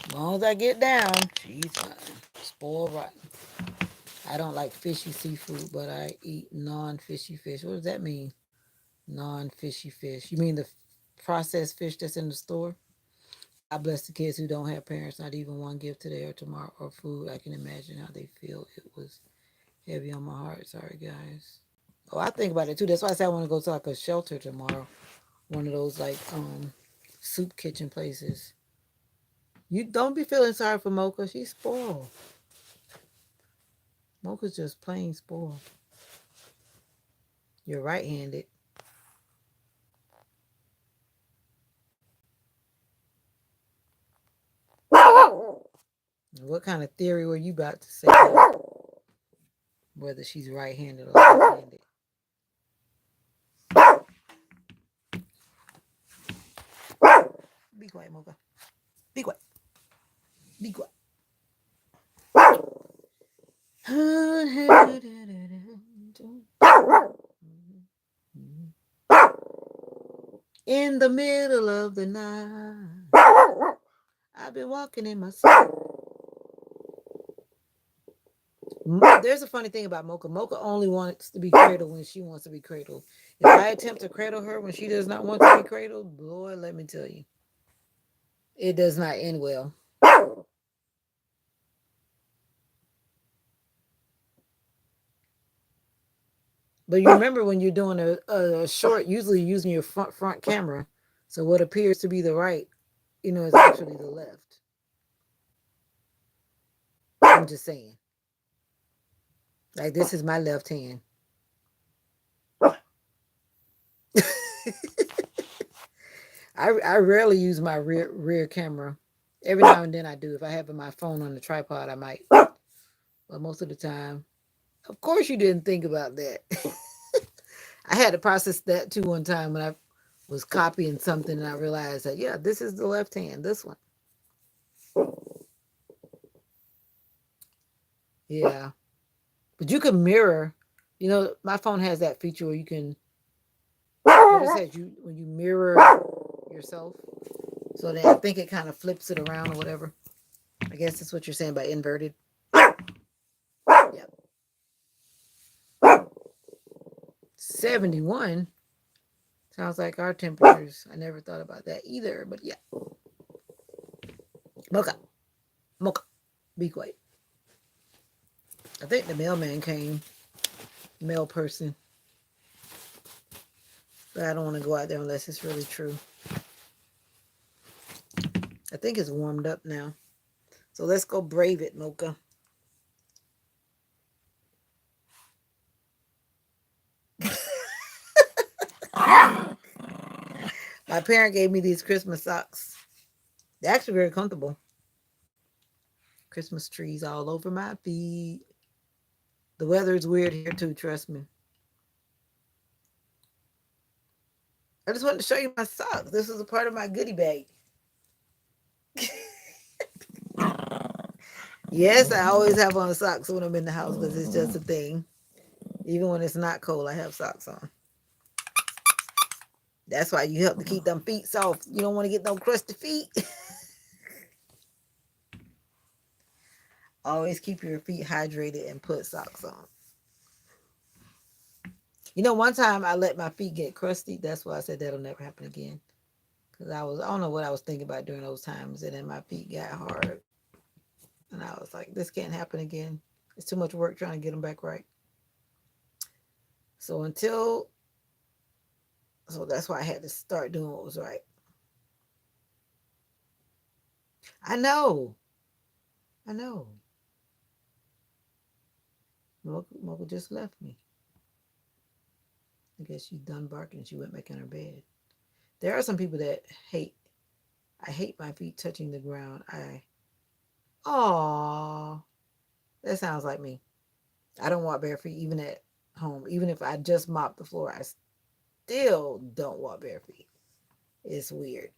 As long as I get down, she's fine. Spoiled rotten. I don't like fishy seafood, but I eat non-fishy fish. What does that mean? Non-fishy fish. You mean the processed fish that's in the store? I bless the kids who don't have parents, not even one gift today or tomorrow or food. I can imagine how they feel. It was heavy on my heart. Sorry, guys. Oh, I think about it too. That's why I said I want to go to like a shelter tomorrow. One of those like soup kitchen places. You don't be feeling sorry for Mocha. She's spoiled. Mocha's just plain spoiled. You're right-handed. What kind of theory were you about to say? Whether she's right-handed or left-handed? Be quiet, Mocha. Be quiet. Be quiet. In the middle of the night, I've been walking in my soul. There's a funny thing about Mocha. Mocha only wants to be cradled when she wants to be cradled. If I attempt to cradle her when she does not want to be cradled, Lord, let me tell you, it does not end well. But you remember when you're doing a short, usually using your front camera. So what appears to be the right, is actually the left. I'm just saying. Like this is my left hand. I rarely use my rear camera. Every now and then I do. If I have my phone on the tripod, I might. But most of the time, of course, you didn't think about that. I had to process that too one time when I was copying something and I realized that, yeah, this is the left hand, this one. Yeah. But you can mirror. My phone has that feature where you can, what is that? When you mirror yourself. So then I think it kind of flips it around or whatever. I guess that's what you're saying by inverted. Yep. 71 sounds like our temperatures. I never thought about that either, but yeah. Mocha. Be quiet. I think the mailman came. Mail person. But I don't want to go out there unless it's really true. I think it's warmed up now. So let's go brave it, Mocha. My parent gave me these Christmas socks. They're actually very comfortable. Christmas trees all over my feet. The weather is weird here too, trust me. I just wanted to show you my socks. This is a part of my goodie bag. Yes, I always have on socks when I'm in the house because it's just a thing. Even when it's not cold, I have socks on. That's why you help to keep them feet soft. You don't want to get no crusty feet. Always keep your feet hydrated and put socks on. You know, one time I let my feet get crusty. That's why I said that'll never happen again. Because I don't know what I was thinking about during those times. And then my feet got hard. And I was like, this can't happen again. It's too much work trying to get them back right. So that's why I had to start doing what was right. I know. I know. Mocha just left me. I guess she's done barking and she went back in her bed. There are some people that I hate my feet touching the ground. Aw, that sounds like me. I don't walk bare feet even at home. Even if I just mop the floor, I still don't walk bare feet. It's weird.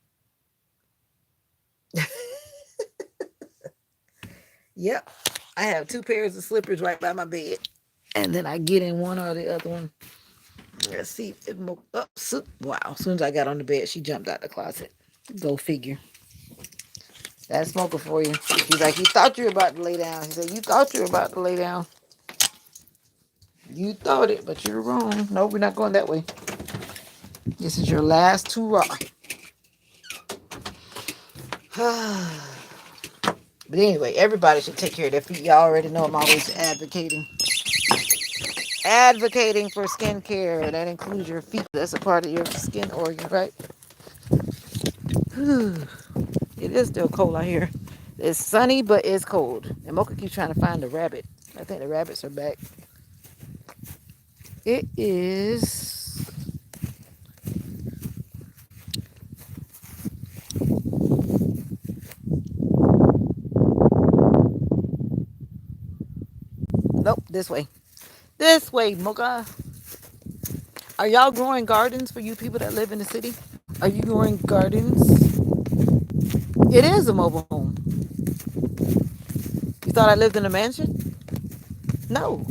Yep. I have two pairs of slippers right by my bed. And then I get in one or the other one. Let's see. Wow. As soon as I got on the bed, she jumped out the closet. Go figure. That's Smoker for you. She's like, you thought you were about to lay down. He said, you thought you were about to lay down. You thought it, but you're wrong. No, we're not going that way. This is your last hurrah. But anyway, everybody should take care of their feet. Y'all already know I'm always advocating. Advocating for skincare. That includes your feet. That's a part of your skin organ, right? It is still cold out here. It's sunny, but it's cold. And Mocha keeps trying to find the rabbit. I think the rabbits are back. It is... Nope, this way. This way, Mocha. Are y'all growing gardens for you people that live in the city? Are you growing gardens? It is a mobile home. You thought I lived in a mansion? No.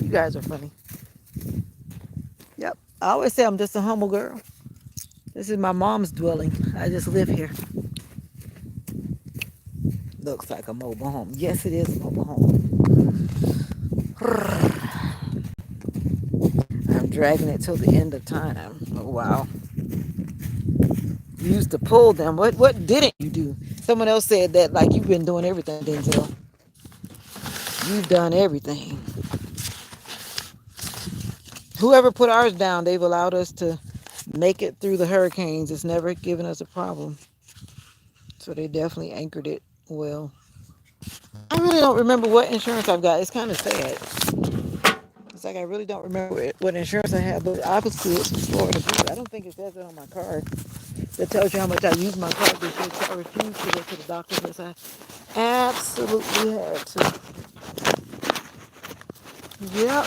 You guys are funny. Yep. I always say I'm just a humble girl. This is my mom's dwelling. I just live here. Looks like a mobile home. Yes, it is a mobile home. I'm dragging it till the end of time. Oh, wow. You used to pull them. What didn't you do? Someone else said that like you've been doing everything, Denzel. You've done everything. Whoever put ours down, they've allowed us to make it through the hurricanes. It's never given us a problem. So they definitely anchored it well. I really don't remember what insurance I've got. It's kind of sad. It's like I really don't remember what insurance I have, but obviously it's Florida Blue. I don't think it says it on my card. That tells you how much I use my card this year. So I refuse to go to the doctor because I absolutely had to. Yep,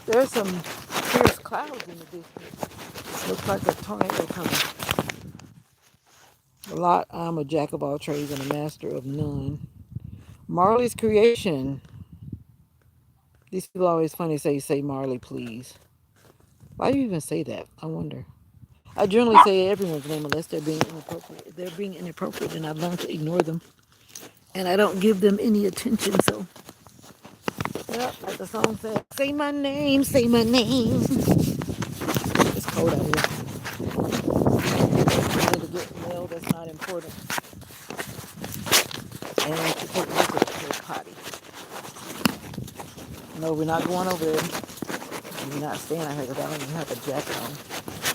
there's some fierce clouds in the distance. Looks like a tornado coming. I'm a jack of all trades and a master of none. Marley's creation. These people are always funny say Marley, please. Why do you even say that? I wonder. I generally say everyone's name unless they're being inappropriate. If they're being inappropriate, and I've learned to ignore them. And I don't give them any attention, so. Yeah, like the song said, say my name, say my name. It's cold out here. I need to get mail that's not important. And to take liquid to the potty. No, we're not going over there. We're not staying out here because I don't even have a jacket on.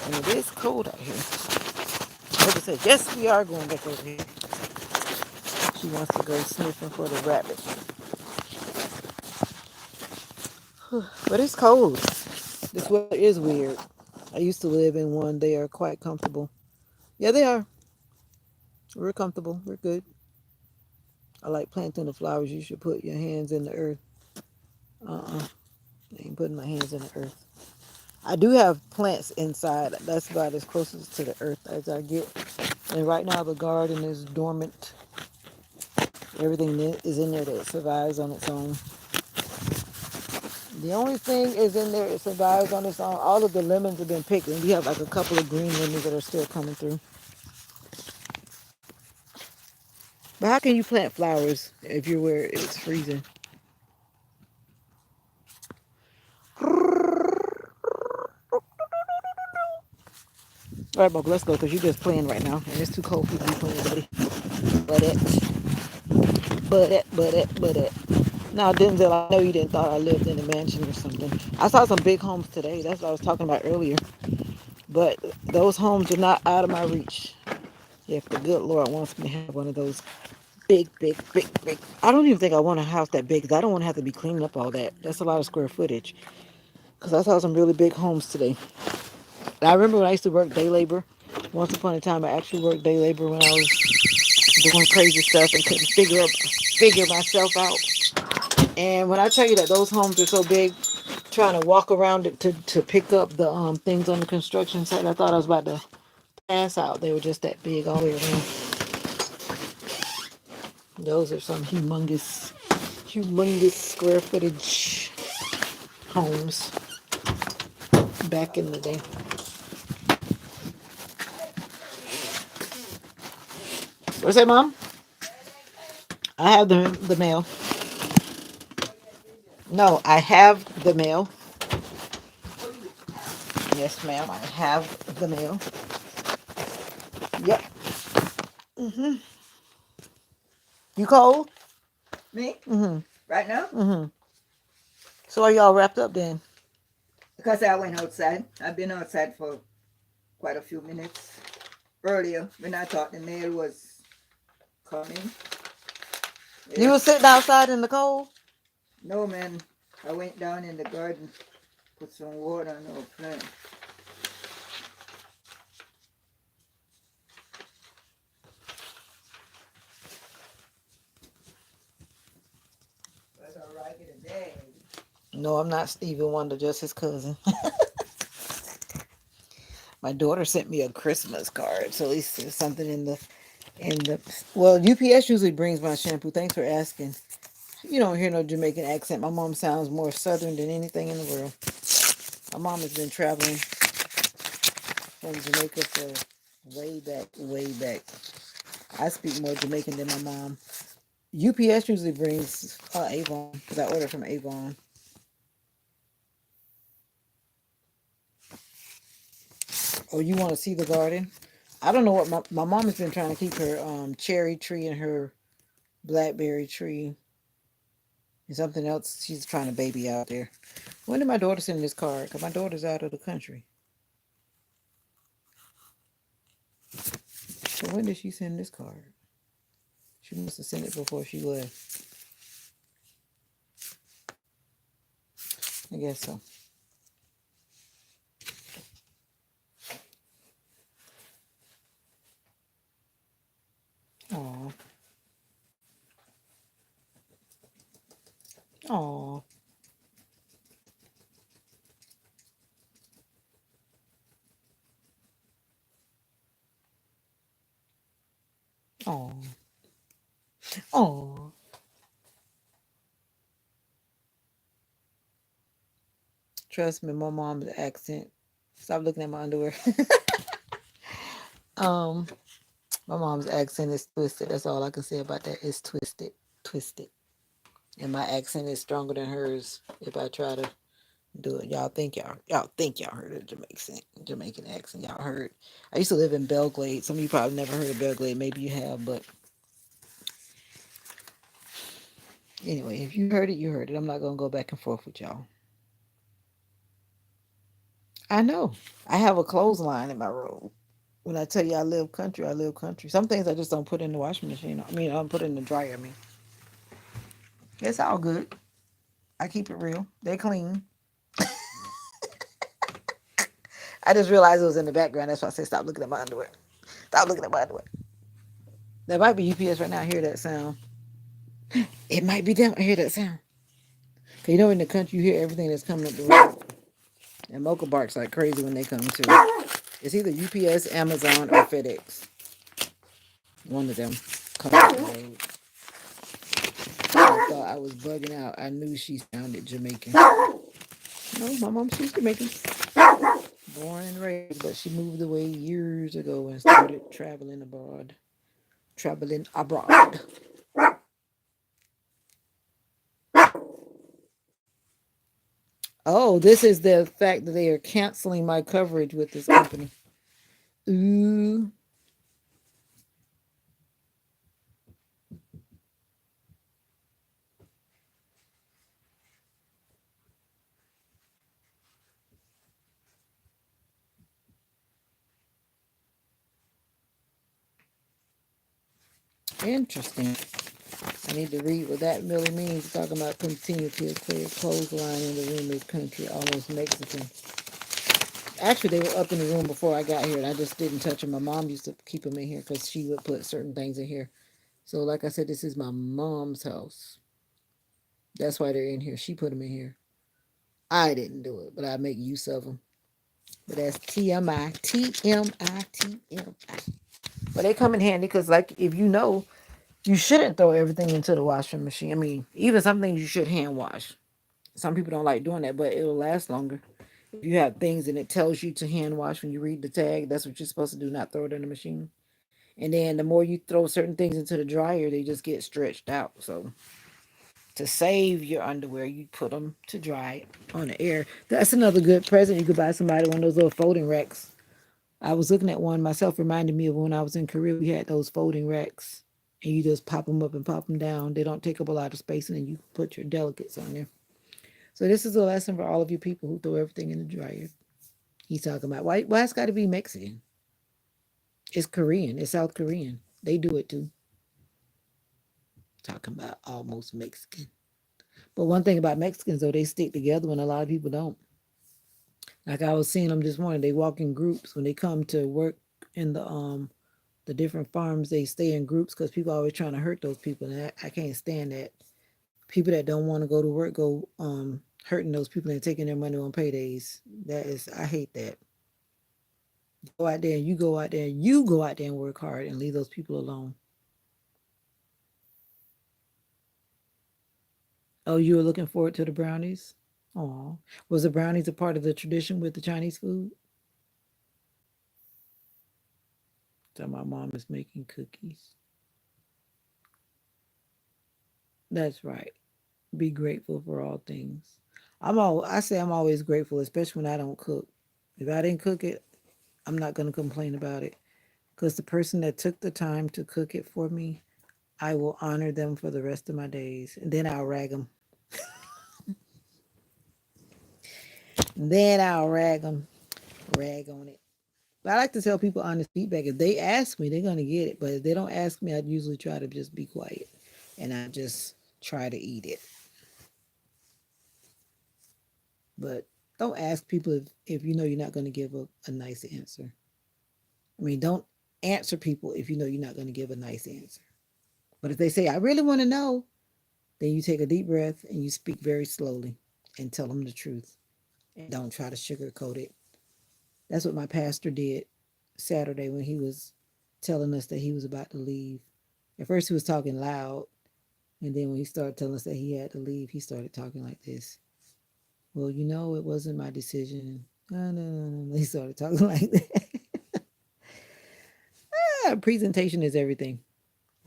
And it is cold out here. Like I said, yes, we are going back over here. She wants to go sniffing for the rabbit. But it's cold. This weather is weird. I used to live in one. They are quite comfortable. Yeah, they are. We're comfortable. We're good. I like planting the flowers. You should put your hands in the earth. Uh-uh. I ain't putting my hands in the earth. I do have plants inside. That's about as closest to the earth as I get. And right now the garden is dormant. Everything is in there that survives on its own. The only thing is in there that survives on its own. All of the lemons have been picked, and we have like a couple of green lemons that are still coming through. But how can you plant flowers if you're where it's freezing? All right, Bob, let's go because you're just playing right now, and it's too cold for you to be playing, buddy. But it. Now, Denzel, I know you didn't thought I lived in a mansion or something. I saw some big homes today. That's what I was talking about earlier. But those homes are not out of my reach. If the good Lord wants me to have one of those big. I don't even think I want a house that big because I don't want to have to be cleaning up all that. That's a lot of square footage. Because I saw some really big homes today. I remember when I used to work day labor. Once upon a time, I actually worked day labor when I was doing crazy stuff and couldn't figure myself out. And when I tell you that those homes are so big, trying to walk around it to pick up the things on the construction site, I thought I was about to pass out. They were just that big all the way around. Those are some humongous square footage homes back in the day. What's that, Mom? I have the mail. No, I have the mail. Yes, ma'am, I have the mail. Yep. You cold? Me? Mm-hmm. Right now? Mm-hmm. So are y'all wrapped up then? Because I went outside. I've been outside for quite a few minutes earlier when I thought the mail was coming. You Yeah. were sitting outside in the cold? No, man. I went down in the garden, put some water on our plant. That's a raggedy day. No, I'm not Stevie Wonder, just his cousin. My daughter sent me a Christmas card, so at least there's something in the. Well, UPS usually brings my shampoo. Thanks for asking. You don't hear no Jamaican accent. My mom sounds more southern than anything in the world. My mom has been traveling from Jamaica for way back, way back. I speak more Jamaican than my mom. UPS usually brings Avon because I order from Avon. Oh, you want to see the garden? I don't know what my mom has been trying to keep her cherry tree and her blackberry tree and something else. She's trying to baby out there. When did my daughter send this card? Because my daughter's out of the country. So when did she send this card? She must have sent it before she left. I guess so. Aw, aw, aw, aw. Trust me, my mom's accent. Stop looking at my underwear. um, my mom's accent is twisted. That's all I can say about that. It's twisted, twisted. And my accent is stronger than hers. If I try to do it, y'all think y'all heard a Jamaican accent. Y'all heard. I used to live in Belgrade. Some of you probably never heard of Belgrade. Maybe you have, but anyway, if you heard it, you heard it. I'm not gonna go back and forth with y'all. I know. I have a clothesline in my room. When I tell you I live country, I live country. Some things I just don't put in the washing machine. I mean, I don't put it in the dryer. I mean, it's all good. I keep it real. They clean. I just realized it was in the background. That's why I said stop looking at my underwear. Stop looking at my underwear. That might be UPS right now. I hear that sound. It might be them. I hear that sound. Cause you know in the country you hear everything that's coming up the road. And Mocha barks like crazy when they come too. It's either UPS, Amazon, or FedEx. One of them coming up the road. I thought I was bugging out. I knew she sounded Jamaican. No, my mom, she's Jamaican. Born and raised, but she moved away years ago and started traveling abroad. Traveling abroad. Oh, this is the fact that they are canceling my coverage with this company. Ooh, interesting. I need to read what that really means. Talking about continue to clear clothesline in the room is country, almost Mexican. Actually, they were up in the room before I got here, and I just didn't touch them. My mom used to keep them in here because she would put certain things in here. So, like I said, this is my mom's house. That's why they're in here. She put them in here. I didn't do it, but I make use of them. But that's TMI, TMI, TMI. But they come in handy because, like, if you know, you shouldn't throw everything into the washing machine. I mean, even some things you should hand wash. Some people don't like doing that, but it'll last longer. If you have things and it tells you to hand wash when you read the tag, that's what you're supposed to do, not throw it in the machine. And then the more you throw certain things into the dryer, they just get stretched out. So to save your underwear, you put them to dry on the air. That's another good present. You could buy somebody one of those little folding racks. I was looking at one myself, reminded me of when I was in Korea. We had those folding racks, and you just pop them up and pop them down. They don't take up a lot of space, and then you put your delicates on there. So this is a lesson for all of you people who throw everything in the dryer. He's talking about why it's got to be Mexican. It's Korean. It's South Korean. They do it too. Talking about almost Mexican. But one thing about Mexicans though, they stick together when a lot of people don't. Like I was seeing them this morning. They walk in groups when they come to work in the different farms. They stay in groups because people are always trying to hurt those people, and I can't stand that. People that don't want to go to work go hurting those people and taking their money on paydays. That is, I hate that. Go out there and you go out there and you go out there and work hard and leave those people alone. Oh, you were looking forward to the brownies? Oh, was the brownies a part of the tradition with the Chinese food? So my mom is making cookies. That's right. Be grateful for all things. I say I'm always grateful, especially when I don't cook. If I didn't cook it, I'm not going to complain about it because the person that took the time to cook it for me, I will honor them for the rest of my days. And then I'll rag them. Then I'll rag them, rag on it. But I like to tell people honest feedback. If they ask me, they're going to get it. But if they don't ask me, I usually try to just be quiet and I just try to eat it. But don't ask people if you know you're not going to give a nice answer. I mean, don't answer people if you know you're not going to give a nice answer. But if they say, I really want to know, then you take a deep breath and you speak very slowly and tell them the truth. And don't try to sugarcoat it. That's what my pastor did Saturday when he was telling us that he was about to leave. At first, he was talking loud. And then when he started telling us that he had to leave, he started talking like this. Well, you know, it wasn't my decision. No, no, no, no. He started talking like that. Presentation is everything.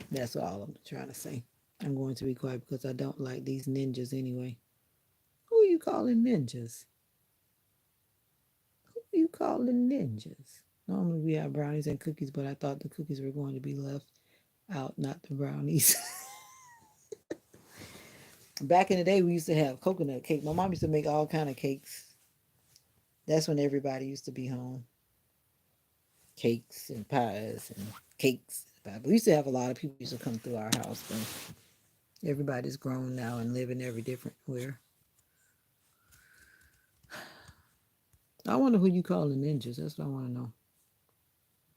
That's all I'm trying to say. I'm going to be quiet because I don't like these ninjas anyway. Who are you calling ninjas? Who are you calling ninjas? Normally we have brownies and cookies, but I thought the cookies were going to be left out, not the brownies. Back in the day, we used to have coconut cake. My mom used to make all kind of cakes. That's when everybody used to be home. Cakes and pies and cakes. But we used to have a lot of people used to come through our house, but everybody's grown now and living every different where. I wonder who you calling ninjas. That's what I want to know.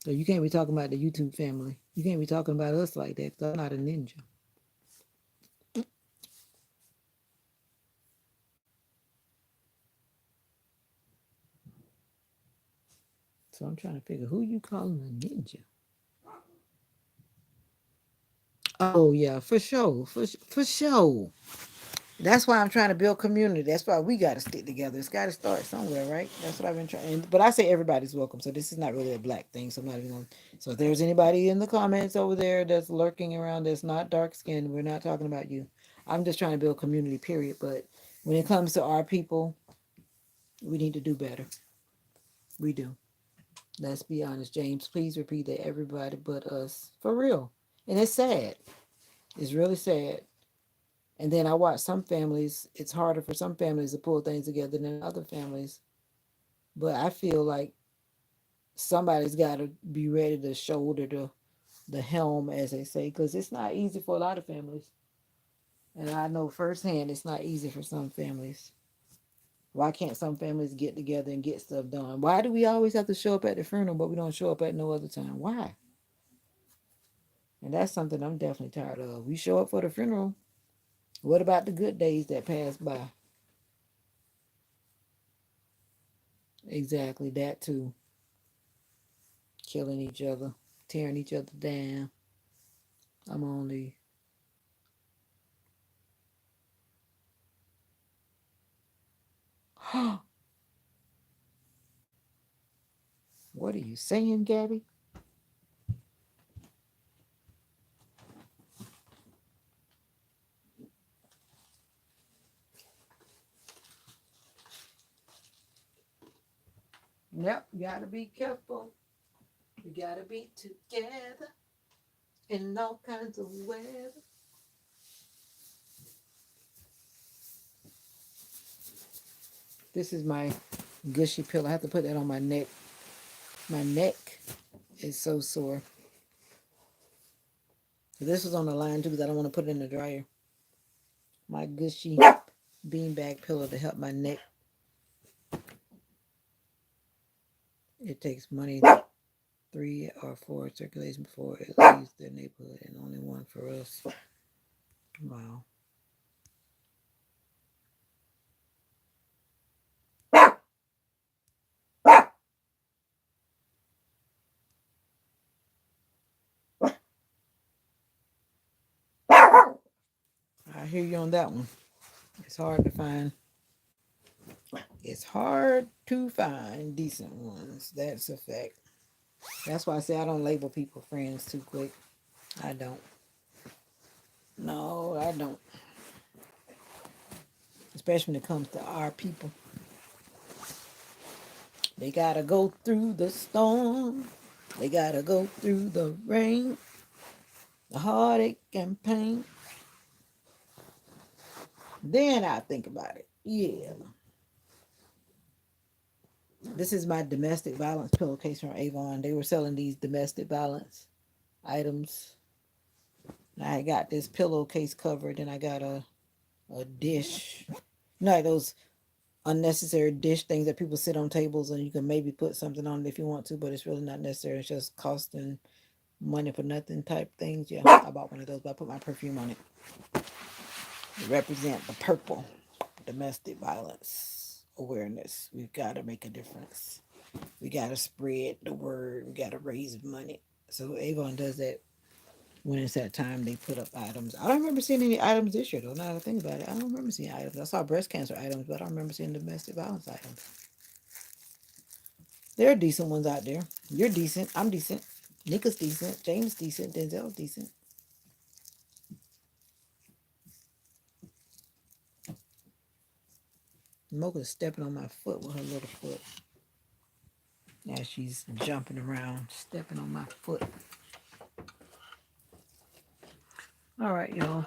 So you can't be talking about the YouTube family. You can't be talking about us like that, 'cause I'm not a ninja. So I'm trying to figure who you calling a ninja. Oh yeah, for sure, for sure. That's why I'm trying to build community. That's why we got to stick together. It's got to start somewhere, right? That's what I've been trying. But I say everybody's welcome. So this is not really a black thing. So I'm not even going. So if there's anybody in the comments over there that's lurking around that's not dark skinned, we're not talking about you. I'm just trying to build community. Period. But when it comes to our people, we need to do better. We do. Let's be honest, James. Please repeat that everybody but us. For real. And it's sad. It's really sad. And then I watch some families, it's harder for some families to pull things together than other families. But I feel like somebody's got to be ready to shoulder the helm, as they say, because it's not easy for a lot of families. And I know firsthand it's not easy for some families. Why can't some families get together and get stuff done? Why do we always have to show up at the funeral, but we don't show up at no other time? Why? And that's something I'm definitely tired of. We show up for the funeral. What about the good days that pass by? Exactly, that too. Killing each other, tearing each other down. I'm only. What are you saying, Gabby? Yep, you gotta be careful. You gotta be together in all kinds of weather. This is my gushy pillow. I have to put that on my neck. My neck is so sore. This was on the line too because I don't want to put it in the dryer. My gushy beanbag pillow to help my neck. It takes money, 3 or 4 circulations before it leaves the neighborhood, and only one for us. Wow. I hear you on that one. It's hard to find. It's hard to find decent ones. That's a fact. That's why I say I don't label people friends too quick. I don't. No, I don't. Especially when it comes to our people. They gotta go through the storm. They gotta go through the rain, the heartache and pain. Then I think about it. Yeah. This is my domestic violence pillowcase from Avon. They were selling these domestic violence items. I got this pillowcase covered, and I got a dish. No, those unnecessary dish things that people sit on tables and you can maybe put something on it if you want to, but it's really not necessary. It's just costing money for nothing type things. Yeah, I bought one of those, but I put my perfume on it. To represent the purple domestic violence awareness. We've got to make a difference. We got to spread the word. We got to raise money. So Avon does that when it's that time they put up items. I don't remember seeing any items this year though. Now that I think about it, I don't remember seeing items. I saw breast cancer items, but I don't remember seeing domestic violence items. There are decent ones out there. You're decent. I'm decent. Nika's decent. James decent. Denzel's decent. Mocha's stepping on my foot with her little foot. Now she's jumping around, stepping on my foot. All right, y'all.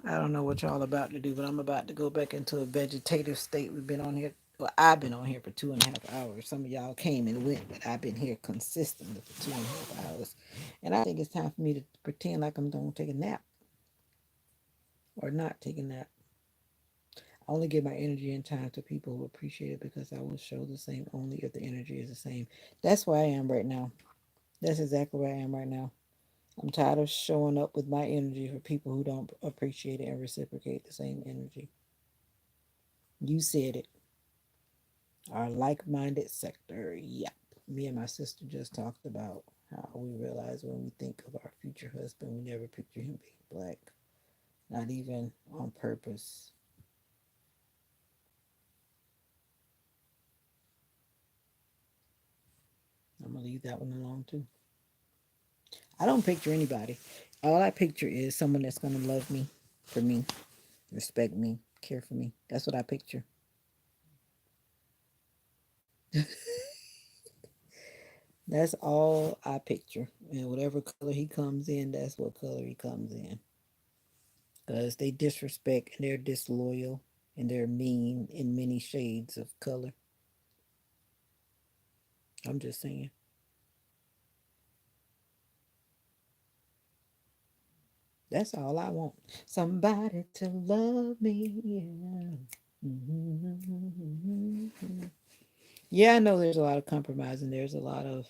I don't know what y'all about to do, but I'm about to go back into a vegetative state. We've been on here. Well, I've been on here for 2.5 hours. Some of y'all came and went, but I've been here consistently for 2.5 hours. And I think it's time for me to pretend like I'm going to take a nap or not take a nap. only give my energy and time to people who appreciate it because I will show the same only if the energy is the same. That's where I am right now. That's exactly where I am right now. I'm tired of showing up with my energy for people who don't appreciate it and reciprocate the same energy. You said it. Our like minded sector. Yep. Me and my sister just talked about how we realize when we think of our future husband, we never picture him being black, not even on purpose. I'm going to leave that one alone too. I don't picture anybody. All I picture is someone that's going to love me for me, respect me, care for me. That's what I picture. That's all I picture. And whatever color he comes in, that's what color he comes in. Because they disrespect and they're disloyal and they're mean in many shades of color. I'm just saying. That's all I want. Somebody to love me. Yeah. Yeah, I know there's a lot of compromise and there's a lot of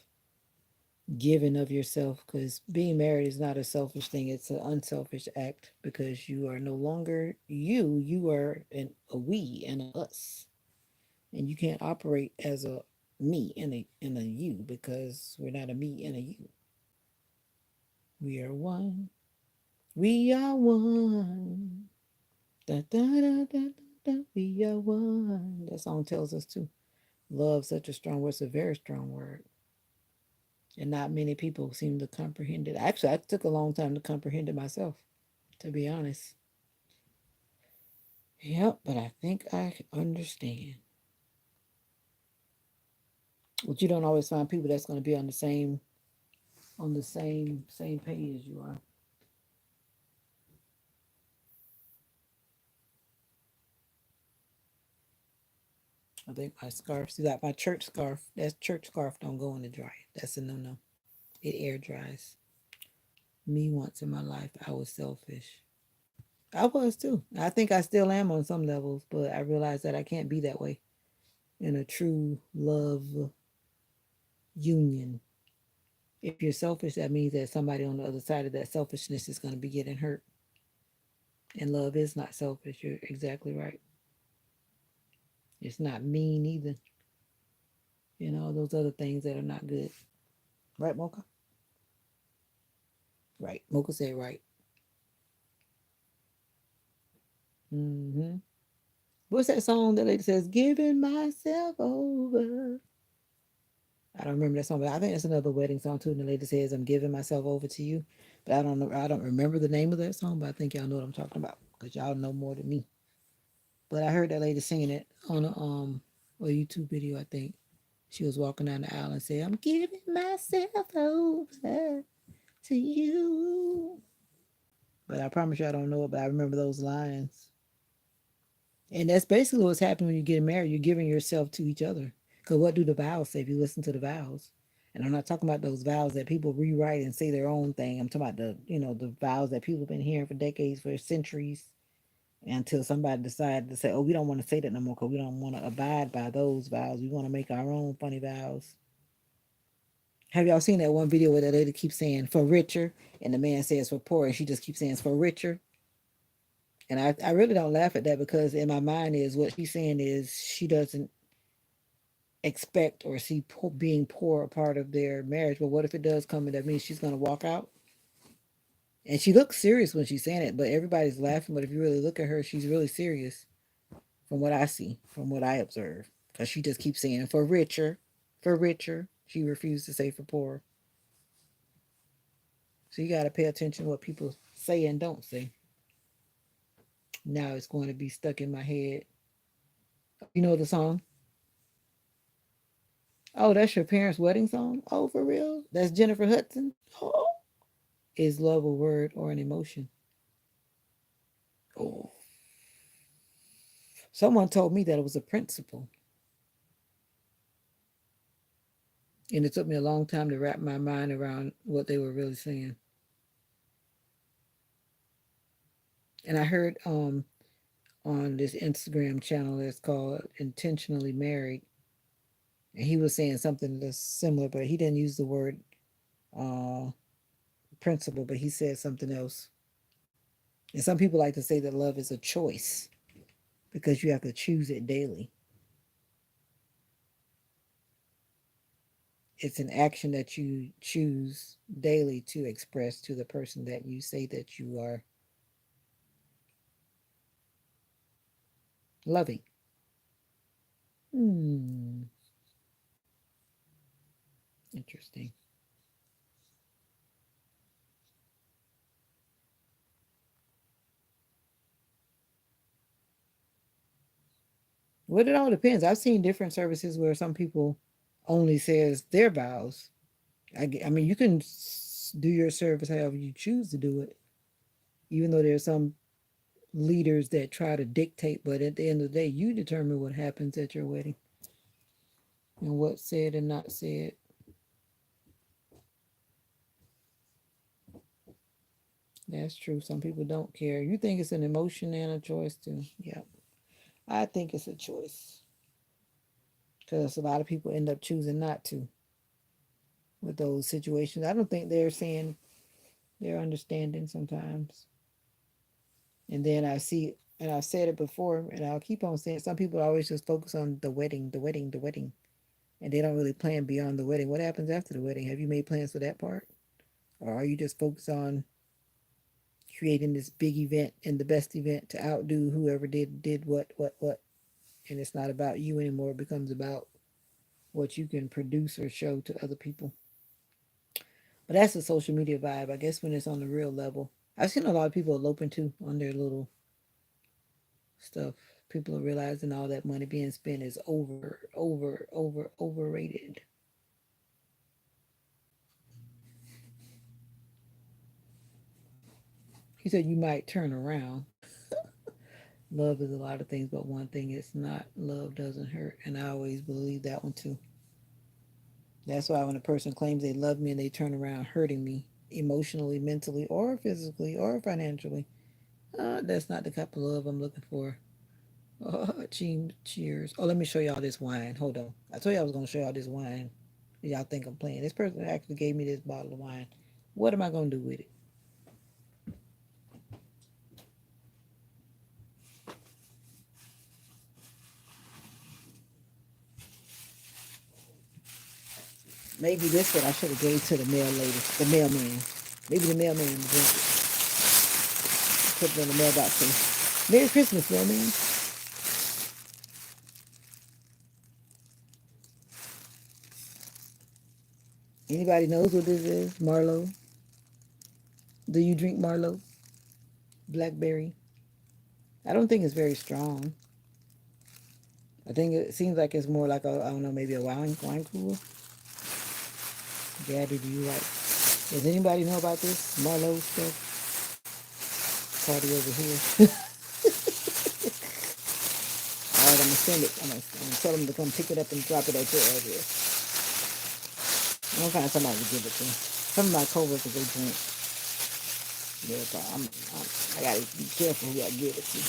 giving of yourself because being married is not a selfish thing. It's an unselfish act because you are no longer you. You are a we and a us. And you can't operate as a me and a you because we're not a me and a you. We are one. We are one. Da, da, da, da, da, we are one. That song tells us too. Love, such a strong word. It's a very strong word. And not many people seem to comprehend it. Actually, I took a long time to comprehend it myself, to be honest. Yep, but I think I understand. But you don't always find people that's going to be on the same page as you are. I think my scarf, see that my church scarf, that church scarf don't go in the dryer. That's a no-no. It air dries. Me once in my life, I was selfish. I was too. I think I still am on some levels, but I realized that I can't be that way in a true love union. If you're selfish, that means that somebody on the other side of that selfishness is going to be getting hurt. And love is not selfish. You're exactly right. It's not mean either. You know, those other things that are not good. Right, Mocha? Right. Mocha said right. Mm-hmm. What's that song that lady says, giving myself over? I don't remember that song, but I think it's another wedding song too. And the lady says, I'm giving myself over to you. But I don't know, I don't remember the name of that song, but I think y'all know what I'm talking about. Because y'all know more than me. But I heard that lady singing it on a YouTube video, I think. She was walking down the aisle and said, I'm giving myself over to you. But I promise you I don't know it, but I remember those lines. And that's basically what's happening when you get married. You're giving yourself to each other. Because what do the vows say if you listen to the vows? And I'm not talking about those vows that people rewrite and say their own thing. I'm talking about the vows that people have been hearing for decades, for centuries, until somebody decided to say, oh, we don't want to say that no more because we don't want to abide by those vows. We want to make our own funny vows. Have y'all seen that one video where that lady keeps saying for richer and the man says for poor and she just keeps saying for richer? And I really don't laugh at that because in my mind is what she's saying is she doesn't expect or see being poor a part of their marriage. But what if it does come and that means she's going to walk out? And she looks serious when she's saying it, but everybody's laughing. But if you really look at her, she's really serious from what I see, from what I observe. Because she just keeps saying for richer, for richer. She refused to say for poor. So you got to pay attention to what people say and don't say. Now it's going to be stuck in my head. You know the song? Oh, that's your parents' wedding song? Oh, for real? That's Jennifer Hudson? Oh. Is love a word or an emotion? Oh. Someone told me that it was a principle. And it took me a long time to wrap my mind around what they were really saying. And I heard on this Instagram channel that's called Intentionally Married. And he was saying something that's similar, but he didn't use the word uh, principle, but he said something else. And some people like to say that love is a choice because you have to choose it daily. It's an action that you choose daily to express to the person that you say that you are loving. Hmm, interesting. Well, it all depends. I've seen different services where some people only says their vows. I mean, you can do your service however you choose to do it, even though there's some leaders that try to dictate. But at the end of the day, you determine what happens at your wedding and what's said and not said. That's true. Some people don't care. You think it's an emotion and a choice too. Yeah, I think it's a choice because a lot of people end up choosing not to with those situations. I don't think they're saying they're understanding sometimes. And then I see, and I've said it before, and I'll keep on saying, some people always just focus on the wedding, the wedding, the wedding, and they don't really plan beyond the wedding. What happens after the wedding? Have you made plans for that part? Or are you just focused on creating this big event and the best event to outdo whoever did what? And it's not about you anymore. It becomes about what you can produce or show to other people. But that's the social media vibe. I guess when it's on the real level. I've seen a lot of people eloping too on their little stuff. People are realizing all that money being spent is overrated. He said you might turn around. Love is a lot of things, but one thing it's not. Love doesn't hurt. And I always believe that one too. That's why when a person claims they love me and they turn around hurting me emotionally, mentally, or physically, or financially, that's not the type of love I'm looking for. Cheers. Oh, let me show y'all this wine. Hold on. I told you I was going to show y'all this wine. Y'all think I'm playing. This person actually gave me this bottle of wine. What am I going to do with it? Maybe this one I should have gave to the mail lady, the mailman. Maybe the mailman would drink it. Put it in the mailbox. Say, Merry Christmas, mailman. Anybody knows what this is? Marlowe. Do you drink Marlowe? Blackberry. I don't think it's very strong. I think it seems like it's more like a, I don't know, maybe a wine cooler. Gabby, do you like? Does anybody know about this Marlowe stuff? Party over here. All right, I'm gonna send it. I'm gonna tell them to come pick it up and drop it at your address. I'm gonna find somebody to give it to. Some of my coworkers they drink. Yeah, but I gotta be careful who I give it to.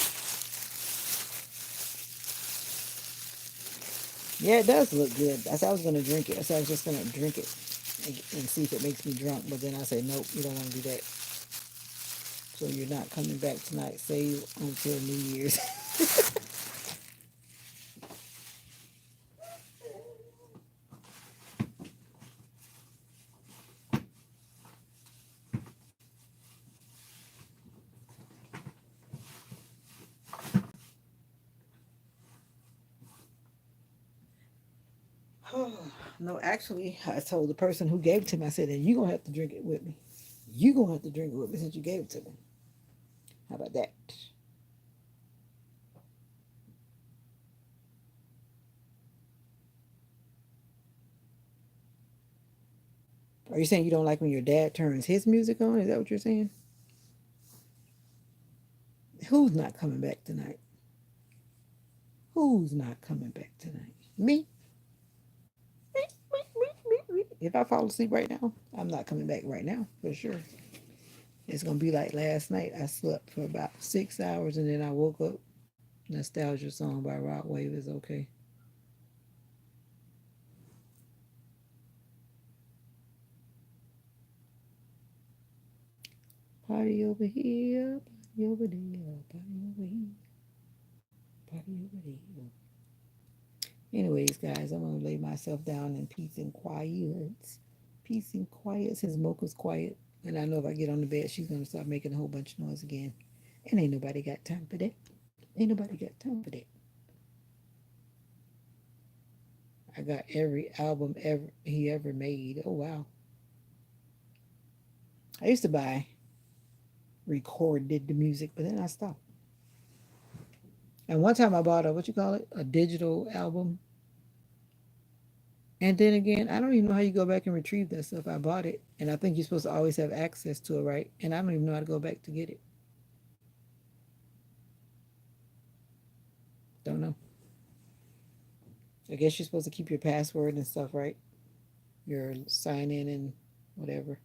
Yeah, it does look good. I said I was gonna drink it. I said I was just gonna drink it and see if it makes me drunk. But then I said nope, you don't want to do that. So you're not coming back tonight. Save until New Year's. No, actually, I told the person who gave it to me, I said, and you're gonna have to drink it with me. You're gonna have to drink it with me since you gave it to me. How about that? Are you saying you don't like when your dad turns his music on? Is that what you're saying? Who's not coming back tonight? Who's not coming back tonight? Me? If I fall asleep right now, I'm not coming back right now for sure. It's gonna be like last night. I slept for about 6 hours and then I woke up. Nostalgia Song by Rock Wave is okay. Party over here, party over there, party over here, party over there. Anyways, guys, I'm gonna lay myself down in peace and quiet. Peace and quiet since Mocha's quiet. And I know if I get on the bed, she's gonna start making a whole bunch of noise again. And ain't nobody got time for that. Ain't nobody got time for that. I got every album ever he ever made. Oh wow. I used to buy recorded the music, but then I stopped. And one time I bought a what you call it? A digital album. And then again, I don't even know how you go back and retrieve that stuff. I bought it, and I think you're supposed to always have access to it, right? And I don't even know how to go back to get it. Don't know. I guess you're supposed to keep your password and stuff, right? Your sign in and whatever.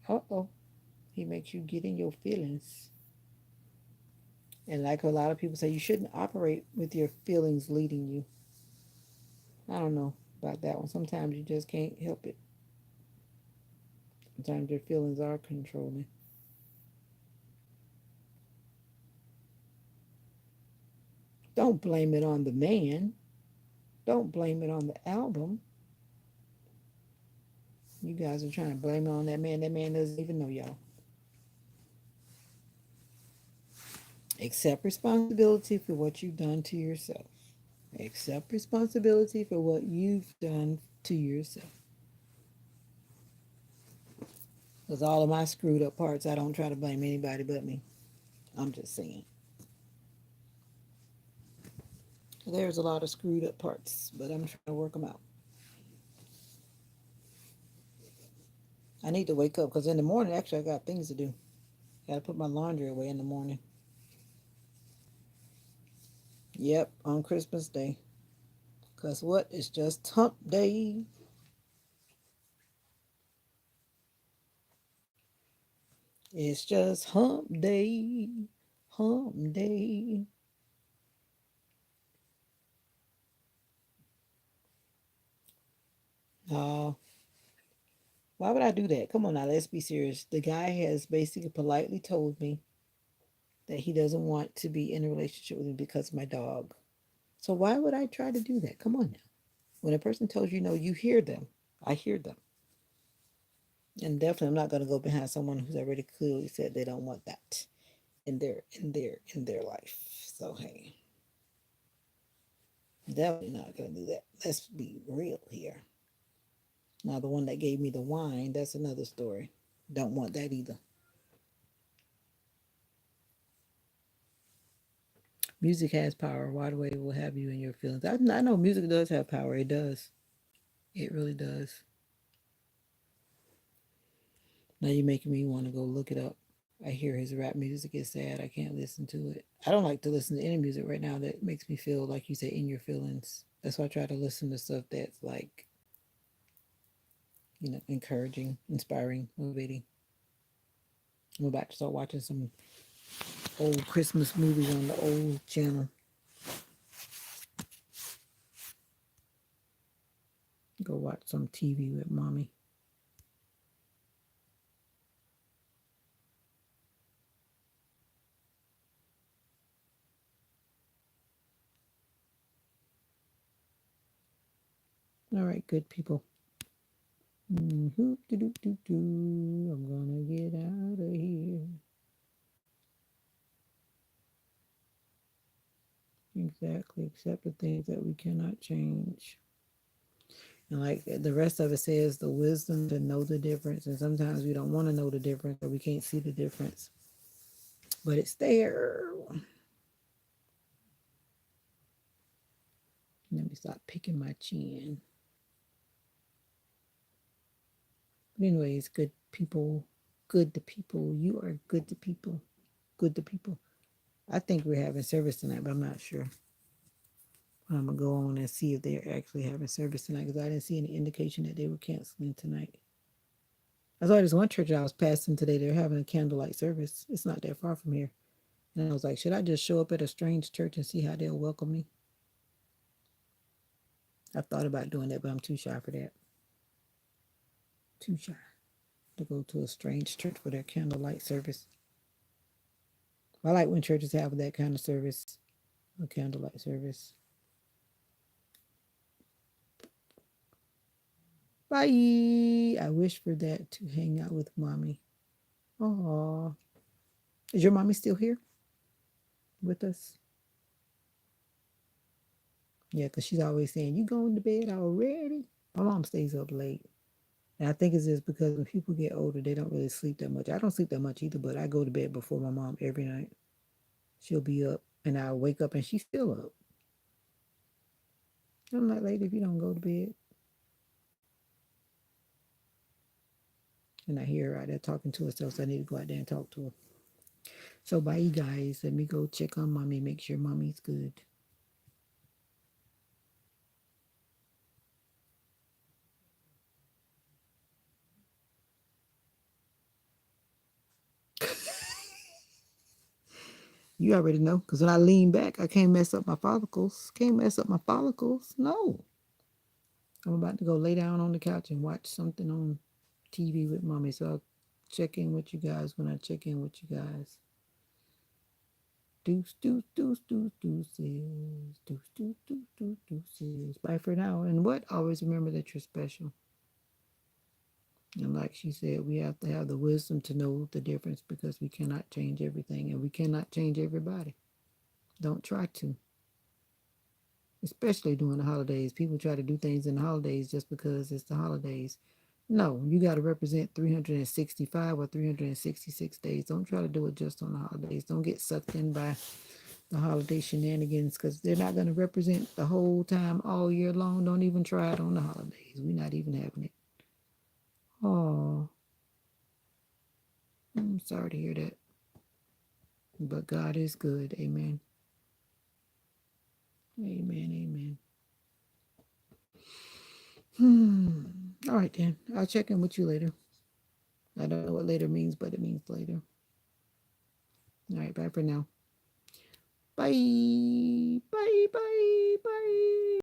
Uh oh. He makes you get in your feelings. And like a lot of people say, you shouldn't operate with your feelings leading you. I don't know about that one. Sometimes you just can't help it. Sometimes your feelings are controlling. Don't blame it on the man. Don't blame it on the album. You guys are trying to blame it on that man. That man doesn't even know y'all. Accept responsibility for what you've done to yourself. Accept responsibility for what you've done to yourself. Because all of my screwed up parts, I don't try to blame anybody but me. I'm just saying. There's a lot of screwed up parts, but I'm trying to work them out. I need to wake up because in the morning, actually, I got things to do. Got to put my laundry away in the morning. Yep, on Christmas Day. Because what? It's just hump day. It's just hump day. Hump day. Uh, why would I do that? Come on now, let's be serious. The guy has basically politely told me that he doesn't want to be in a relationship with me because of my dog. So why would I try to do that? Come on now. When a person tells you no, you hear them. I hear them. And definitely I'm not gonna go behind someone who's already clearly said they don't want that in their life. So hey, definitely not gonna do that. Let's be real here. Now the one that gave me the wine, that's another story. Don't want that either. Music has power. Why do it will have you in your feelings? I know music does have power. It does. It really does. Now you're making me want to go look it up. I hear his rap music is sad. I can't listen to it. I don't like to listen to any music right now that makes me feel like you say in your feelings. That's why I try to listen to stuff that's like, encouraging, inspiring, motivating. I'm about to start watching some old Christmas movies on the old channel. Go watch some TV with mommy. All right, good people. I'm gonna get out of here. Exactly, except the things that we cannot change. And like the rest of it says, the wisdom to know the difference. And sometimes we don't want to know the difference or we can't see the difference. But it's there. Let me stop picking my chin. But anyways, good people, good to people. You are good to people. Good to people. I think we're having service tonight, but I'm not sure. I'm gonna go on and see if they're actually having service tonight because I didn't see any indication that they were canceling tonight. I saw this one church I was passing today. They're having a candlelight service. It's not that far from here. And I was like, should I just show up at a strange church and see how they'll welcome me? I've thought about doing that, but I'm too shy for that. Too shy to go to a strange church for their candlelight service. I like when churches have that kind of service, a candlelight service. Bye. I wish for that to hang out with mommy. Oh, is your mommy still here with us? Yeah, because she's always saying, you going to bed already? My mom stays up late. And I think it's just because when people get older, they don't really sleep that much. I don't sleep that much either, but I go to bed before my mom every night. She'll be up and I wake up and she's still up. I'm like, lady, if you don't go to bed. And I hear her out there talking to herself, so I need to go out there and talk to her. So bye, you guys. Let me go check on mommy, make sure mommy's good. You already know, because when I lean back, I can't mess up my follicles. Can't mess up my follicles. No. I'm about to go lay down on the couch and watch something on TV with mommy. So I'll check in with you guys when I check in with you guys. Deuce, deuce, deuce, deuce, deuces. Deuce, deuce, deuce, deuce, deuces. Bye for now. And what? Always remember that you're special. And like she said, we have to have the wisdom to know the difference because we cannot change everything and we cannot change everybody. Don't try to. Especially during the holidays. People try to do things in the holidays just because it's the holidays. No, you got to represent 365 or 366 days. Don't try to do it just on the holidays. Don't get sucked in by the holiday shenanigans because they're not going to represent the whole time all year long. Don't even try it on the holidays. We're not even having it. Oh, I'm sorry to hear that. But God is good. Amen. Amen. Amen. All right, then. I'll check in with you later. I don't know what later means, but it means later. All right, bye for now. Bye. Bye. Bye. Bye.